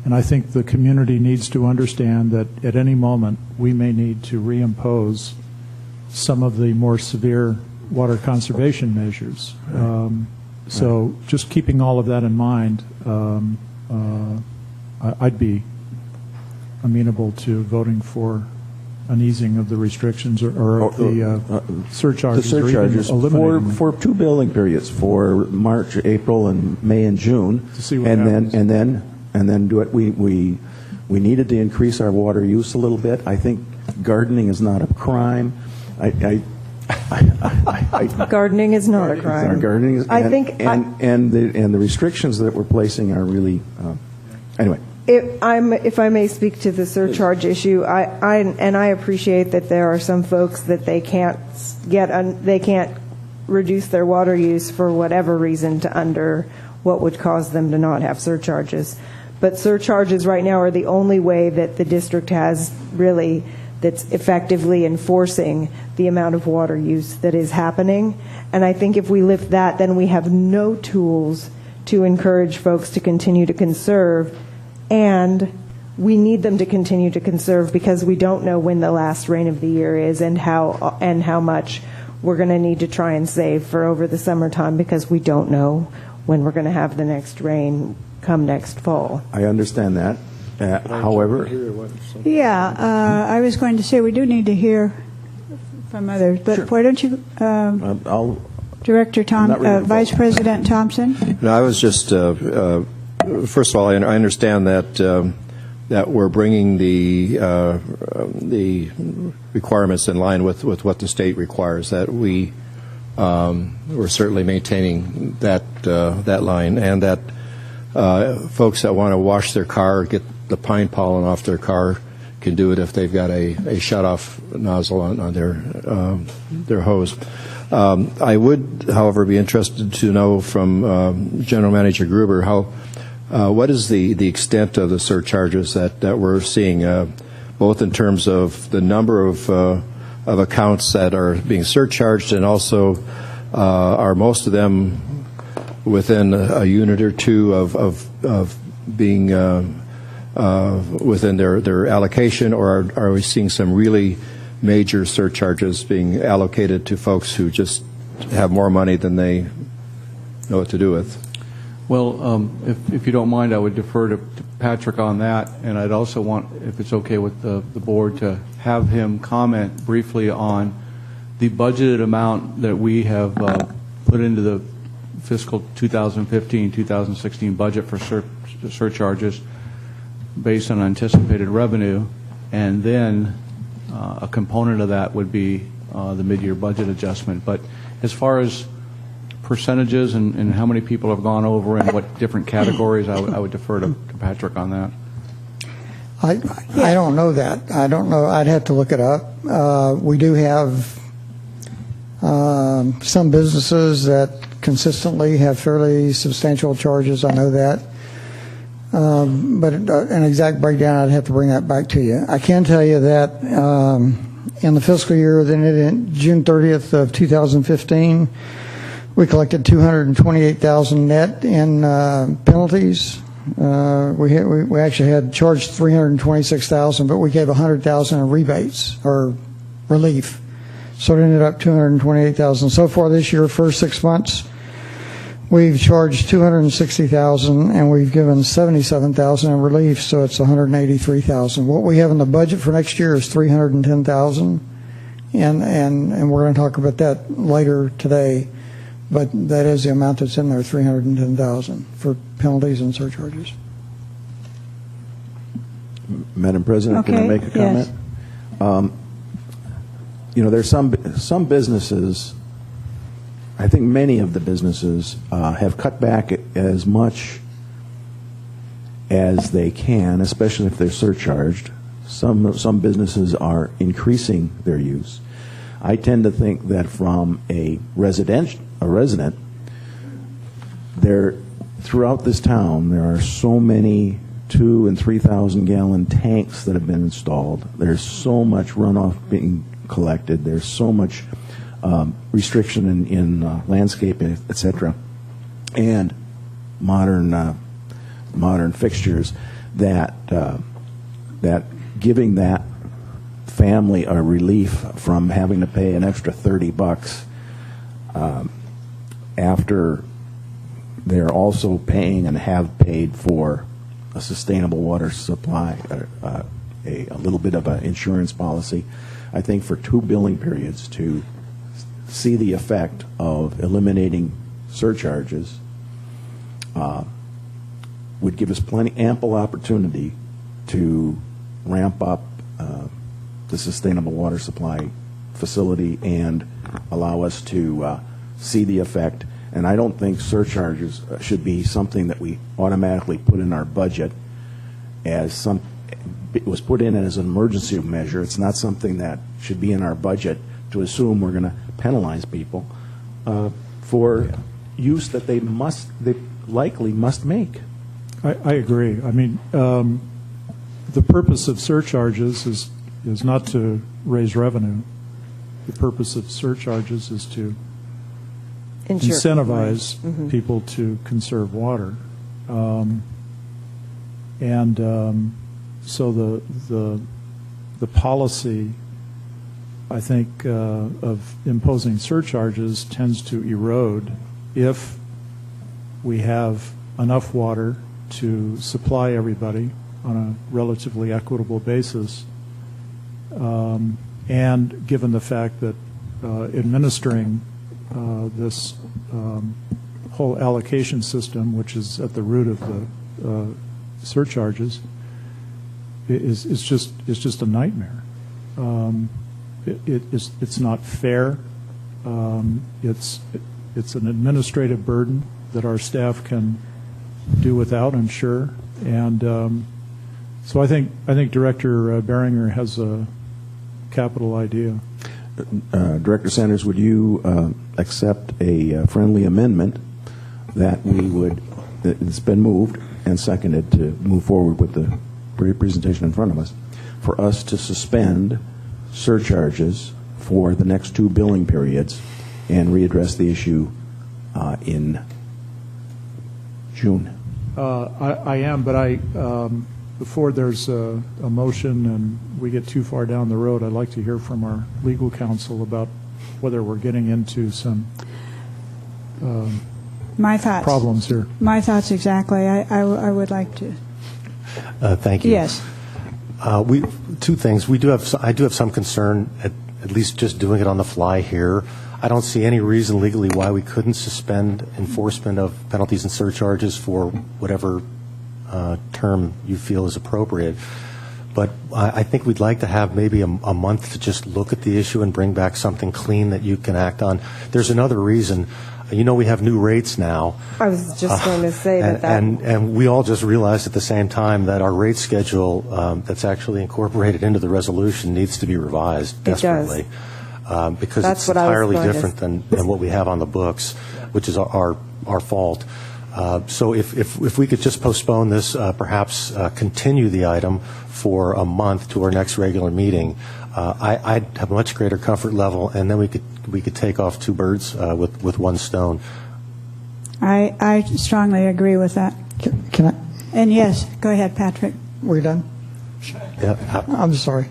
And I think the community needs to understand that at any moment we may need to reimpose some of the more severe water conservation measures. So just keeping all of that in mind, I'd be amenable to voting for an easing of the restrictions or the surcharges. The surcharges or even eliminating for 2 billing periods, for March, April, and May and June, to see what happens. and then do it. We needed to increase our water use a little bit. I think gardening is not a crime. Gardening is not a crime. Gardening is, and the restrictions that we're placing are really anyway. If I may speak to the surcharge issue, I appreciate that there are some folks that they can't reduce their water use for whatever reason to under what would cause them to not have surcharges. But surcharges right now are the only way that the district has really that's effectively enforcing the amount of water use that is happening. And I think if we lift that, then we have no tools to encourage folks to continue to conserve. And we need them to continue to conserve because we don't know when the last rain of the year is and how much we're going to need to try and save for over the summertime, because we don't know when we're going to have the next rain come next fall. I understand that. However, Yeah, I was going to say we do need to hear from others, but Sure. why don't you, Director Vice President Thompson? No, I was just first of all, I understand that we're bringing the requirements in line with what the state requires. That we're certainly maintaining that line, and that folks that want to wash their car, get the pine pollen off their car, can do it if they've got a shut-off nozzle on their hose. I would, however, be interested to know from General Manager Gruber what is the extent of the surcharges that we're seeing, both in terms of the number of accounts that are being surcharged, and also are most of them within a unit or two of being within their allocation, or are we seeing some really major surcharges being allocated to folks who just have more money than they know what to do with? Well, if you don't mind, I would defer to Patrick on that, and I'd also want, if it's okay with the board, to have him comment briefly on the budgeted amount that we have put into the fiscal 2015-2016 budget for surcharges based on anticipated revenue, and then a component of that would be the mid-year budget adjustment. But as far as percentages and how many people have gone over and what different categories, I would defer to Patrick on that. I don't know that. I don't know. I'd have to look it up. We do have some businesses that consistently have fairly substantial charges. I know that. But an exact breakdown, I'd have to bring that back to you. I can tell you that in the fiscal year that ended June 30th of 2015, We collected $228,000 net in penalties. We actually had charged $326,000, but we gave $100,000 in rebates or relief. So it ended up $228,000. So far this year, first 6 months, we've charged $260,000 and we've given $77,000 in relief, so it's $183,000. What we have in the budget for next year is $310,000, and we're going to talk about that later today. But that is the amount that's in there, $310,000 for penalties and surcharges. Madam President, can I make a comment? Yes. There's some businesses, I think many of the businesses have cut back as much as they can, especially if they're surcharged. Some businesses are increasing their use. I tend to think that from a resident, throughout this town, there are so many 2,000 and 3,000 gallon tanks that have been installed. There's so much runoff being collected. There's so much restriction in landscaping, etc., and modern fixtures that giving that family a relief from having to pay an extra $30 after they're also paying and have paid for a sustainable water supply, a little bit of an insurance policy. I think for 2 billing periods to see the effect of eliminating surcharges would give us ample opportunity to ramp up the sustainable water supply facility and allow us to see the effect. And I don't think surcharges should be something that we automatically put in our budget as it was put in as an emergency measure. It's not something that should be in our budget to assume we're going to penalize people for use that they likely must make. I agree. I mean, the purpose of surcharges is not to raise revenue. The purpose of surcharges is to incentivize people to conserve water. So the policy, I think, of imposing surcharges tends to erode if we have enough water to supply everybody on a relatively equitable basis, and given the fact that administering this whole allocation system, which is at the root of the surcharges, is just a nightmare. It's not fair. It's an administrative burden that our staff can do without, I'm sure. And so I think Director Beringer has a capital idea. Director Sanders, would you accept a friendly amendment that it's been moved and seconded to move forward with the presentation in front of us, for us to suspend surcharges for the next 2 billing periods and readdress the issue in June? I am, but before there's a motion and we get too far down the road, I'd like to hear from our legal counsel about whether we're getting into some My thoughts. Problems here. My thoughts exactly. I would like to. Thank you. Yes. Two things. I do have some concern at least just doing it on the fly here. I don't see any reason legally why we couldn't suspend enforcement of penalties and surcharges for whatever term you feel is appropriate. But I think we'd like to have maybe a month to just look at the issue and bring back something clean that you can act on. There's another reason. You know, we have new rates now. I was just going to say that. And we all just realized at the same time that our rate schedule that's actually incorporated into the resolution needs to be revised desperately. It does. Because That's it's what I was entirely going to different than what we have on the books, which is our fault. So if we could just postpone this, perhaps continue the item for a month to our next regular meeting, I'd have a much greater comfort level, and then we could we could take off two birds with one stone. I strongly agree with that. Can I? And yes, go ahead, Patrick. We're done? Yeah. I'm sorry.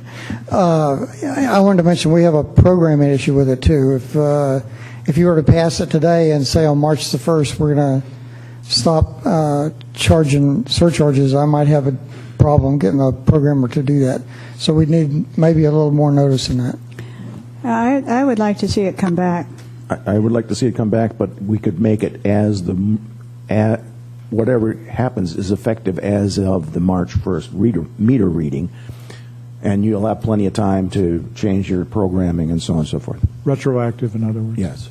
I wanted to mention we have a programming issue with it too. If you were to pass it today and say on March the 1st we're going to stop charging surcharges, I might have a problem getting a programmer to do that. So we need maybe a little more notice in that. I would like to see it come back. I would like to see it come back, but we could make it as whatever happens is effective as of the March 1st meter reading, and you'll have plenty of time to change your programming and so on and so forth. Retroactive, in other words. Yes.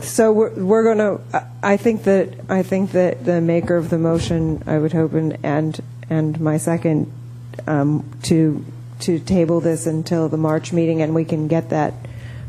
So we're going to. I think that the maker of the motion, I would hope, and my second, to table this until the March meeting, and we can get that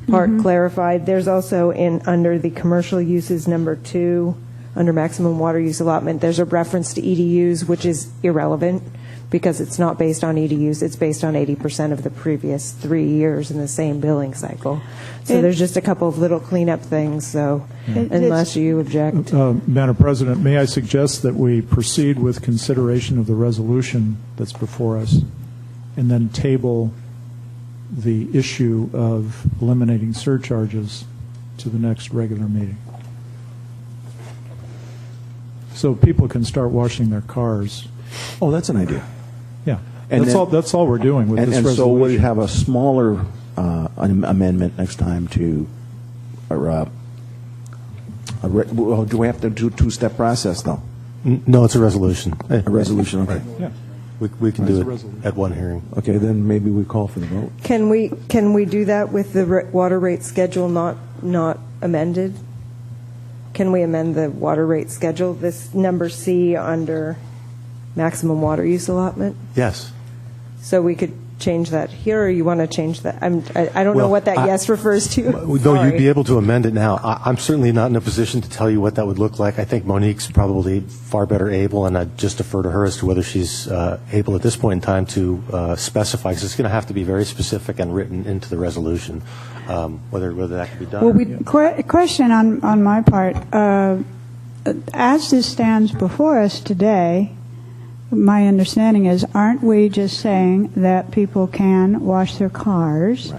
part clarified. There's also under the commercial uses number 2, under maximum water use allotment, there's a reference to EDUs, which is irrelevant because it's not based on EDUs. It's based on 80% of the previous 3 years in the same billing cycle. So there's just a couple of little cleanup things. So unless you object. Madam President, may I suggest that we proceed with consideration of the resolution that's before us and then table the issue of eliminating surcharges to the next regular meeting, so people can start washing their cars. Oh, that's an idea. Yeah, and that's all we're doing with this resolution. And so we'll have a smaller amendment next time to. Do we have to do a two-step process though? No, it's a resolution. A resolution, okay. Yeah. We can do it at one hearing. Okay, then maybe we call for the vote. Can we do that with the water rate schedule not amended? Can we amend the water rate schedule, this number C under maximum water use allotment? Yes. So we could change that here, or you want to change that? I don't know what that yes refers to. No, you'd be able to amend it now. I'm certainly not in a position to tell you what that would look like. I think Monique's probably far better able, and I'd just defer to her as to whether she's able at this point in time to specify, because it's going to have to be very specific and written into the resolution, whether that can be done. Well, question on my part. As this stands before us today, my understanding is, aren't we just saying that people can wash their cars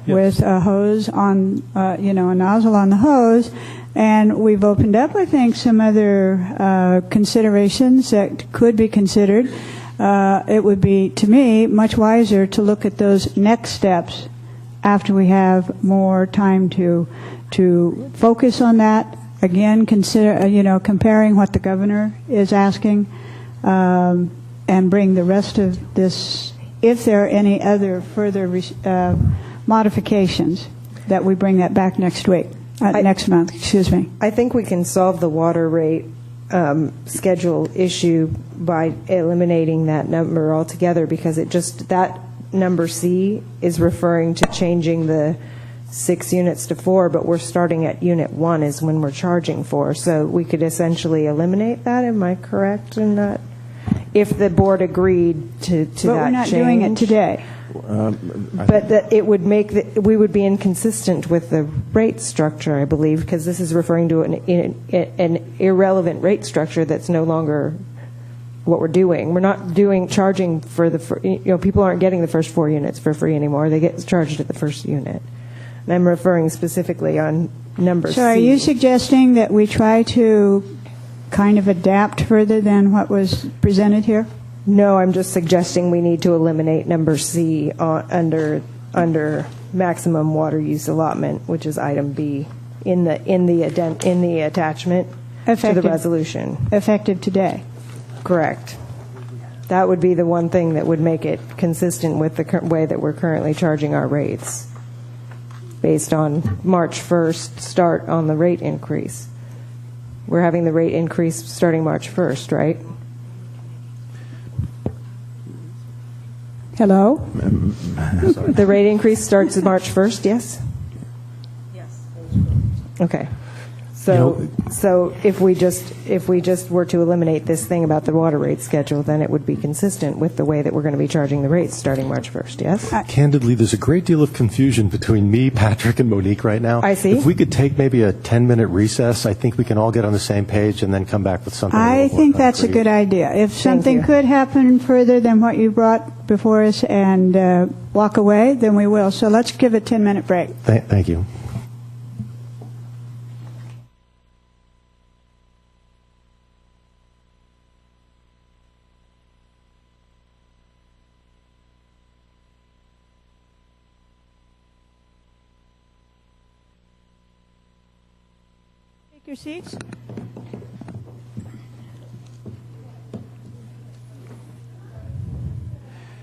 with a hose on, a nozzle on the hose, and we've opened up, I think, some other considerations that could be considered. It would be, to me, much wiser to look at those next steps after we have more time to focus on that. Again, consider, comparing what the governor is asking. And bring the rest of this, if there are any other further modifications, that we bring that back next month, excuse me. I think we can solve the water rate schedule issue by eliminating that number altogether, because that number C is referring to changing the 6 units to 4, but we're starting at unit 1 is when we're charging for. So we could essentially eliminate that. Am I correct in that? If the board agreed to that change. But we're not doing it today. But that it would we would be inconsistent with the rate structure, I believe, because this is referring to an irrelevant rate structure that's no longer what we're doing. We're not charging for people aren't getting the first 4 units for free anymore. They get charged at the first unit. And I'm referring specifically on number C. So are you suggesting that we try to kind of adapt further than what was presented here? No, I'm just suggesting we need to eliminate number C under maximum water use allotment, which is item B in the attachment to the resolution. Effective today. Correct. That would be the one thing that would make it consistent with the way that we're currently charging our rates, based on March 1st start on the rate increase. We're having the rate increase starting March 1st, right? Hello? The rate increase starts March 1st, yes? Yes. Okay. So if we just were to eliminate this thing about the water rate schedule, then it would be consistent with the way that we're going to be charging the rates starting March 1st, yes? Candidly, there's a great deal of confusion between me, Patrick, and Monique right now. I see. If we could take maybe a 10-minute recess, I think we can all get on the same page and then come back with something. I think that's a good idea. If something could happen further than what you brought before us and walk away, then we will. So let's give a 10-minute break. Thank you. Take your seats.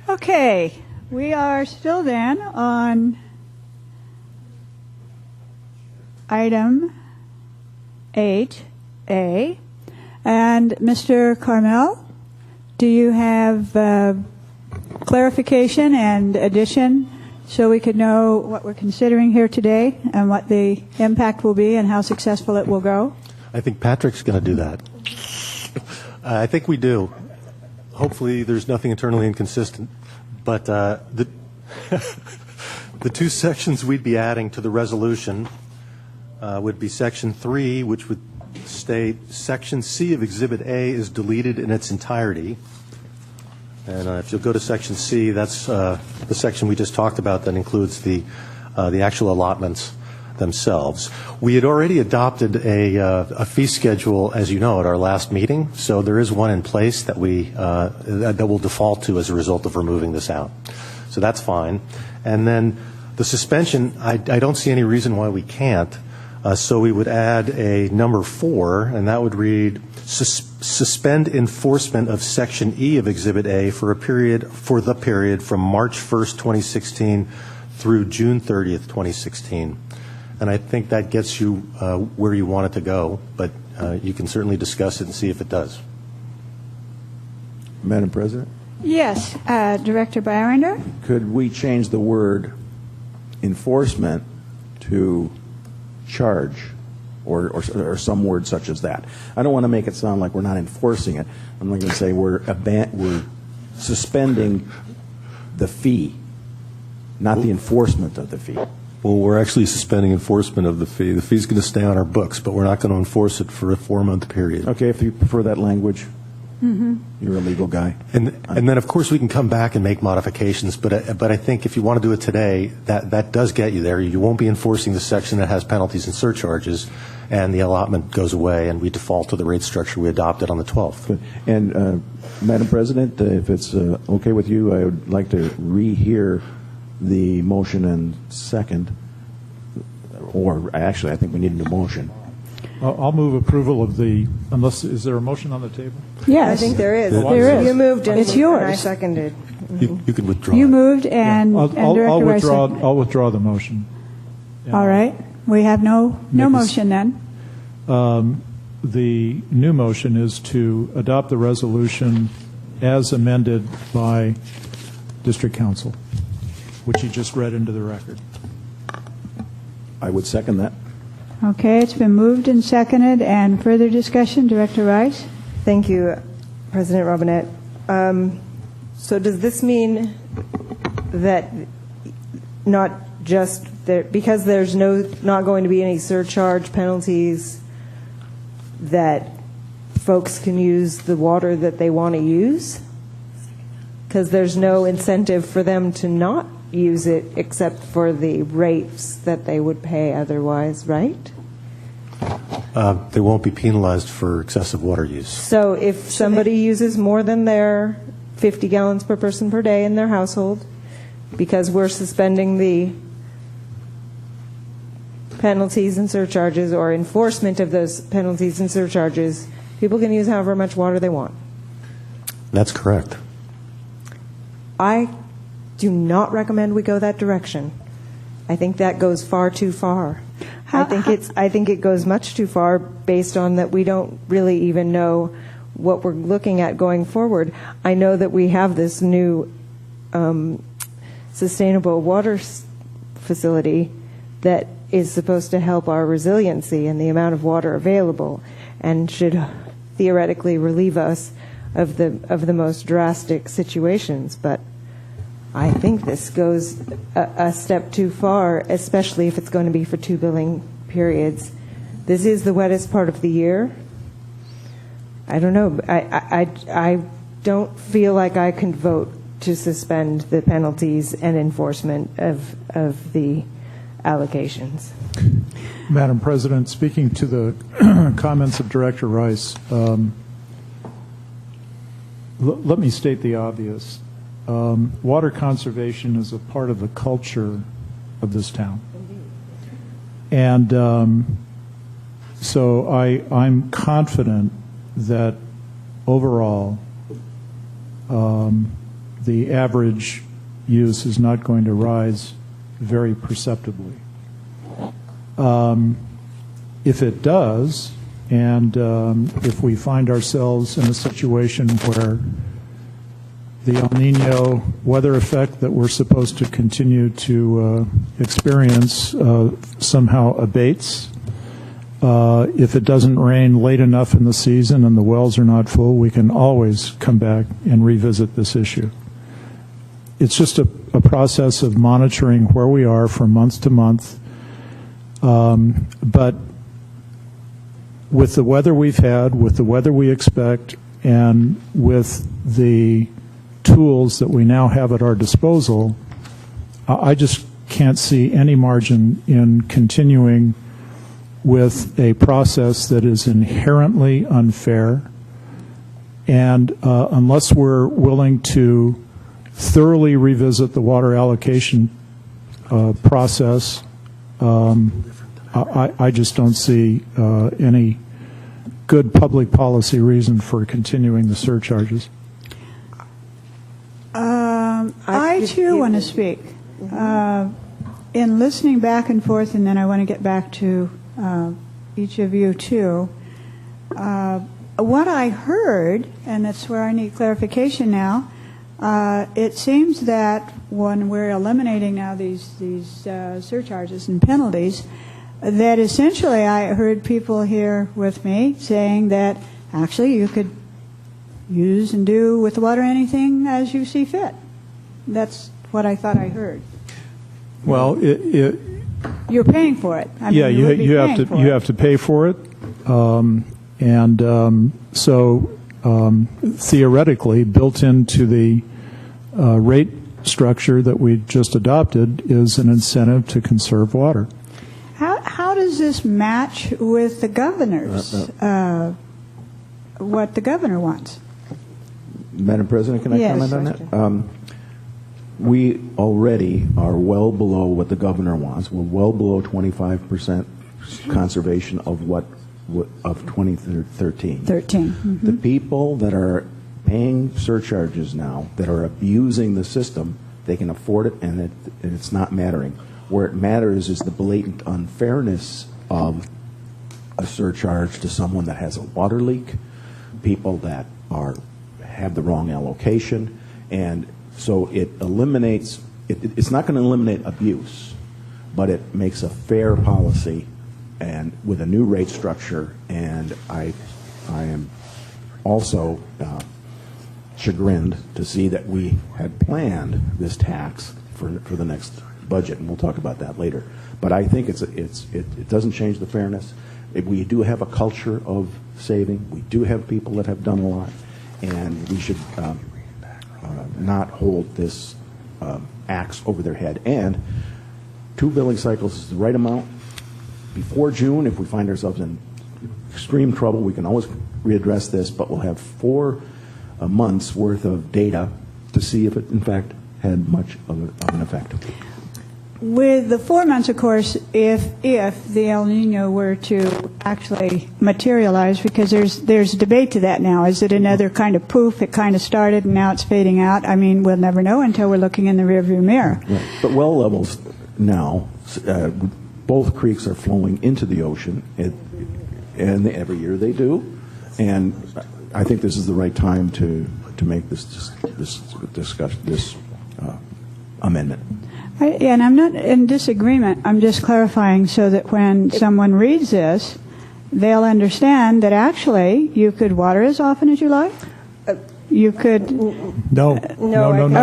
Okay, we are still then on item 8A. And Mr. Carmel, do you have clarification and addition so we could know what we're considering here today and what the impact will be and how successful it will go? I think Patrick's going to do that. I think we do. Hopefully there's nothing internally inconsistent. But the two sections we'd be adding to the resolution would be Section 3, which would state Section C of Exhibit A is deleted in its entirety. And if you'll go to Section C, that's the section we just talked about that includes the actual allotments themselves. We had already adopted a fee schedule, as you know, at our last meeting. So there is one in place that that will default to as a result of removing this out. So that's fine. And then the suspension, I don't see any reason why we can't. So we would add a number 4, and that would read, suspend enforcement of Section E of Exhibit A for the period from March 1st, 2016 through June 30th, 2016. And I think that gets you where you want it to go, but you can certainly discuss it and see if it does. Madam President? Yes, Director Byrinder? Could we change the word enforcement to charge or some word such as that? I don't want to make it sound like we're not enforcing it. I'm going to say we're suspending the fee, not the enforcement of the fee. Well, we're actually suspending enforcement of the fee. The fee's going to stay on our books, but we're not going to enforce it for a 4-month period. Okay, if you prefer that language. Mm-hmm. You're a legal guy. And then, of course, we can come back and make modifications, but I think if you want to do it today, that does get you there. You won't be enforcing the section that has penalties and surcharges, and the allotment goes away, and we default to the rate structure we adopted on the 12th. Good. And, Madam President, if it's okay with you, I would like to rehear the motion and second, or actually, I think we need a new motion. I'll move approval of is there a motion on the table? Yes. I think there is. There is. You moved and It's yours. And I seconded. You can withdraw. You moved and, I'll Director Rice withdraw. seconded. I'll withdraw the motion. All right. We have no motion then. The new motion is to adopt the resolution as amended by District Council, which you just read into the record. I would second that. Okay, it's been moved and seconded. And further discussion, Director Rice? Thank you, President Robinette. So does this mean that not just because there's not going to be any surcharge penalties, that folks can use the water that they want to use? Because there's no incentive for them to not use it except for the rates that they would pay otherwise, right? They won't be penalized for excessive water use. So if somebody uses more than their 50 gallons per person per day in their household, because we're suspending the penalties and surcharges or enforcement of those penalties and surcharges, people can use however much water they want. That's correct. I do not recommend we go that direction. I think that goes far too far. I think it goes much too far based on that we don't really even know what we're looking at going forward. I know that we have this new sustainable water facility that is supposed to help our resiliency and the amount of water available, and should theoretically relieve us of the most drastic situations. But I think this goes a step too far, especially if it's going to be for 2 billing periods. This is the wettest part of the year. I don't know. I don't feel like I can vote to suspend the penalties and enforcement of the allocations. Madam President, speaking to the comments of Director Rice, let me state the obvious. Water conservation is a part of the culture of this town. And so I'm confident that overall the average use is not going to rise very perceptibly. If it does, and if we find ourselves in a situation where the El Nino weather effect that we're supposed to continue to experience somehow abates, if it doesn't rain late enough in the season and the wells are not full, we can always come back and revisit this issue. It's just a process of monitoring where we are from month to month. But with the weather we've had, with the weather we expect, and with the tools that we now have at our disposal, I just can't see any margin in continuing with a process that is inherently unfair. And unless we're willing to thoroughly revisit the water allocation process, I just don't see any good public policy reason for continuing the surcharges. I too want to speak. In listening back and forth, and then I want to get back to each of you too. What I heard, and that's where I need clarification now, it seems that when we're eliminating now these surcharges and penalties, that essentially I heard people here with me saying that actually you could use and do with the water anything as you see fit. That's what I thought I heard. Well, you're paying for it. I mean, yeah, you have to pay for it, so theoretically, built into the rate structure that we just adopted is an incentive to conserve water. How does this match with the governor's what the governor wants? Madam President, can I comment on that? We already are well below what the governor wants. We're well below 25% conservation of 2013. Mm-hmm. The people that are paying surcharges now, that are abusing the system, they can afford it, and it's not mattering. Where it matters is the blatant unfairness of a surcharge to someone that has a water leak, people that have the wrong allocation, and so it eliminates, it's not going to eliminate abuse, but it makes a fair policy and with a new rate structure, and I am also chagrined to see that we had planned this tax for the next budget, and we'll talk about that later. But I think it doesn't change the fairness. We do have a culture of saving. We do have people that have done a lot, and we should not hold this axe over their head. And 2 billing cycles is the right amount. Before June, if we find ourselves in extreme trouble, we can always readdress this, but we'll have 4 months worth of data to see if it in fact had much of an effect. With the 4 months, of course, if the El Nino were to actually materialize, because there's a debate to that now. Is it another kind of poof? It kind of started and now it's fading out. I mean, we'll never know until we're looking in the rearview mirror. Right. But well levels now, both creeks are flowing into the ocean, and every year they do. And I think this is the right time to make this amendment. And I'm not in disagreement. I'm just clarifying so that when someone reads this, they'll understand that actually you could water as often as you like. You could. No.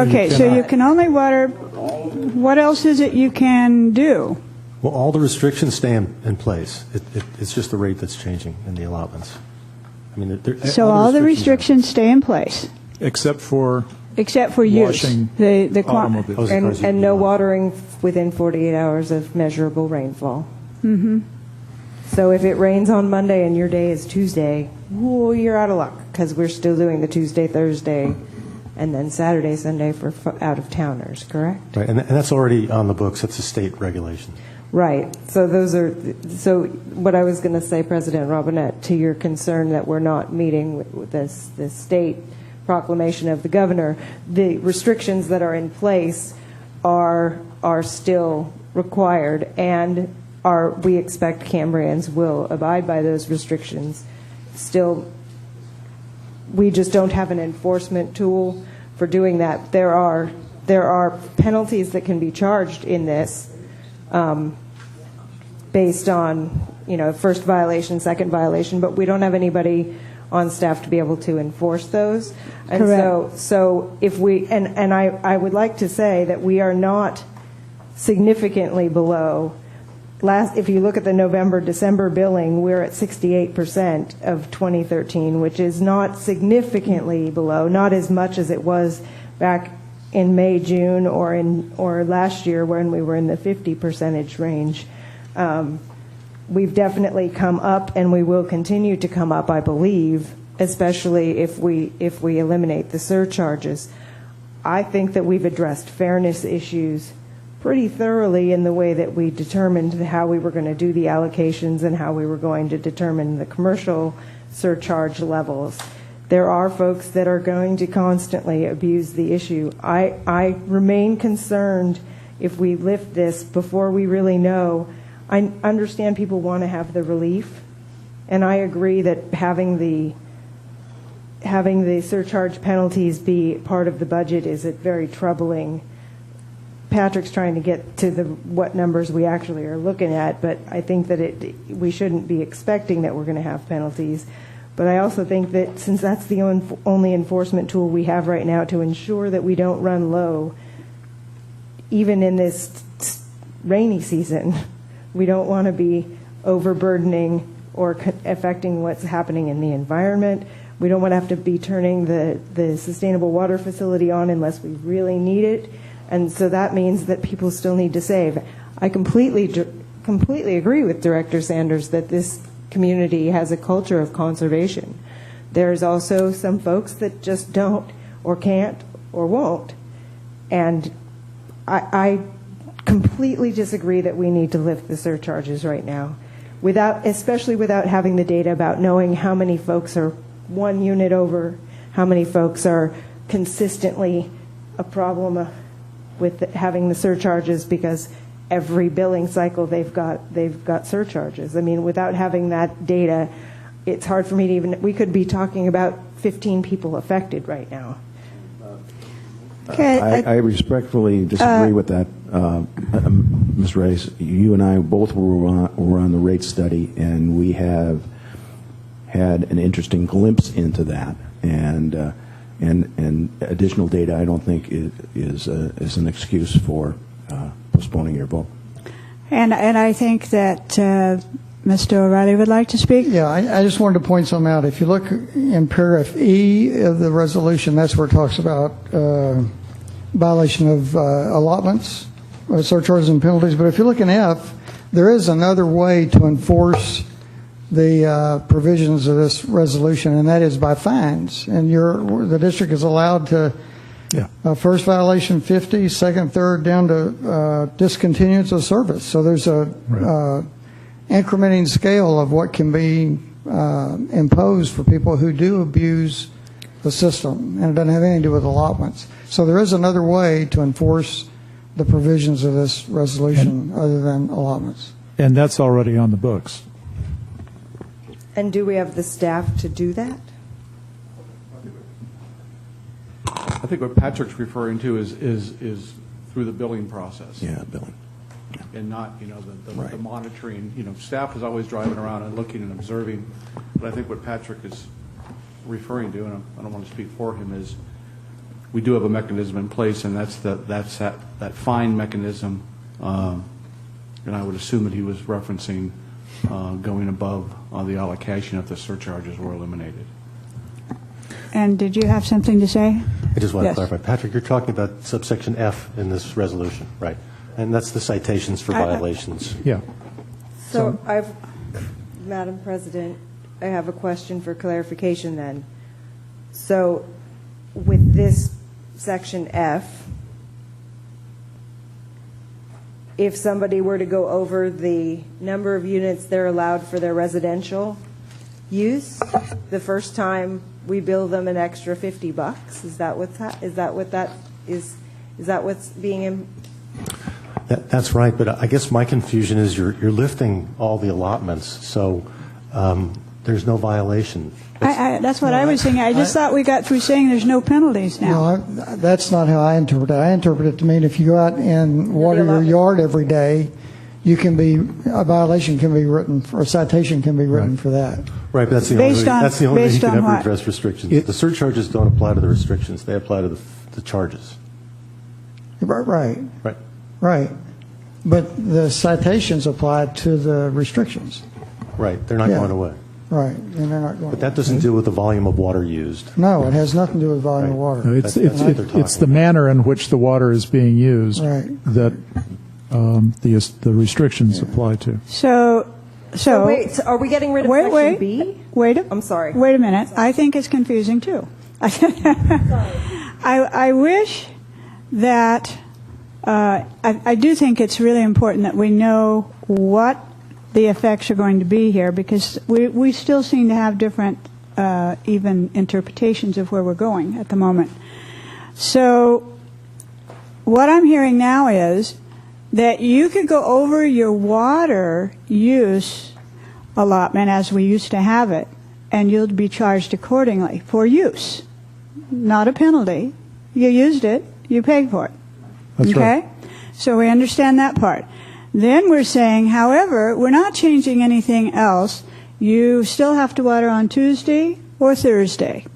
Okay, so you can only water. What else is it you can do? Well, all the restrictions stay in place. It's just the rate that's changing in the allotments. I mean, So all the restrictions stay in place, Except for use. washing The automobiles. And no watering within 48 hours of measurable rainfall. Mm-hmm. So if it rains on Monday and your day is Tuesday, whoa, you're out of luck because we're still doing the Tuesday, Thursday, and then Saturday, Sunday for out-of-towners, correct? Right, and that's already on the books. That's a state regulation. Right. So so what I was going to say, President Robinette, to your concern that we're not meeting with this state proclamation of the governor, the restrictions that are in place are still required, and we expect Cambrians will abide by those restrictions. Still, we just don't have an enforcement tool for doing that. There are penalties that can be charged in this based on first violation, second violation, but we don't have anybody on staff to be able to enforce those. And Correct. so if we and I would like to say that we are not significantly below. If you look at the November-December billing, we're at 68% of 2013, which is not significantly below, not as much as it was back in May, June, or last year when we were in the 50% range. We've definitely come up, and we will continue to come up, I believe, especially if we eliminate the surcharges. I think that we've addressed fairness issues pretty thoroughly in the way that we determined how we were going to do the allocations and how we were going to determine the commercial surcharge levels. There are folks that are going to constantly abuse the issue. I remain concerned if we lift this before we really know. I understand people want to have the relief, and I agree that having the surcharge penalties be part of the budget is very troubling. Patrick's trying to get to what numbers we actually are looking at, but I think that we shouldn't be expecting that we're going to have penalties. But I also think that since that's the only enforcement tool we have right now to ensure that we don't run low, even in this rainy season, we don't want to be overburdening or affecting what's happening in the environment. We don't want to have to be turning the sustainable water facility on unless we really need it. And so that means that people still need to save. I completely agree with Director Sanders that this community has a culture of conservation. There's also some folks that just don't or can't or won't. And I completely disagree that we need to lift the surcharges right now, especially without having the data about knowing how many folks are one unit over, how many folks are consistently a problem with having the surcharges because every billing cycle they've got surcharges. I mean, without having that data, it's hard for me to we could be talking about 15 people affected right now. Okay, I respectfully disagree with that, Ms. Reyes. You and I both were on the rate study, and we have had an interesting glimpse into that. And additional data, I don't think is an excuse for postponing your vote. And I think that Mr. O'Reilly would like to speak. Yeah, I just wanted to point something out. If you look in paragraph E of the resolution, that's where it talks about violation of allotments, surcharges and penalties. But if you look in F, there is another way to enforce the provisions of this resolution, and that is by fines. And the district is allowed to, first violation 50, second, third, down to discontinuance of service. So there's a incrementing scale of what can be imposed for people who do abuse the system, and it doesn't have anything to do with allotments. So there is another way to enforce the provisions of this resolution other than allotments. And that's already on the books. And do we have the staff to do that? I think what Patrick's referring to is through through the billing process. Yeah, billing. And not, the Right. monitoring. Staff is always driving around and looking and observing. But I think what Patrick is referring to, and I don't want to speak for him, is we do have a mechanism in place, and that's that fine mechanism. And I would assume that he was referencing going above the allocation if the surcharges were eliminated. And did you have something to say? I just want Yes. to clarify. Patrick, you're talking about subsection F in this resolution, right? And that's the citations for violations. Yeah. So Madam President, I have a question for clarification then. So with this section F, if somebody were to go over the number of units they're allowed for their residential use, the first time we bill them an extra $50. Is that what's being That's right, but I guess my confusion is you're lifting all the allotments, so there's no violation. That's what I was thinking. I just thought we got through saying there's no penalties now. No, that's not how I interpret it. I interpret it to mean if you go out and water your yard every day, a violation can be written, or a citation can be written for that. Right, but that's the only way you can ever what? address restrictions. The surcharges don't apply to the restrictions; they apply to the charges. Right. Right. Right. But the citations apply to the restrictions. Right, they're not going away. Right, and they're not going. But that doesn't deal with the volume of water used. No, it has nothing to do with volume of water. No, it's the manner in which the water is being used that the restrictions apply to. So wait, so are we getting rid of section B? I'm sorry. Wait a minute. I think it's confusing too. I wish that I do think it's really important that we know what the effects are going to be here, because we still seem to have different even interpretations of where we're going at the moment. So what I'm hearing now is that you could go over your water use allotment as we used to have it, and you'll be charged accordingly for use, not a penalty. You used it, you paid for it. That's okay? right. So we understand that part. Then we're saying, however, we're not changing anything else. You still have to water on Tuesday or Thursday.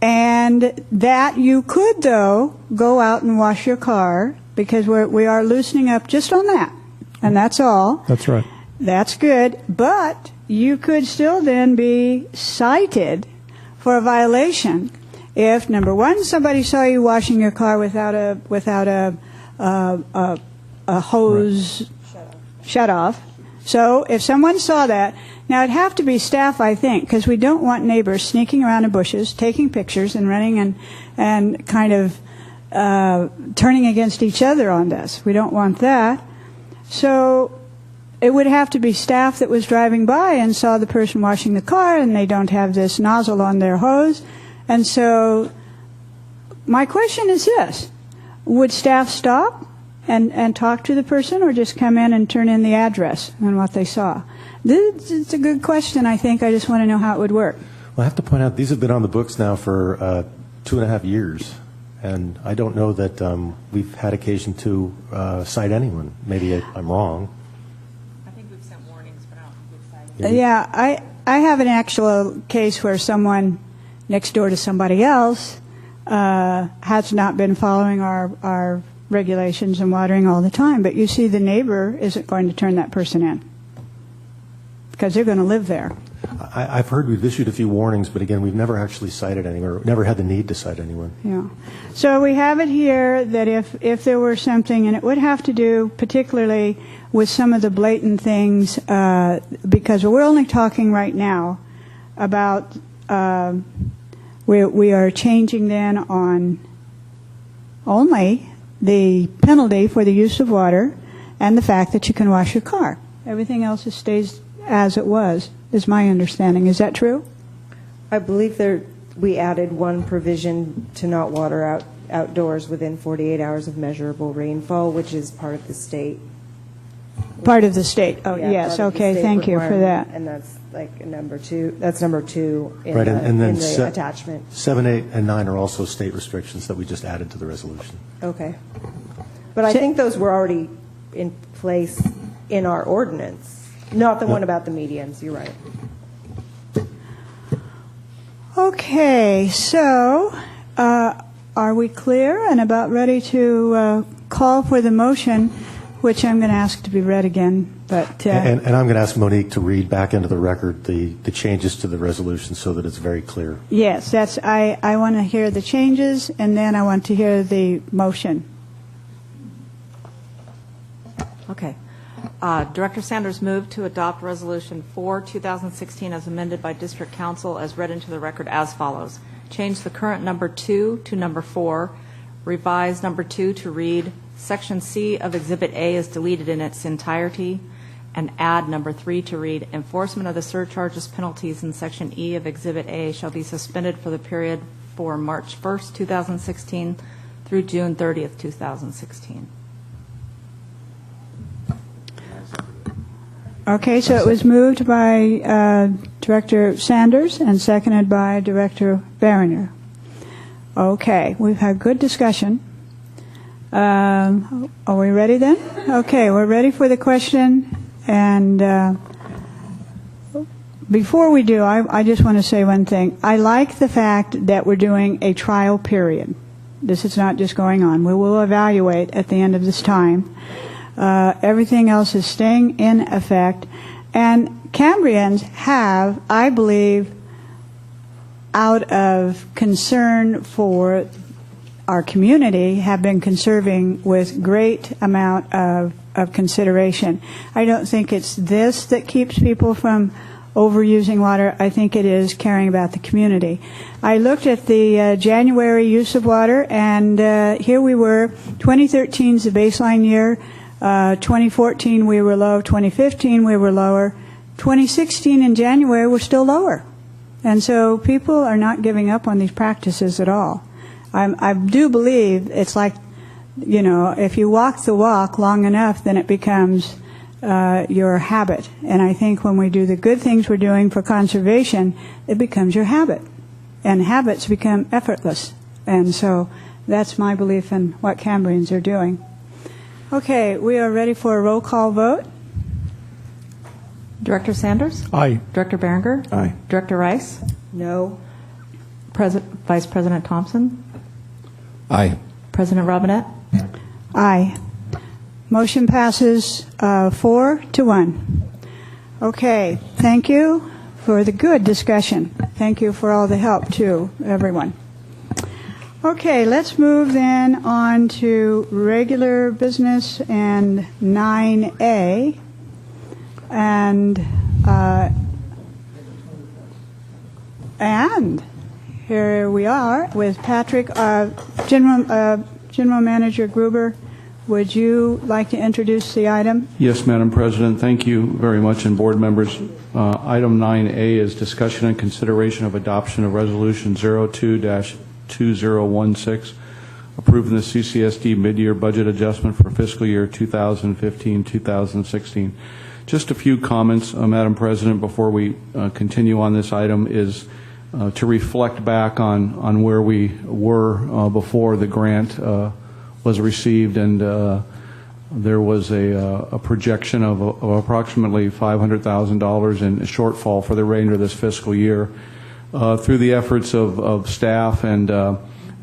And that you could, though, go out and wash your car, because we are loosening up just on that. And that's all. That's right. That's good. But you could still then be cited for a violation if, number one, somebody saw you washing your car without a hose shut off. So if someone saw that, now it'd have to be staff, I think, because we don't want neighbors sneaking around in bushes, taking pictures and running and kind of turning against each other on this. We don't want that. So it would have to be staff that was driving by and saw the person washing the car, and they don't have this nozzle on their hose. And so my question is this: would staff stop and talk to the person, or just come in and turn in the address and what they saw? It's a good question, I think. I just want to know how it would work. Well, I have to point out, these have been on the books now for 2.5 years, and I don't know that we've had occasion to cite anyone. Maybe I'm wrong. I think we've sent warnings, but I don't think we've cited. Yeah, I have an actual case where someone next door to somebody else has not been following our regulations and watering all the time. But you see, the neighbor isn't going to turn that person in because they're going to live there. I've heard we've issued a few warnings, but again, we've never actually cited anyone, or never had the need to cite anyone. Yeah. So we have it here that if there were something, and it would have to do particularly with some of the blatant things, because we're only talking right now about we are changing then on only the penalty for the use of water and the fact that you can wash your car. Everything else stays as it was, is my understanding. Is that true? I believe we added one provision to not water outdoors within 48 hours of measurable rainfall, which is part of the state. Part of the state. Oh, Yeah, yes. part of the Okay. state Thank you for that. requirement, and that's like number two. That's number two in Right, the, and then in the attachment. 7, 8, and 9 are also state restrictions that we just added to the resolution. Okay. But I think those were already in place in our ordinance, not the one about the medians. You're right. Okay, so are we clear and about ready to call for the motion, which I'm going to ask to be read again? But and I'm going to ask Monique to read back into the record the changes to the resolution so that it's very clear. yes, that's I want to hear the changes, and then I want to hear the motion. Okay. Director Sanders moved to adopt Resolution 4, 2016 as amended by District Council as read into the record as follows. Change the current number 2 to number 4. Revise number 2 to read, Section C of Exhibit A is deleted in its entirety, and add number 3 to read, enforcement of the surcharges penalties in Section E of Exhibit A shall be suspended for the period for March 1st, 2016 through June 30th, 2016. Okay, so it was moved by Director Sanders and seconded by Director Barringer. Okay, we've had good discussion. Are we ready then? Okay, we're ready for the question. And before we do, I just want to say one thing. I like the fact that we're doing a trial period. This is not just going on. We will evaluate at the end of this time. Everything else is staying in effect. And Cambrians have, I believe, out of concern for our community, have been conserving with great amount of consideration. I don't think it's this that keeps people from overusing water. I think it is caring about the community. I looked at the January use of water, and here we were. 2013 is the baseline year. 2014 we were low. 2015 we were lower. 2016 in January we're still lower. And so people are not giving up on these practices at all. I do believe it's like, you know, if you walk the walk long enough, then it becomes your habit. And I think when we do the good things we're doing for conservation, it becomes your habit. And habits become effortless. And so that's my belief in what Cambrians are doing. Okay, we are ready for a roll call vote. Director Sanders? Aye. Director Barringer? Aye. Director Rice? No. Vice President Thompson? Aye. President Robinette? Aye. Motion passes 4-1. Okay, thank you for the good discussion. Thank you for all the help, too, everyone. Okay, let's move then on to regular business and 9A. And here we are with Patrick. General Manager Gruber, would you like to introduce the item? Yes, Madam President. Thank you very much, and board members. Item 9A is discussion and consideration of adoption of Resolution 02-2016, approving the CCSD mid-year budget adjustment for fiscal year 2015-2016. Just a few comments, Madam President, before we continue on this item is to reflect back on where we were before the grant was received, and there was a projection of approximately $500,000 in shortfall for the remainder of this fiscal year. Through the efforts of staff, and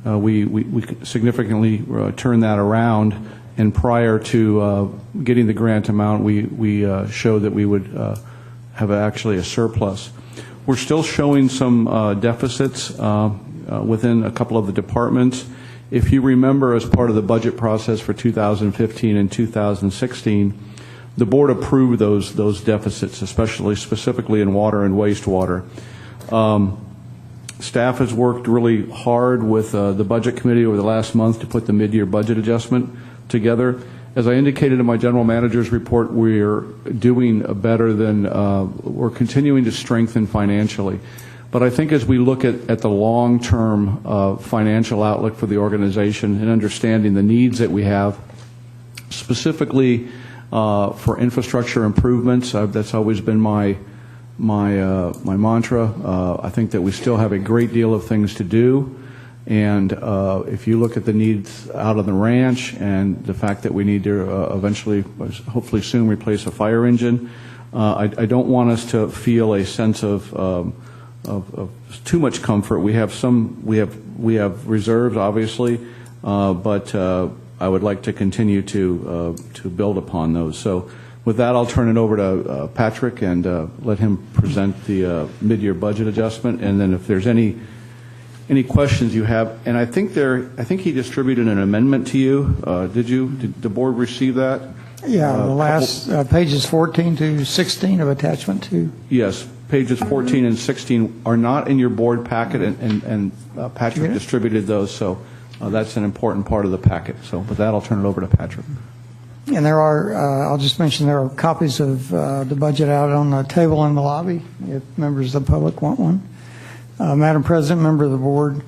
we significantly turned that around. And prior to getting the grant amount, we showed that we would have actually a surplus. We're still showing some deficits within a couple of the departments. If you remember, as part of the budget process for 2015 and 2016, the board approved those deficits, specifically in water and wastewater. Staff has worked really hard with the budget committee over the last month to put the mid-year budget adjustment together. As I indicated in my general manager's report, we're doing better than we're continuing to strengthen financially. But I think as we look at the long-term financial outlook for the organization and understanding the needs that we have, specifically for infrastructure improvements, that's always been my mantra. I think that we still have a great deal of things to do. And if you look at the needs out on the ranch and the fact that we need to eventually, hopefully soon, replace a fire engine, I don't want us to feel a sense of too much comfort. We have reserves, obviously, but I would like to continue to build upon those. So with that, I'll turn it over to Patrick and let him present the mid-year budget adjustment. And then if there's any questions you have, and I think he distributed an amendment to you. Did the board receive that? Yeah, the last pages 14 to 16 of attachment 2. Yes, pages 14 and 16 are not in your board packet, and Patrick distributed those, so that's an important part of the packet. So with that, I'll turn it over to Patrick. And there are, I'll just mention, there are copies of the budget out on the table in the lobby if members of the public want one. Madam President, member of the board,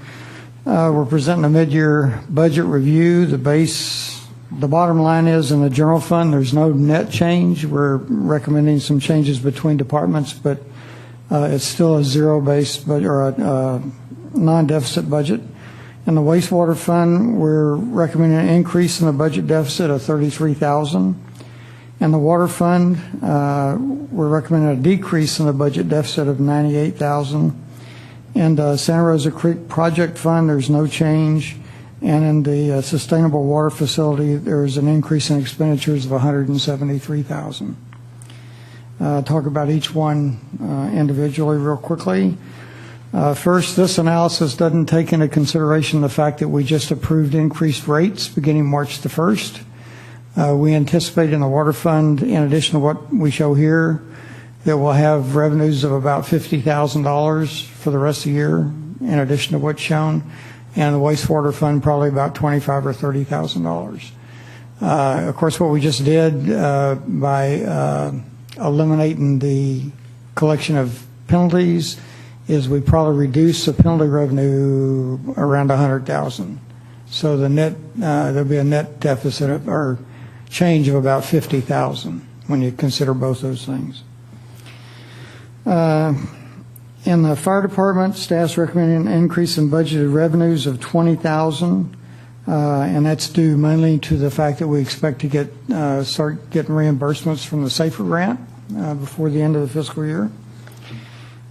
we're presenting a mid-year budget review. The bottom line is in the general fund, there's no net change. We're recommending some changes between departments, but it's still a zero-based budget or a non-deficit budget. In the wastewater fund, we're recommending an increase in the budget deficit of $33,000. In the water fund, we're recommending a decrease in the budget deficit of $98,000. In the Santa Rosa Creek Project Fund, there's no change. And in the Sustainable Water Facility, there's an increase in expenditures of $173,000. Talk about each one individually real quickly. First, this analysis doesn't take into consideration the fact that we just approved increased rates beginning March the 1st. We anticipate in the water fund, in addition to what we show here, that we'll have revenues of about $50,000 for the rest of the year, in addition to what's shown. And the wastewater fund, probably about $25,000 or $30,000. Of course, what we just did by eliminating the collection of penalties is we probably reduce the penalty revenue around $100,000. So the net there'll be a net deficit or change of about $50,000 when you consider both those things. In the fire department, staff's recommending an increase in budgeted revenues of $20,000, and that's due mainly to the fact that we expect to start getting reimbursements from the SAFER grant before the end of the fiscal year.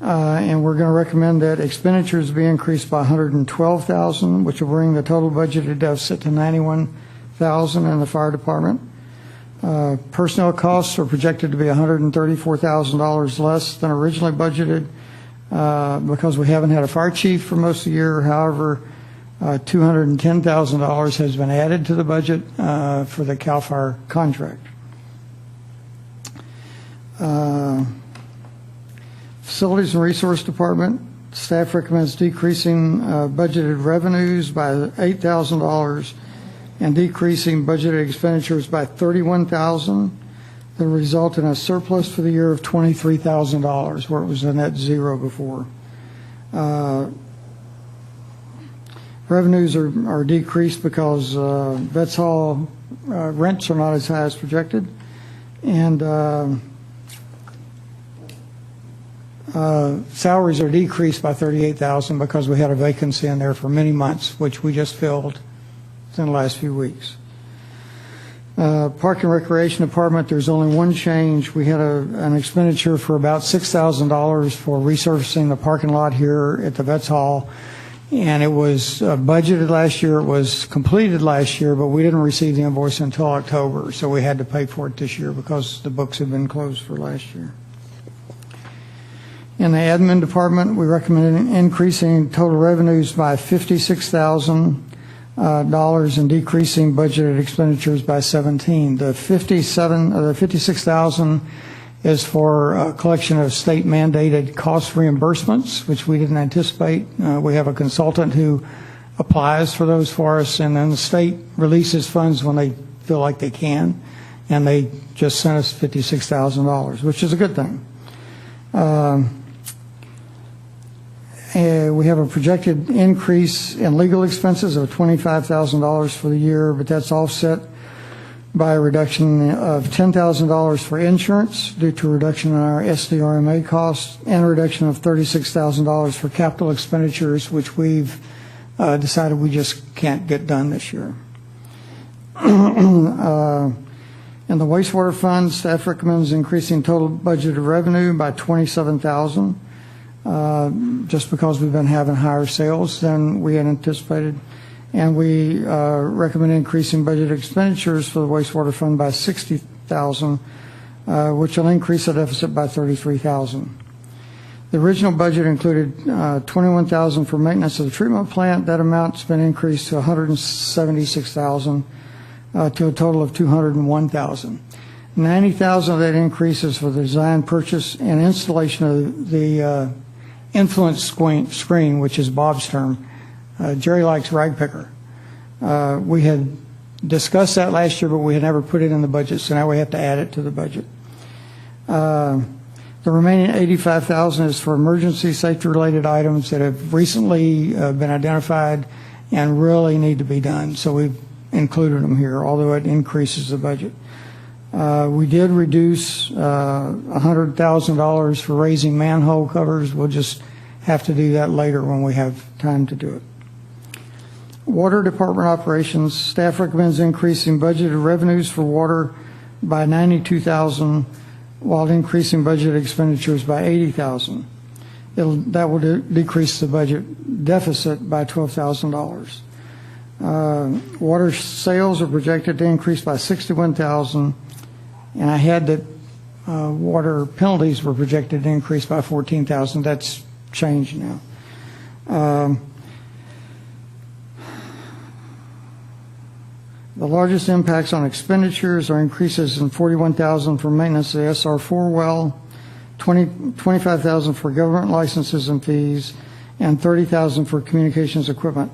And we're going to recommend that expenditures be increased by $112,000, which will bring the total budgeted deficit to $91,000 in the fire department. Personnel costs are projected to be $134,000 less than originally budgeted because we haven't had a fire chief for most of the year. However, $210,000 has been added to the budget for the CAL FIRE contract. Facilities and Resource Department, staff recommends decreasing budgeted revenues by $8,000 and decreasing budgeted expenditures by $31,000. That will result in a surplus for the year of $23,000, where it was a net zero before. Revenues are decreased because Vets Hall rents are not as high as projected, and salaries are decreased by $38,000 because we had a vacancy in there for many months, which we just filled in the last few weeks. Park and Recreation Department, there's only one change. We had an expenditure for about $6,000 for resurfacing the parking lot here at the Vets Hall, and it was budgeted last year. It was completed last year, but we didn't receive the invoice until October, so we had to pay for it this year because the books had been closed for last year. In the admin department, we recommend increasing total revenues by $56,000 and decreasing budgeted expenditures by $17,000. The $56,000 is for a collection of state mandated cost reimbursements, which we didn't anticipate. We have a consultant who applies for those for us, and then the state releases funds when they feel like they can, and they just sent us $56,000, which is a good thing. We have a projected increase in legal expenses of $25,000 for the year, but that's offset by a reduction of $10,000 for insurance due to a reduction in our SDRMA costs and a reduction of $36,000 for capital expenditures, which we've decided we just can't get done this year. In the wastewater fund, staff recommends increasing total budgeted revenue by $27,000, just because we've been having higher sales than we had anticipated. And we recommend increasing budget expenditures for the wastewater fund by $60,000, which will increase the deficit by $33,000. The original budget included $21,000 for maintenance of the treatment plant. That amount's been increased to $176,000 to a total of $201,000. $90,000 of that increase is for the design, purchase, and installation of the influence screen, which is Bob's term. Jerry likes rag picker. We had discussed that last year, but we had never put it in the budget, so now we have to add it to the budget. The remaining $85,000 is for emergency safety-related items that have recently been identified and really need to be done. So we've included them here, although it increases the budget. We did reduce $100,000 for raising manhole covers. We'll just have to do that later when we have time to do it. Water Department operations, staff recommends increasing budgeted revenues for water by $92,000 while increasing budget expenditures by $80,000. That will decrease the budget deficit by $12,000. Water sales are projected to increase by $61,000, and I had that water penalties were projected to increase by $14,000. That's changed now. The largest impacts on expenditures are increases in $41,000 for maintenance of the SR4 well, $25,000 for government licenses and fees, and $30,000 for communications equipment.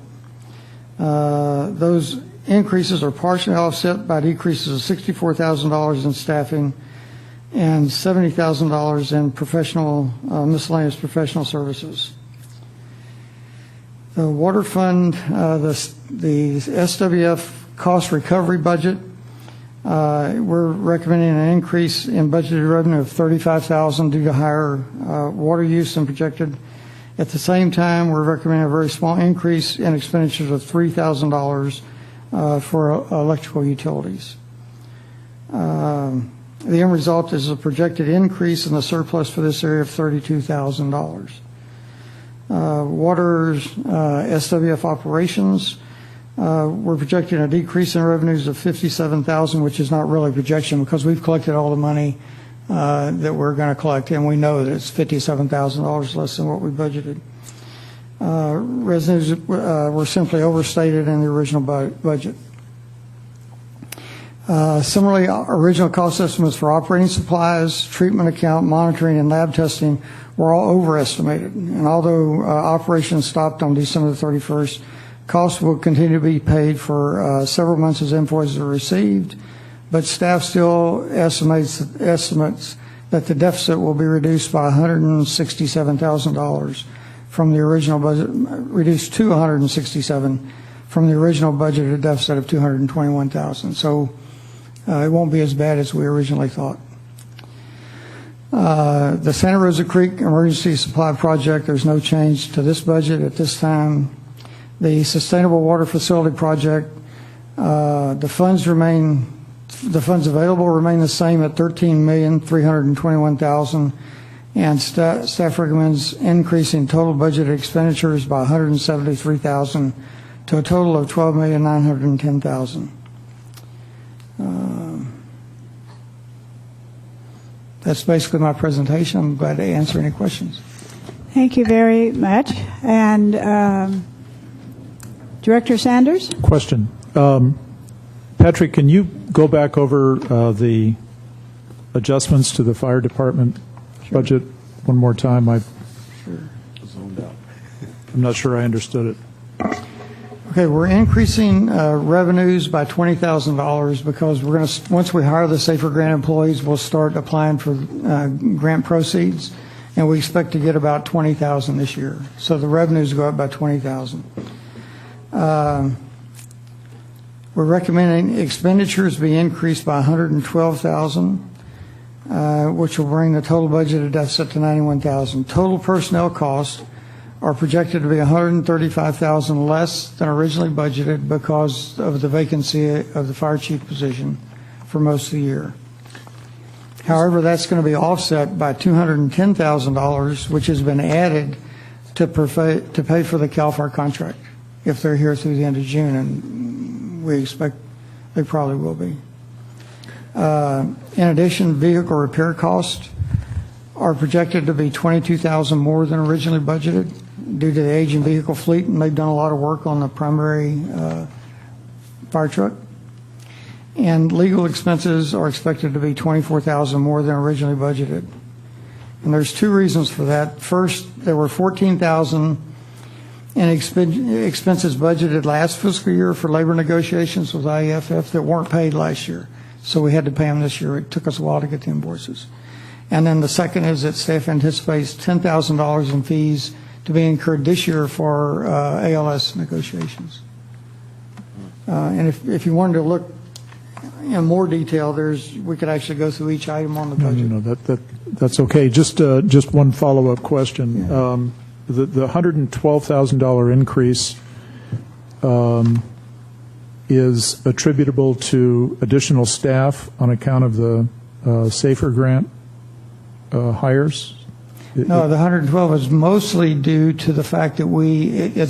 Those increases are partially offset by decreases of $64,000 in staffing and $70,000 in miscellaneous professional services. The water fund, the SWF cost recovery budget, we're recommending an increase in budgeted revenue of $35,000 due to higher water use than projected. At the same time, we're recommending a very small increase in expenditures of $3,000 for electrical utilities. The end result is a projected increase in the surplus for this area of $32,000. Water's SWF operations, we're projecting a decrease in revenues of $57,000, which is not really projection because we've collected all the money that we're going to collect, and we know that it's $57,000 less than what we budgeted. Revenues were simply overstated in the original budget. Similarly, original cost estimates for operating supplies, treatment account, monitoring, and lab testing were all overestimated. And although operations stopped on December 31st, costs will continue to be paid for several months as invoices are received, but staff still estimates that the deficit will be reduced by $167,000 from the original budget, reduced to $167,000 from the original budgeted deficit of $221,000. So it won't be as bad as we originally thought. The Santa Rosa Creek Emergency Supply Project, there's no change to this budget at this time. The Sustainable Water Facility Project, the funds available remain the same at $13,321,000, and staff recommends increasing total budgeted expenditures by $173,000 to a total of $12,910,000. That's basically my presentation. I'm glad to answer any questions. Thank you very much. And Director Sanders? Question. Patrick, can you go back over the adjustments to the fire department budget one more time? I'm not sure I understood it. Okay, we're increasing revenues by $20,000 because we're going to, once we hire the Safer Grant employees, we'll start applying for grant proceeds, and we expect to get about $20,000 this year. So the revenues go up by $20,000. We're recommending expenditures be increased by $112,000, which will bring the total budgeted deficit to $91,000. Total personnel costs are projected to be $135,000 less than originally budgeted because of the vacancy of the fire chief position for most of the year. However, that's going to be offset by $210,000, which has been added to pay for the CAL FIRE contract if they're here through the end of June, and we expect they probably will be. In addition, vehicle repair costs are projected to be $22,000 more than originally budgeted due to the aging vehicle fleet, and they've done a lot of work on the primary fire truck. And legal expenses are expected to be $24,000 more than originally budgeted. And there's two reasons for that. First, there were $14,000 in expenses budgeted last fiscal year for labor negotiations with IEFF that weren't paid last year. So we had to pay them this year. It took us a while to get the invoices. And then the second is that staff anticipates $10,000 in fees to be incurred this year for ALS negotiations. And if you wanted to look in more detail, we could actually go through each item on the budget. No, that's okay. Just one follow-up question. Yeah. The $112,000 increase is attributable to additional staff on account of the SAFER grant hires? No, the 112 is mostly due to the fact that we had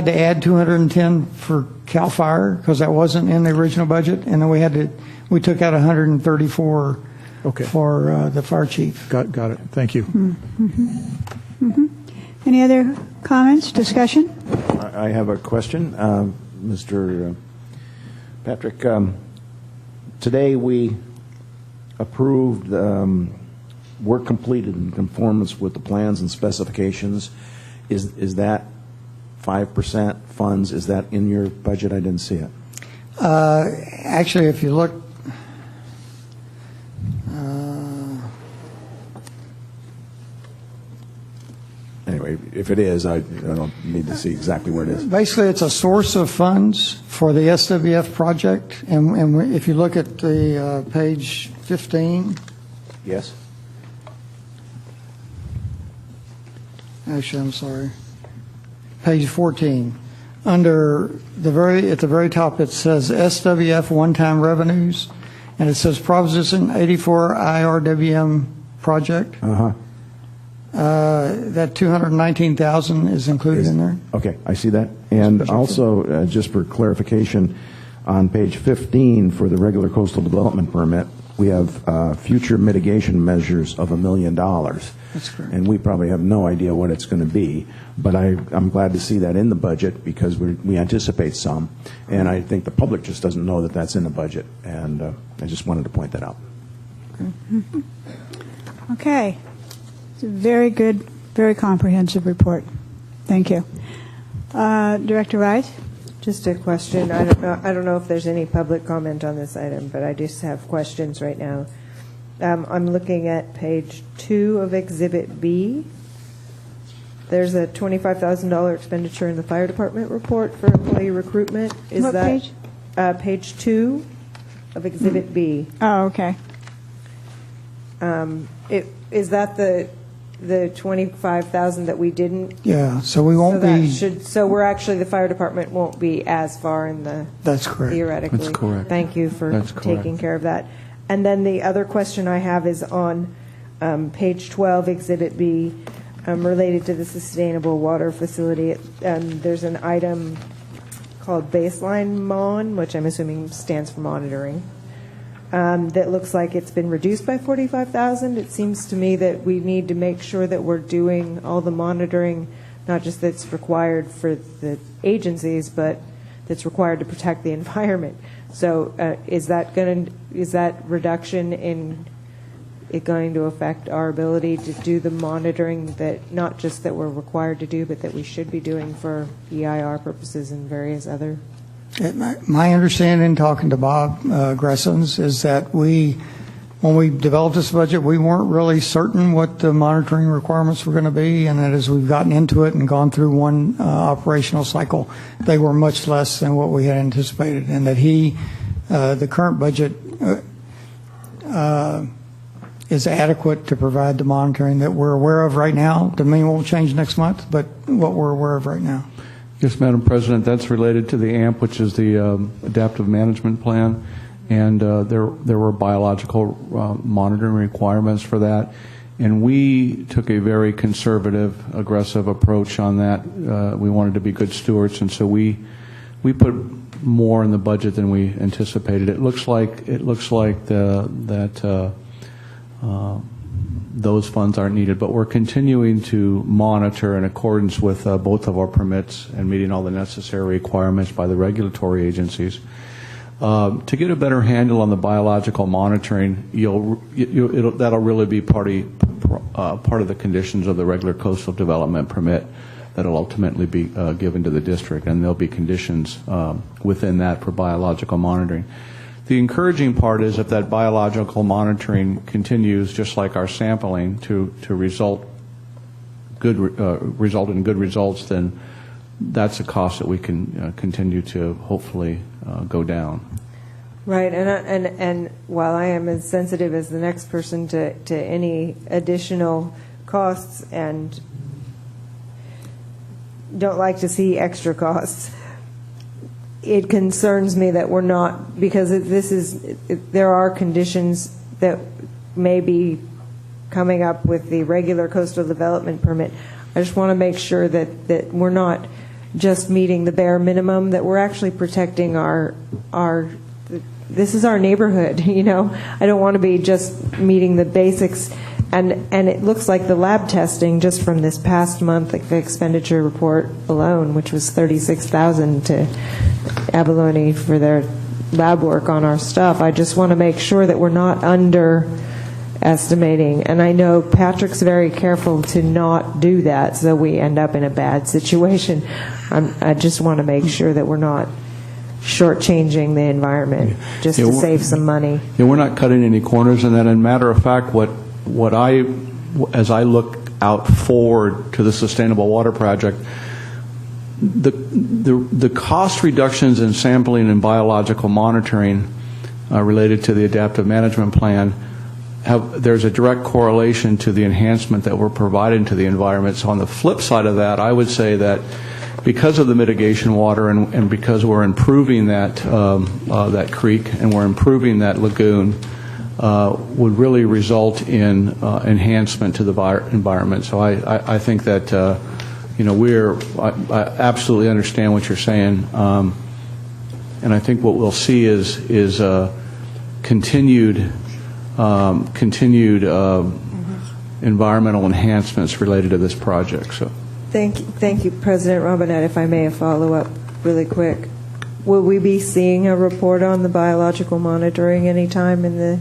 to add 210 for CAL FIRE because that wasn't in the original budget, and then we took out 134 for the fire chief. Got it. Thank you. Any other comments, discussion? I have a question. Mr. Patrick, today we approved work completed in conformance with the plans and specifications. Is that 5% funds? Is that in your budget? I didn't see it. Actually, if you look, anyway, if it is, I don't need to see exactly where it is. Basically, it's a source of funds for the SWF project, and if you look at the page 15. Yes. Actually, I'm sorry. Page 14. At the very top, it says SWF one-time revenues, and it says Proposition 84 IRWM project. That $219,000 is included in there. Okay, I see that. And also, just for clarification, on page 15 for the regular coastal development permit, we have future mitigation measures of $1 million. That's correct. And we probably have no idea what it's going to be, but I'm glad to see that in the budget because we anticipate some, and I think the public just doesn't know that that's in the budget, and I just wanted to point that out. Okay. It's a very good, very comprehensive report. Thank you. Director Rice? Just a question. I don't know if there's any public comment on this item, but I just have questions right now. I'm looking at page 2 of Exhibit B. There's a $25,000 expenditure in the fire department report for employee recruitment. What page? Page 2 of Exhibit B. Oh, okay. Is that the $25,000 that we didn't? Yeah, so we won't be. So we're actually, the fire department won't be as far in the. That's correct. Theoretically. That's correct. Thank you for That's taking care of that. And then the other question I have is on page 12, Exhibit B, related to the sustainable water facility. There's an item called baseline MON, which I'm assuming stands for monitoring, that looks like it's been reduced by $45,000. It seems to me that we need to make sure that we're doing all the monitoring, not just that's required for the agencies, but that's required to protect the environment. So is that reduction in it going to affect our ability to do the monitoring that not just that we're required to do, but that we should be doing for EIR purposes and various other? My understanding, talking to Bob Gressens, is that when we developed this budget, we weren't really certain what the monitoring requirements were going to be, and that as we've gotten into it and gone through one operational cycle, they were much less than what we had anticipated, and that the current budget is adequate to provide the monitoring that we're aware of right now. Doesn't mean it won't change next month, but what we're aware of right now. Yes, Madam President, that's related to the AMP, which is the Adaptive Management Plan, and there were biological monitoring requirements for that, and we took a very conservative, aggressive approach on that. We wanted to be good stewards, and so we put more in the budget than we anticipated. It looks like those funds aren't needed, but we're continuing to monitor in accordance with both of our permits and meeting all the necessary requirements by the regulatory agencies. To get a better handle on the biological monitoring, that'll really be part of the conditions of the regular coastal development permit that'll ultimately be given to the district, and there'll be conditions within that for biological monitoring. The encouraging part is if that biological monitoring continues, just like our sampling, to result in good results, then that's a cost that we can continue to hopefully go down. Right, and while I am as sensitive as the next person to any additional costs and don't like to see extra costs, it concerns me that we're not, because there are conditions that may be coming up with the regular coastal development permit. I just want to make sure that we're not just meeting the bare minimum, that we're actually protecting our this is our neighborhood, you know. I don't want to be just meeting the basics. And it looks like the lab testing just from this past month, like the expenditure report alone, which was $36,000 to Abalone for their lab work on our stuff. I just want to make sure that we're not underestimating. And I know Patrick's very careful to not do that, so we end up in a bad situation. I just want to make sure that we're not shortchanging the environment just to save some money. Yeah, we're not cutting any corners in that. And matter of fact, as I look out forward to the Sustainable Water Project, the cost reductions in sampling and biological monitoring related to the Adaptive Management Plan, there's a direct correlation to the enhancement that we're providing to the environment. So on the flip side of that, I would say that because of the mitigation water and because we're improving that creek and we're improving that lagoon, would really result in enhancement to the environment. So I think that I absolutely understand what you're saying, and I think what we'll see is continued environmental enhancements related to this project. So thank you, President Robinette. If I may follow up really quick, will we be seeing a report on the biological monitoring anytime in the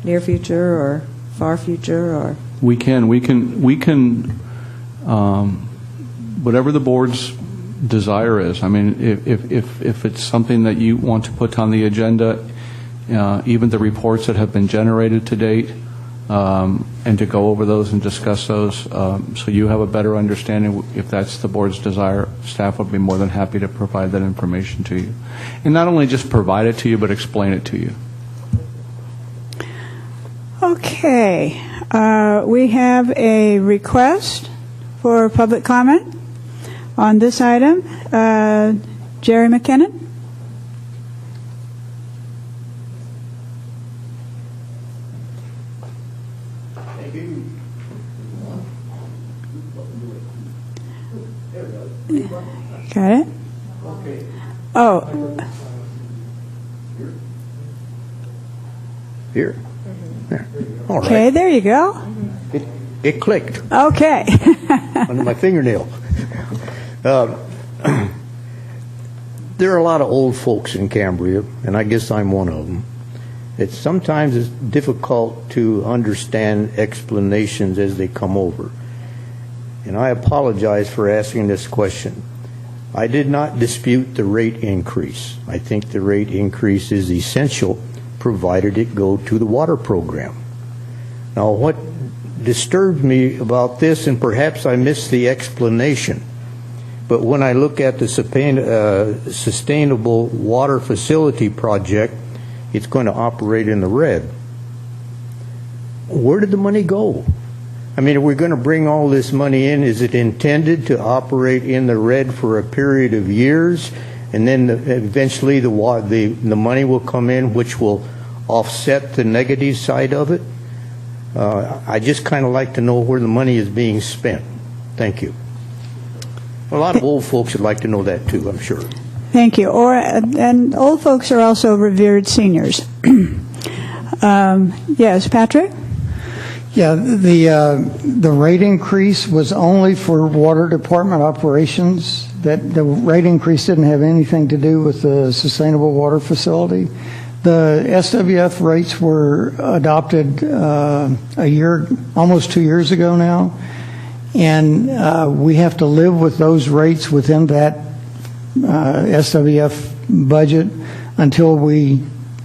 near future or far future? Or we can whatever the board's desire is. I mean, if it's something that you want to put on the agenda, even the reports that have been generated to date, and to go over those and discuss those, so you have a better understanding. If that's the board's desire, staff would be more than happy to provide that information to you, and not only just provide it to you, but explain it to you. Okay, we have a request for public comment on this item. Jerry McKinnon. Got it? Oh. Here. There. All right. Okay, there you go. It clicked. Okay. Under my fingernail. There are a lot of old folks in Cambria, and I guess I'm one of them. Sometimes it's difficult to understand explanations as they come over. And I apologize for asking this question. I did not dispute the rate increase. I think the rate increase is essential, provided it go to the water program. Now, what disturbed me about this, and perhaps I missed the explanation, but when I look at the Sustainable Water Facility Project, it's going to operate in the red. where did the money go? I mean, if we're going to bring all this money in, is it intended to operate in the red for a period of years, and then eventually the money will come in, which will offset the negative side of it? I just kind of like to know where the money is being spent. Thank you. A lot of old folks would like to know that too, I'm sure. Thank you. And old folks are also revered seniors. Yes, Patrick? Yeah, the rate increase was only for water department operations. That the rate increase didn't have anything to do with the sustainable water facility. The SWF rates were adopted almost 2 years ago now, and we have to live with those rates within that SWF budget until we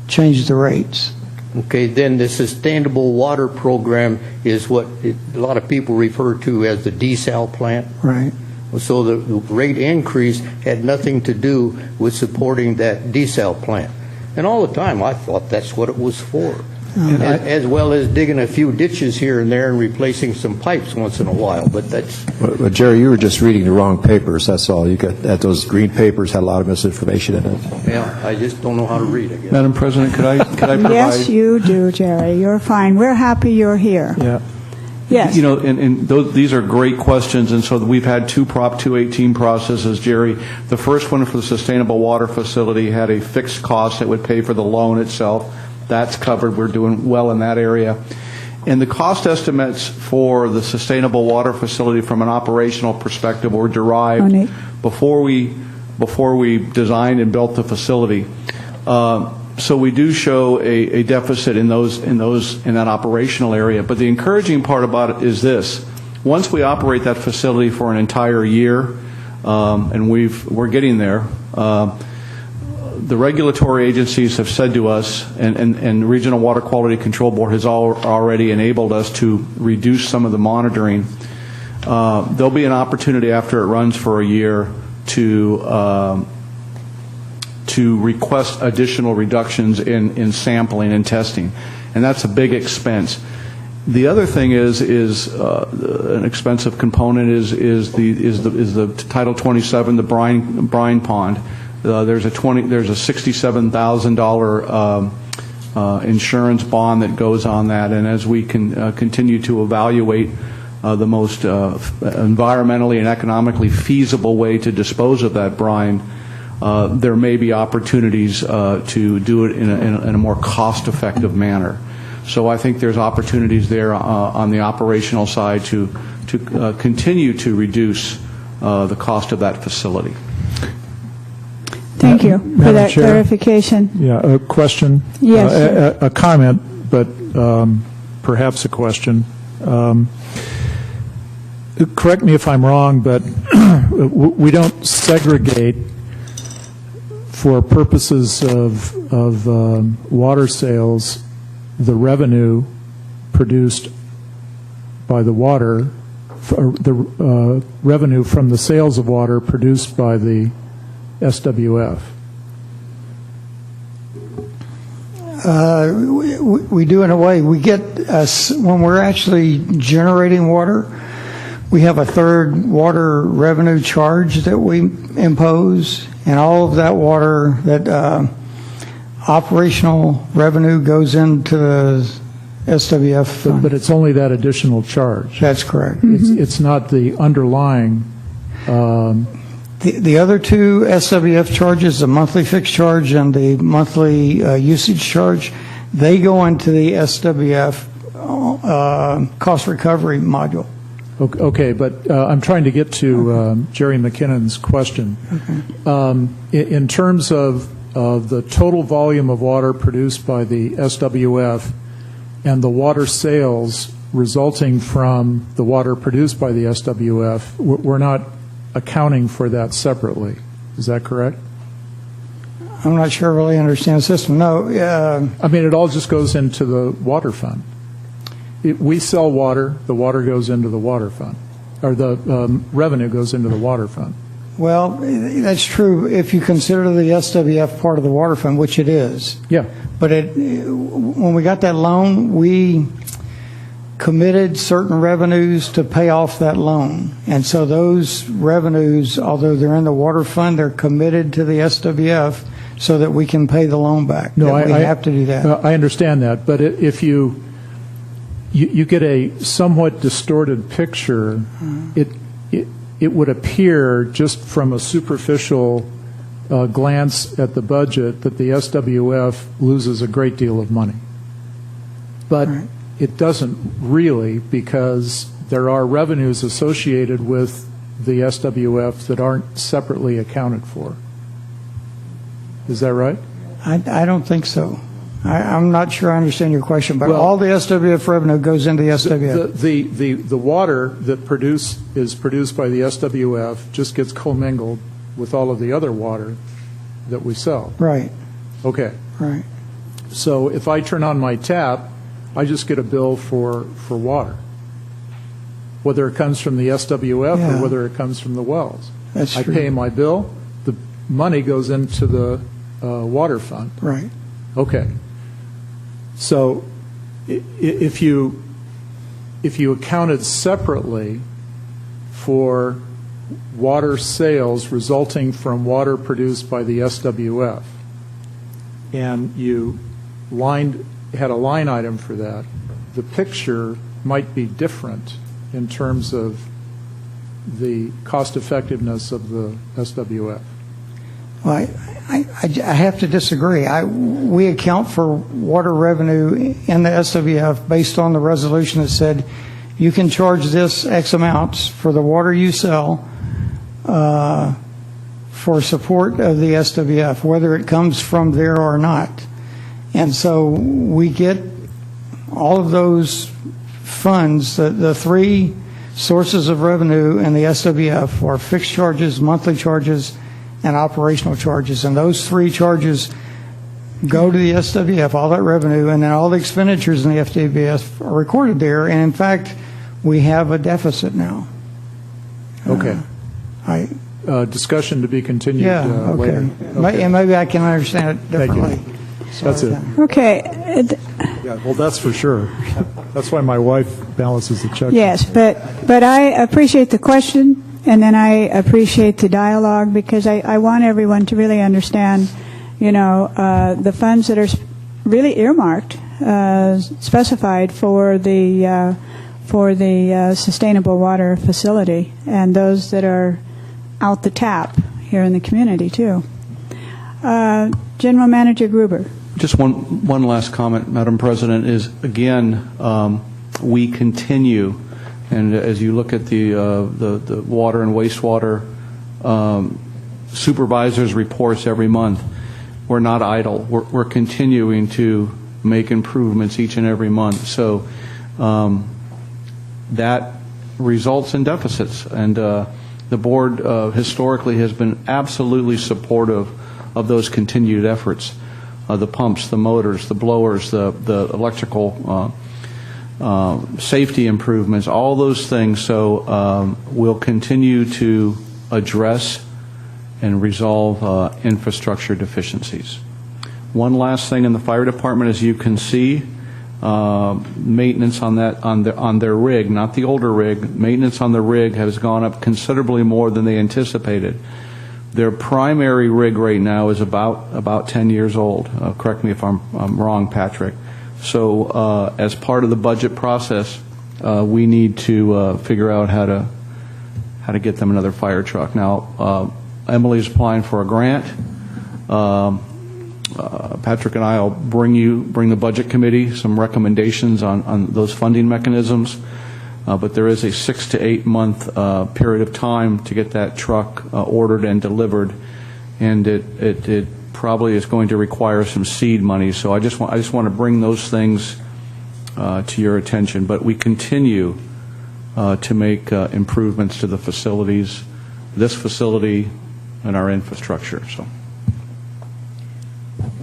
change the rates. Okay, then the Sustainable Water Program is what a lot of people refer to as the desal plant. Right. So the rate increase had nothing to do with supporting that desal plant. And all the time I thought that's what it was for. As well as digging a few ditches here and there and replacing some pipes once in a while. But that's... Well, Jerry, you were just reading the wrong papers, that's all. You got those green papers had a lot of misinformation in it. Yeah, I just don't know how to read, I guess. Madam President, could I provide... Yes, you do, Jerry. You're fine. We're happy you're here. Yeah. Yes. You know, and these are great questions, and so we've had two Prop 218 processes, Jerry. The first one for the Sustainable Water Facility had a fixed cost that would pay for the loan itself. That's covered. We're doing well in that area. And the cost estimates for the Sustainable Water Facility from an operational perspective were derived before we designed and built the facility. So we do show a deficit in that operational area. But the encouraging part about it is this: once we operate that facility for an entire year, and we're getting there. The regulatory agencies have said to us, and the Regional Water Quality Control Board has already enabled us to reduce some of the monitoring. There'll be an opportunity after it runs for a year to request additional reductions in sampling and testing, and that's a big expense. The other thing is an expensive component is the Title 27, the brine pond. There's a $67,000 insurance bond that goes on that, and as we can continue to evaluate the most environmentally and economically feasible way to dispose of that brine, there may be opportunities to do it in a more cost-effective manner. So I think there's opportunities there on the operational side to continue to reduce the cost of that facility. Thank you for that clarification. Yeah, a question. Yes. A comment, but perhaps a question. Correct me if I'm wrong, but we don't segregate for purposes of water sales the revenue produced by the water, the revenue from the sales of water produced by the SWF. We do in a way. We get, when we're actually generating water, we have a third water revenue charge that we impose, and all of that water, that operational revenue goes into the SWF fund. But it's only that additional charge. That's correct. It's not the underlying. The other two SWF charges, the monthly fixed charge and the monthly usage charge, they go into the SWF cost recovery module. Okay, but I'm trying to get to Jerry McKinnon's question. In terms of the total volume of water produced by the SWF and the water sales resulting from the water produced by the SWF, we're not accounting for that separately. Is that correct? I'm not sure I really understand the system. No. I mean, it all just goes into the water fund. We sell water, the water goes into the water fund, or the revenue goes into the water fund. Well, that's true if you consider the SWF part of the water fund, which it is. Yeah. But when we got that loan, we committed certain revenues to pay off that loan. And so those revenues, although they're in the water fund, they're committed to the SWF so that we can pay the loan back. No, we have to do that. I understand that, but if you get a somewhat distorted picture, it would appear just from a superficial glance at the budget that the SWF loses a great deal of money. But it doesn't really, because there are revenues associated with the SWF that aren't separately accounted for. Is that right? I don't think so. I'm not sure I understand your question, but all the SWF revenue goes into the SWF. The water that is produced by the SWF just gets commingled with all of the other water that we sell. Right. Okay. Right. So if I turn on my tap, I just get a bill for water, whether it comes from the SWF or whether it comes from the wells. That's I true. pay my bill, the money goes into the water fund. Right. Okay. So if you accounted separately for water sales resulting from water produced by the SWF, and you had a line item for that, the picture might be different in terms of the cost effectiveness of the SWF. Well, I have to disagree. We account for water revenue in the SWF based on the resolution that said you can charge this X amounts for the water you sell for support of the SWF, whether it comes from there or not. And so we get all of those funds, the three sources of revenue in the SWF are fixed charges, monthly charges, and operational charges. And those three charges go to the SWF, all that revenue, and then all the expenditures in the FDBS are recorded there. And in fact, we have a deficit now. Okay. Discussion to be continued later. Okay. And maybe I can understand it differently. Thank you. That's it. Okay. Yeah, well, that's for sure. That's why my wife balances the check. Yes, but I appreciate the question, and then I appreciate the dialogue, because I want everyone to really understand, the funds that are really earmarked, specified for the sustainable water facility, and those that are out the tap here in the community too. General Manager Gruber. Just one last comment, Madam President, is again, we continue, and as you look at the water and wastewater supervisors' reports every month, we're not idle. We're continuing to make improvements each and every month. So that results in deficits, and the board historically has been absolutely supportive of those continued efforts. The pumps, the motors, the blowers, the electrical safety improvements, all those things. So we'll continue to address and resolve infrastructure deficiencies. One last thing in the fire department, as you can see, maintenance on their rig, not the older rig, maintenance on the rig has gone up considerably more than they anticipated. Their primary rig right now is about 10 years old. Correct me if I'm wrong, Patrick. So as part of the budget process, we need to figure out how to get them another fire truck. Now, Emily's applying for a grant. Patrick and I will bring the budget committee some recommendations on those funding mechanisms. But there is a 6 to 8 month period of time to get that truck ordered and delivered, and it probably is going to require some seed money. So I just want to bring those things to your attention. But we continue to make improvements to the facilities, this facility, and our infrastructure. So.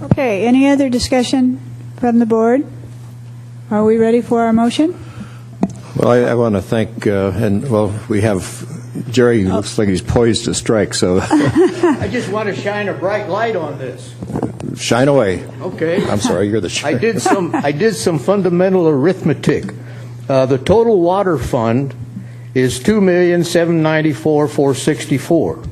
Okay. Any other discussion from the board? Are we ready for our motion? Well, I want to thank, we have Jerry, who looks like he's poised to strike, so. I just want to shine a bright light on this. Shine away. Okay. I'm sorry, you're the chair. I did some fundamental arithmetic. The total water fund is $2,794,464,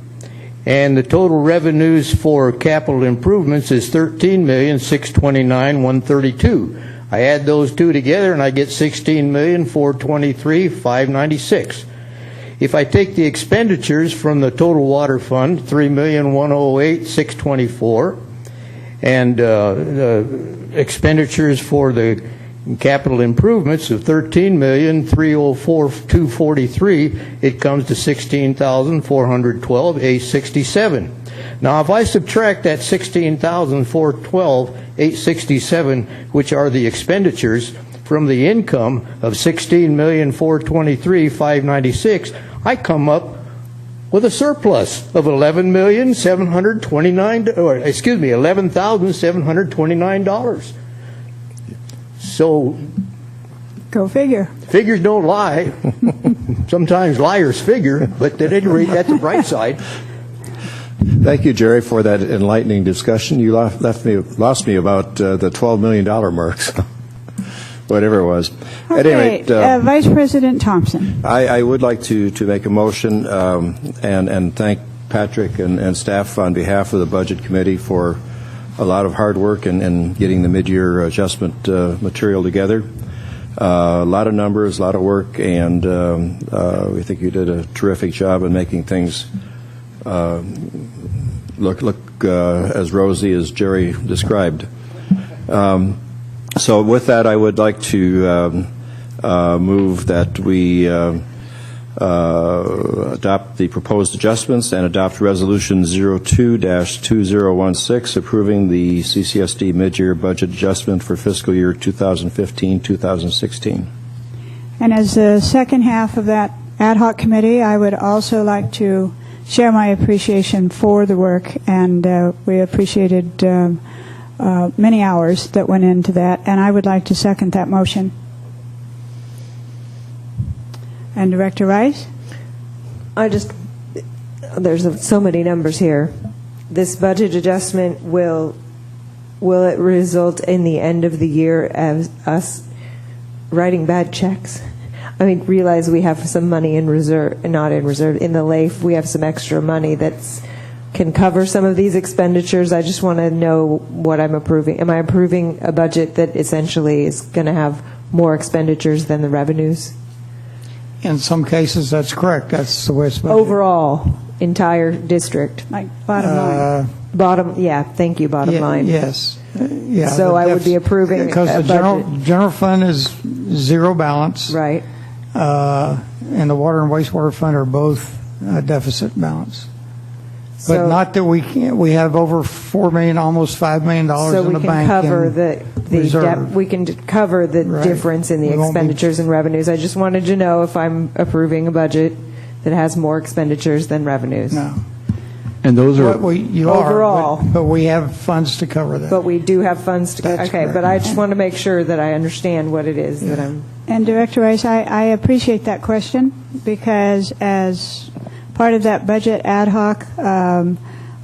and the total revenues for capital improvements is $13,629,132. I add those two together and I get $16,423,596. If I take the expenditures from the total water fund, $3,108,624, and the expenditures for the capital improvements of $13,304,243, it comes to $16,412,867. Now, if I subtract that $16,412,867, which are the expenditures, from the income of $16,423,596, I come up with a surplus of $11,729. So, go figure. Figures don't lie. Sometimes liars figure, but at any rate, that's the bright side. Thank you, Jerry, for that enlightening discussion. You lost me about the $12 million mark, so whatever it was. Okay, At any rate, Vice President Thompson. I would like to make a motion and thank Patrick and staff on behalf of the Budget Committee for a lot of hard work in getting the mid-year adjustment material together. A lot of numbers, a lot of work, and we think you did a terrific job in making things look as rosy as Jerry described. So with that, I would like to move that we adopt the proposed adjustments and adopt Resolution 02-2016, approving the CCSD mid-year budget adjustment for fiscal year 2015-2016. And as the second half of that ad hoc committee, I would also like to share my appreciation for the work, and we appreciated many hours that went into that, and I would like to second that motion. And Director Rice? There's so many numbers here. This budget adjustment, will it result in the end of the year as us writing bad checks? I mean, realize we have some money in reserve, not in reserve, in the LAIF, we have some extra money that's can cover some of these expenditures. I just want to know what I'm approving. Am I approving a budget that essentially is going to have more expenditures than the revenues? In some cases, that's correct. That's the way it's budgeted. Overall, entire district. Like bottom line. Thank you, bottom line. Yes. Yeah. So I would be approving because the general fund is zero balance. Right. And the water and wastewater fund are both deficit balance. But not that we can't. We have over $4 million, almost $5 million in the bank. We can cover the difference in the expenditures and revenues. I just wanted to know if I'm approving a budget that has more expenditures than revenues. No. And those are overall. But we have funds to cover that. But we do have funds to cover. Okay, correct. but I just want to make sure that I understand what it is that I'm. And Director Rice, I appreciate that question, because as part of that budget ad hoc,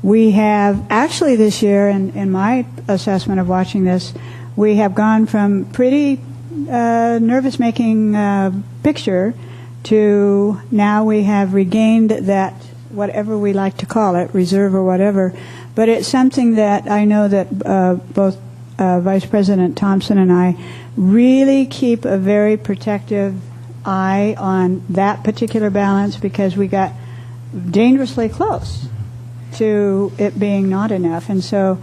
we have actually this year, in my assessment of watching this, we have gone from pretty nervous-making picture to now we have regained that, whatever we like to call it, reserve or whatever. But it's something that I know that both Vice President Thompson and I really keep a very protective eye on that particular balance, because we got dangerously close to it being not enough. And so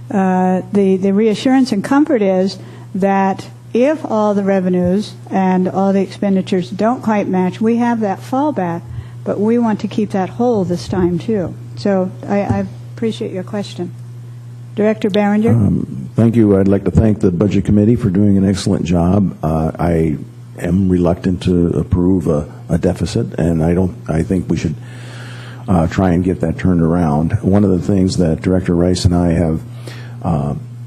the reassurance and comfort is that if all the revenues and all the expenditures don't quite match, we have that fallback, but we want to keep that whole this time too. So I appreciate your question. Director Barringer? Thank you. I'd like to thank the Budget Committee for doing an excellent job. I am reluctant to approve a deficit, and I think we should try and get that turned around. One of the things that Director Rice and I have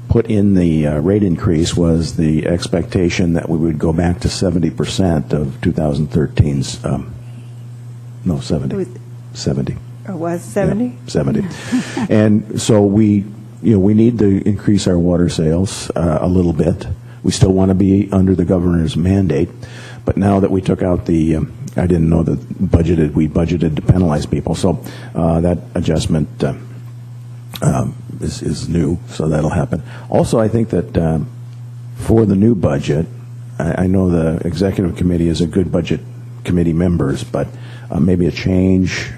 put in the rate increase was the expectation that we would go back to 70% of 2013's, 70. It was 70? Yeah, 70. And so we need to increase our water sales a little bit. We still want to be under the governor's mandate, But now that we took out the, I didn't know that we budgeted to penalize people. So that adjustment is new, so that'll happen. Also, I think that for the new budget, I know the executive committee is a good budget committee members, but maybe a change.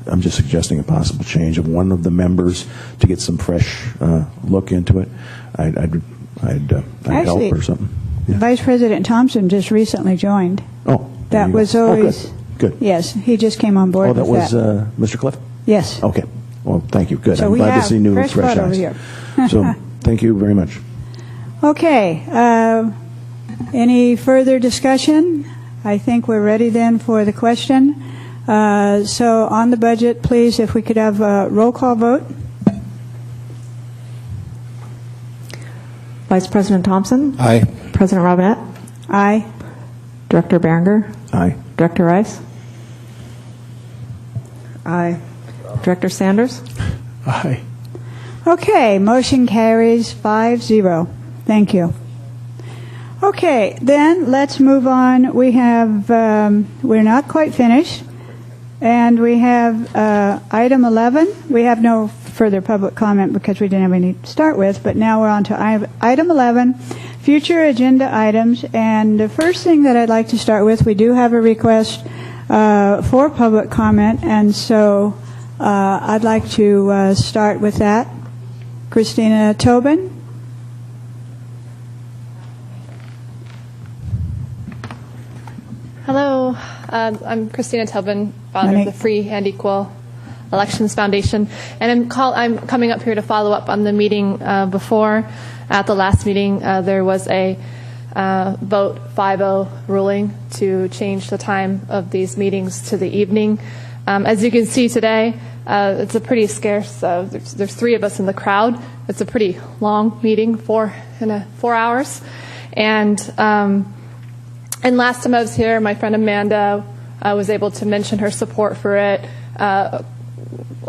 I'm just suggesting a possible change of one of the members to get some fresh look into it. I'd help or something. Yeah. Vice President Thompson just recently joined. Oh, that was always good. Yes, he just came on board. Oh, that with was Mr. Cliff? Yes. Okay. Well, thank you. Good. So I'm we glad have to see new fresh fresh blood over eyes. here. So thank you very much. Okay. Any further discussion? I think we're ready then for the question. So on the budget, please, if we could have a roll call vote. Vice President Thompson? Aye. President Robinette? Aye. Director Berenger? Aye. Director Rice? Aye. Director Sanders? Aye. Okay, motion carries 5-0. Thank you. Okay, then let's move on. We have, we're not quite finished, and we have item 11. We have no further public comment because we didn't have any to start with, but now we're on to item 11, future agenda items. And the first thing that I'd like to start with, we do have a request for public comment, and so I'd like to start with that. Christina Tobin. Hello, I'm Christina Tobin, founder of the Free and Equal Elections Foundation, and I'm coming up here to follow up on the meeting before. At the last meeting, there was a vote 5-0 ruling to change the time of these meetings to the evening. As you can see today, it's a pretty scarce. There's 3 of us in the crowd. It's a pretty long meeting, 4 hours, and last time I was here, my friend Amanda was able to mention her support for it. A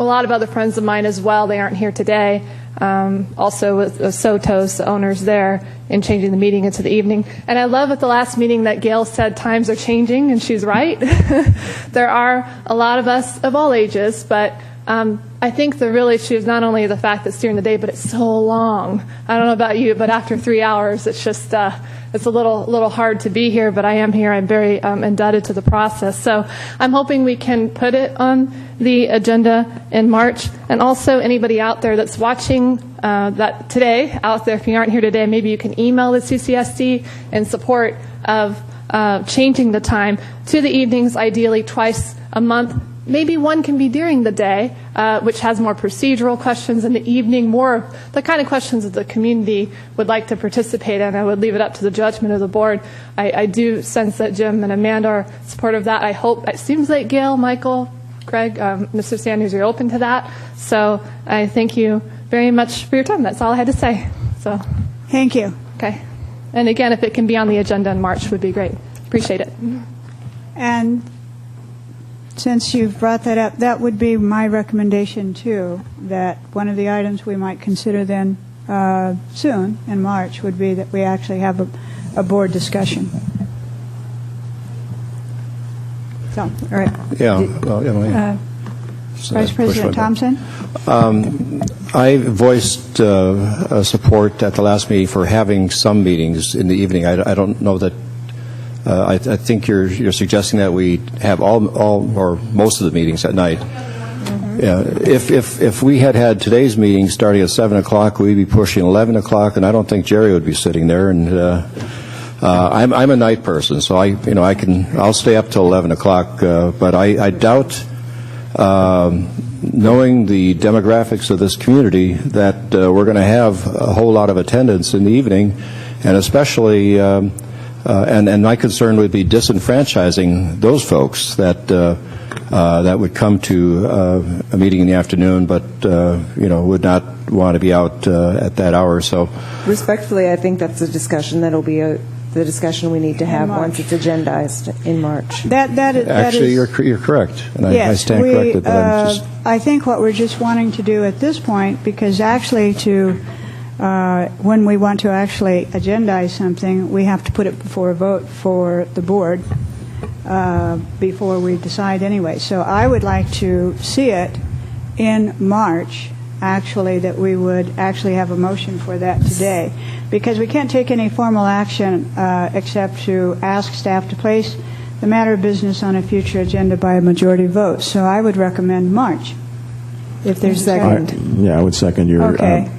lot of other friends of mine as well, they aren't here today, also with Sotos, the owners there, in changing the meeting into the evening. And I love at the last meeting that Gail said times are changing, and she's right. There are a lot of us of all ages, but I think the real issue is not only the fact that it's during the day, but it's so long. I don't know about you, but after 3 hours, it's just it's a little hard to be here. But I am here. I'm very indebted to the process. So I'm hoping we can put it on the agenda in March. And also anybody out there that's watching that today, out there, if you aren't here today, maybe you can email the CCSD in support of changing the time to the evenings, ideally twice a month. Maybe one can be during the day, which has more procedural questions, in the evening, more the kind of questions that the community would like to participate in. I would leave it up to the judgment of the board. I do sense that Jim and Amanda are supportive of that. I hope, it seems like Gail, Michael, Greg, Mr. Sanders, you're open to that. So I thank you very much for your time. That's all I had to say. So thank you. Okay. And again, if it can be on the agenda in March, would be great. Appreciate it. And since you've brought that up, that would be my recommendation too, that one of the items we might consider then soon in March would be that we actually have a board discussion. So, all right. Yeah. Well, Vice President Thompson? I voiced support at the last meeting for having some meetings in the evening. I don't know that. I think you're suggesting that we have all or most of the meetings at night. Mm-hmm. Yeah. If we had today's meeting starting at 7 o'clock, we'd be pushing 11 o'clock, and I don't think Jerry would be sitting there. And I'm a night person, so I'll stay up till 11 o'clock. But I doubt, knowing the demographics of this community, that we're going to have a whole lot of attendance in the evening, and especially. And my concern would be disenfranchising those folks that would come to a meeting in the afternoon, but would not want to be out at that hour. So, respectfully, I think that's a discussion that'll be the discussion we need to have once it's agendized in March. Actually, you're correct, and I stand corrected. But I think what we're just wanting to do at this point, because actually to when we want to actually agendize something, we have to put it before a vote for the board before we decide anyway. So I would like to see it in March, actually, that we would actually have a motion for that today, because we can't take any formal action except to ask staff to place the matter of business on a future agenda by a majority vote. So I would recommend March, if there's a second. Yeah, I would second your... Okay.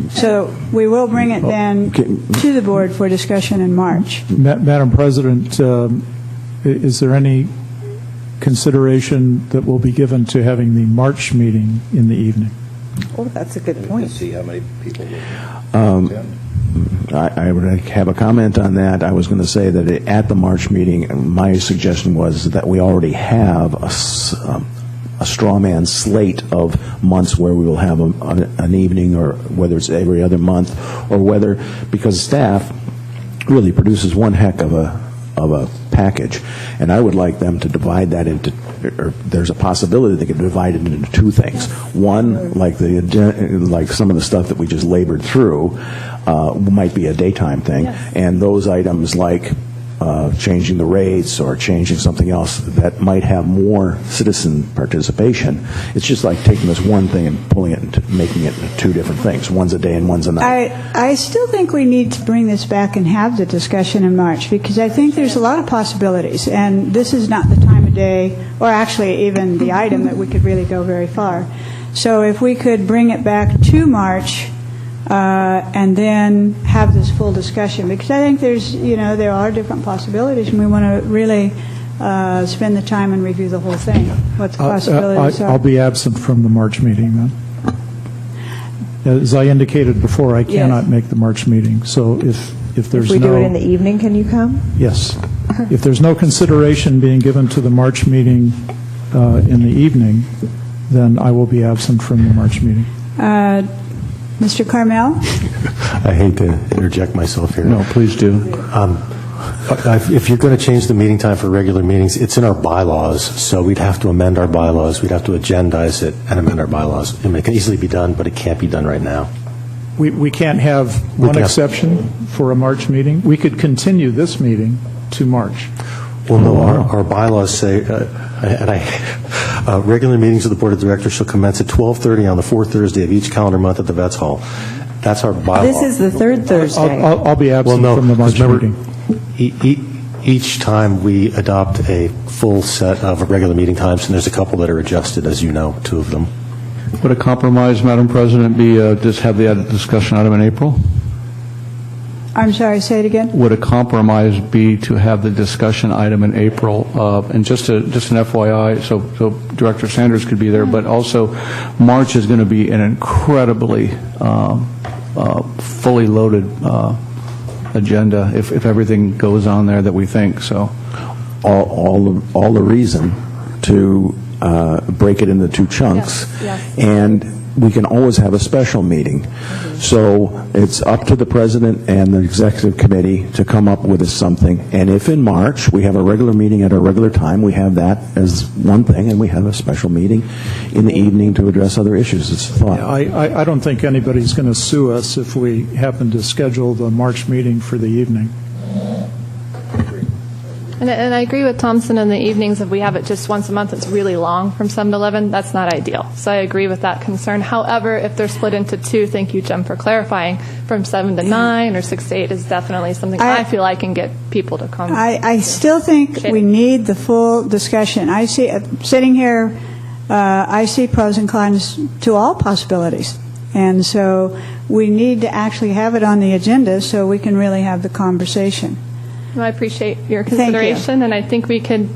So we will bring it then to the board for discussion in March. Madam President, is there any consideration that will be given to having the March meeting in the evening? Oh, that's a good point. See how many people I would have a comment on that. I was going to say that at the March meeting, my suggestion was that we already have a straw man slate of months where we will have an evening, or whether it's every other month, or whether, because staff really produces one heck of a package, and I would like them to divide that into, or there's a possibility they could divide it into two things. One, like some of the stuff that we just labored through, might be a daytime thing, and those items like changing the rates or changing something else that might have more citizen participation. It's just like taking this one thing and pulling it into making it into two different things. One's a day and one's a night. I still think we need to bring this back and have the discussion in March, because I think there's a lot of possibilities, and this is not the time of day, or actually even the item, that we could really go very far. So if we could bring it back to March, and then have this full discussion, because I think there are different possibilities, and we want to really spend the time and review the whole thing, what the possibilities are. I'll be absent from the March meeting then. As I indicated before, I cannot make the March meeting, so if there's If we do it in the evening, can you come? Yes. If there's no consideration being given to the March meeting in the evening, then I will be absent from the March meeting. Mr. Carmel? I hate to interject myself here. No, please do. If you're going to change the meeting time for regular meetings, it's in our bylaws, so we'd have to amend our bylaws. We'd have to agendize it and amend our bylaws. I mean, it can easily be done, but it can't be done right now. We can't have one exception for a March meeting. We could continue this meeting to March. Well, no, our bylaws say, regular meetings of the Board of Directors shall commence at 12:30 on the fourth Thursday of each calendar month at the Vets Hall. That's our bylaw. This is the third Thursday. I'll be absent from the March meeting. Each time we adopt a full set of regular meeting times, and there's a couple that are adjusted, as you know, two of them. Would a compromise, Madam President, be just have the discussion item in April? I'm sorry, say it again? Would a compromise be to have the discussion item in April? And just an FYI, so Director Sanders could be there, but also March is going to be an incredibly fully loaded agenda if everything goes on there that we think. So, all the reason to break it into two chunks, and we can always have a special meeting. So it's up to the President and the Executive Committee to come up with something. And if in March we have a regular meeting at a regular time, we have that as one thing, and we have a special meeting in the evening to address other issues. It's a thought. I don't think anybody's going to sue us if we happen to schedule the March meeting for the evening. And I agree with Thompson in the evenings. If we have it just once a month, it's really long from 7 to 11. That's not ideal. So I agree with that concern. However, if they're split into two, thank you, Jem, for clarifying, from 7 to 9 or 6 to 8 is definitely something I feel I can get people to come. I still think we need the full discussion. I see, sitting here, I see pros and cons to all possibilities. And so we need to actually have it on the agenda so we can really have the conversation. Well, I appreciate your consideration, and I think we could,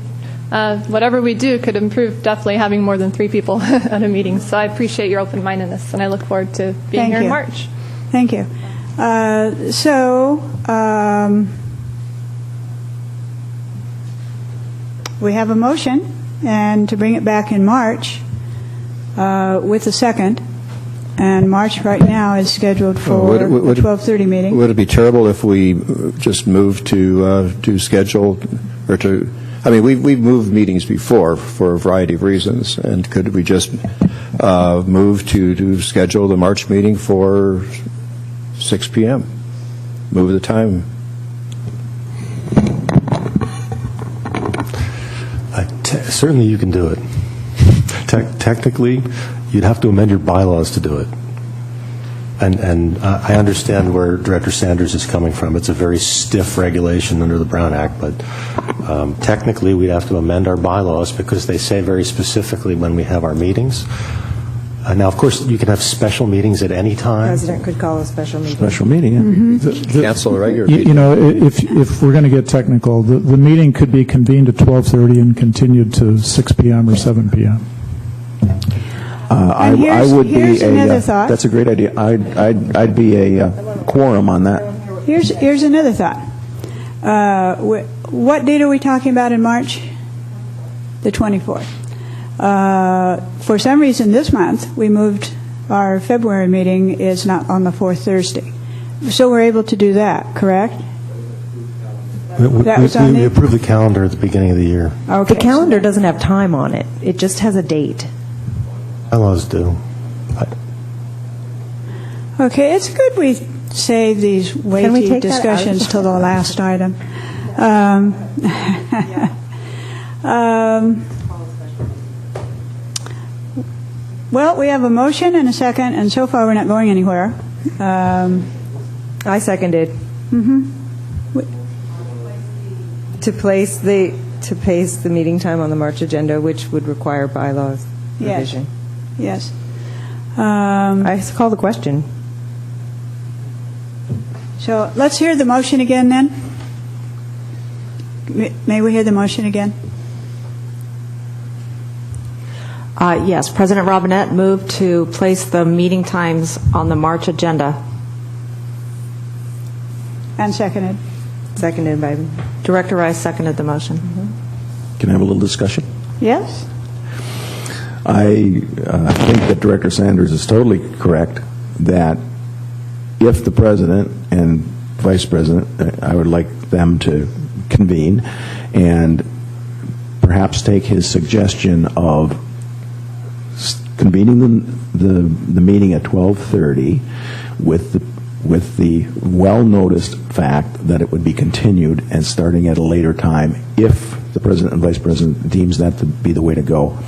whatever we do could improve definitely having more than 3 people at a meeting. So I appreciate your open-mindedness, and I look forward to being here in March. Thank you. We have a motion, and to bring it back in March with a second. And March right now is scheduled for a 12:30 meeting. Would it be terrible if we just moved to schedule, or to, I mean, we've moved meetings before for a variety of reasons, and could we just move to schedule the March meeting for 6 p.m. Move the time. Certainly you can do it. Technically, you'd have to amend your bylaws to do it. And I understand where Director Sanders is coming from. It's a very stiff regulation under the Brown Act, but technically we'd have to amend our bylaws because they say very specifically when we have our meetings. Now, of course, you can have special meetings at any time. The President could call a special meeting. Special meeting, yeah. Cancel a regular meeting. You know, if we're going to get technical, the meeting could be convened at 12:30 and continued to 6 p.m. or 7 p.m. I would be here's another thought. That's a great idea. I'd be a quorum on that. Here's another thought. What date are we talking about in March? The 24th. For some reason this month, we moved our February meeting is not on the fourth Thursday. So we're able to do that, correct? We approved the calendar at the beginning of the year. Okay. The calendar doesn't have time on it. It just has a date. Bylaws do. Okay, it's good we save these weighty discussions till the last item. Well, we have a motion and a second, and so far we're not going anywhere. I seconded. To place the meeting time on the March agenda, which would require bylaws revision. Yes. I call the question. So let's hear the motion again then. May we hear the motion again? Yes, President Robinette moved to place the meeting times on the March agenda. And seconded. Seconded by Director Rice seconded the motion. Can I have a little discussion? Yes. I think that Director Sanders is totally correct that if the President and Vice President, I would like them to convene and perhaps take his suggestion of convening the meeting at 12:30 with the well-noticed fact that it would be continued and starting at a later time if the President and Vice President deems that to be the way to go.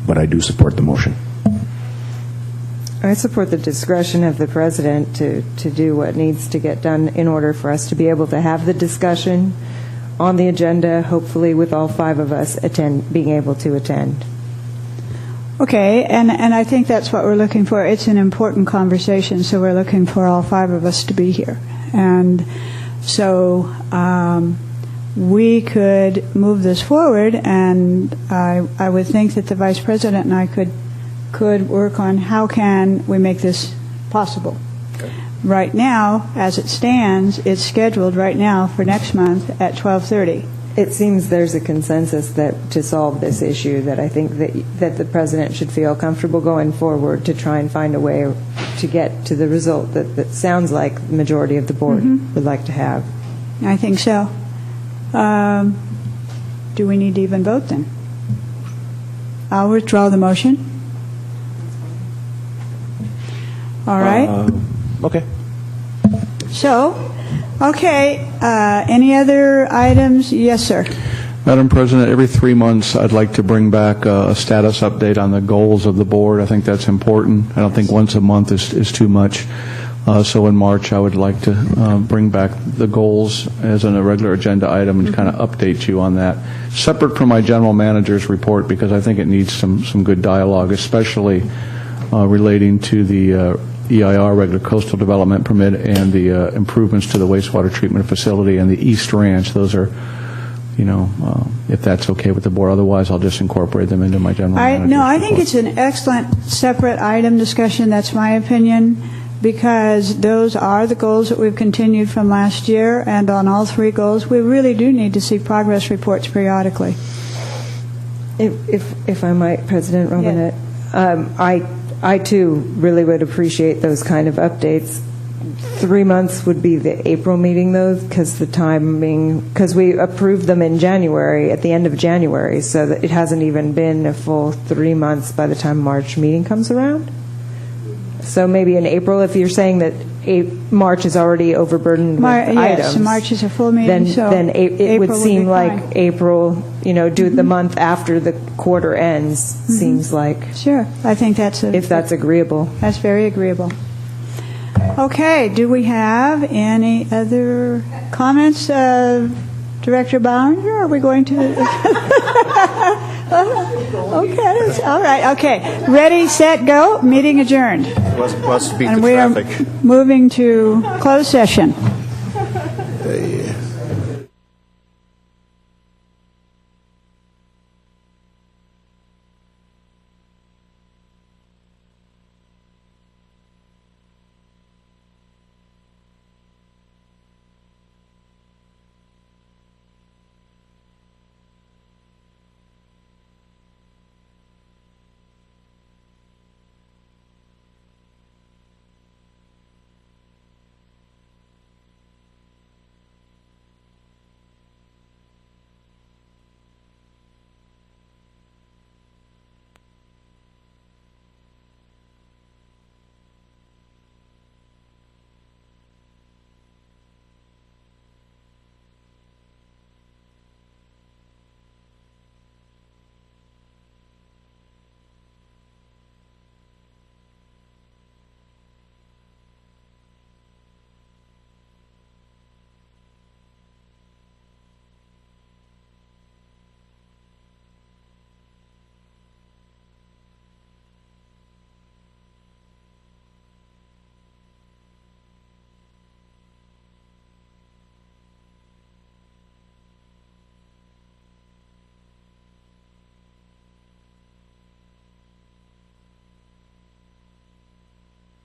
But I do support the motion. I support the discretion of the President to do what needs to get done in order for us to be able to have the discussion on the agenda, hopefully with all five of us being able to attend. Okay, and I think that's what we're looking for. It's an important conversation, so we're looking for all five of us to be here. And so we could move this forward, and I would think that the Vice President and I could work on how can we make this possible. Okay. Right now, as it stands, it's scheduled right now for next month at 12:30. It seems there's a consensus that to solve this issue that I think that the President should feel comfortable going forward to try and find a way to get to the result that sounds like the majority of the board would like to have. I think so. Do we need to even vote then? I'll withdraw the motion. All right. Okay. So, okay, any other items? Yes, sir. Madam President, every 3 months I'd like to bring back a status update on the goals of the board. I think that's important. I don't think once a month is too much. So in March I would like to bring back the goals as a regular agenda item and kind of update you on that. Separate from my general manager's report because I think it needs some good dialogue, especially relating to the EIR, regular coastal development permit, and the improvements to the wastewater treatment facility and the East Ranch. Those are, if that's okay with the board. Otherwise, I'll just incorporate them into my general manager's No, I report. think it's an excellent separate item discussion. That's my opinion, because those are the goals that we've continued from last year, and on all three goals, we really do need to see progress reports periodically. If I might, President Robinette, I too really would appreciate those kind of updates. 3 months would be the April meeting, though, because we approved them in January, at the end of January, so that it hasn't even been a full 3 months by the time March meeting comes around. So maybe in April, if you're saying that March is already overburdened with items. Yes, March is a full meeting, so then it would April seem be like fine. April, do the month after the quarter ends, seems like. Sure, I think if that's agreeable. That's very agreeable. Okay, do we have any other comments, Director Ballinger? Are we going to? Okay, all right. Okay, ready, set, go. Meeting adjourned. Let's beat And the we are traffic. moving to closed session.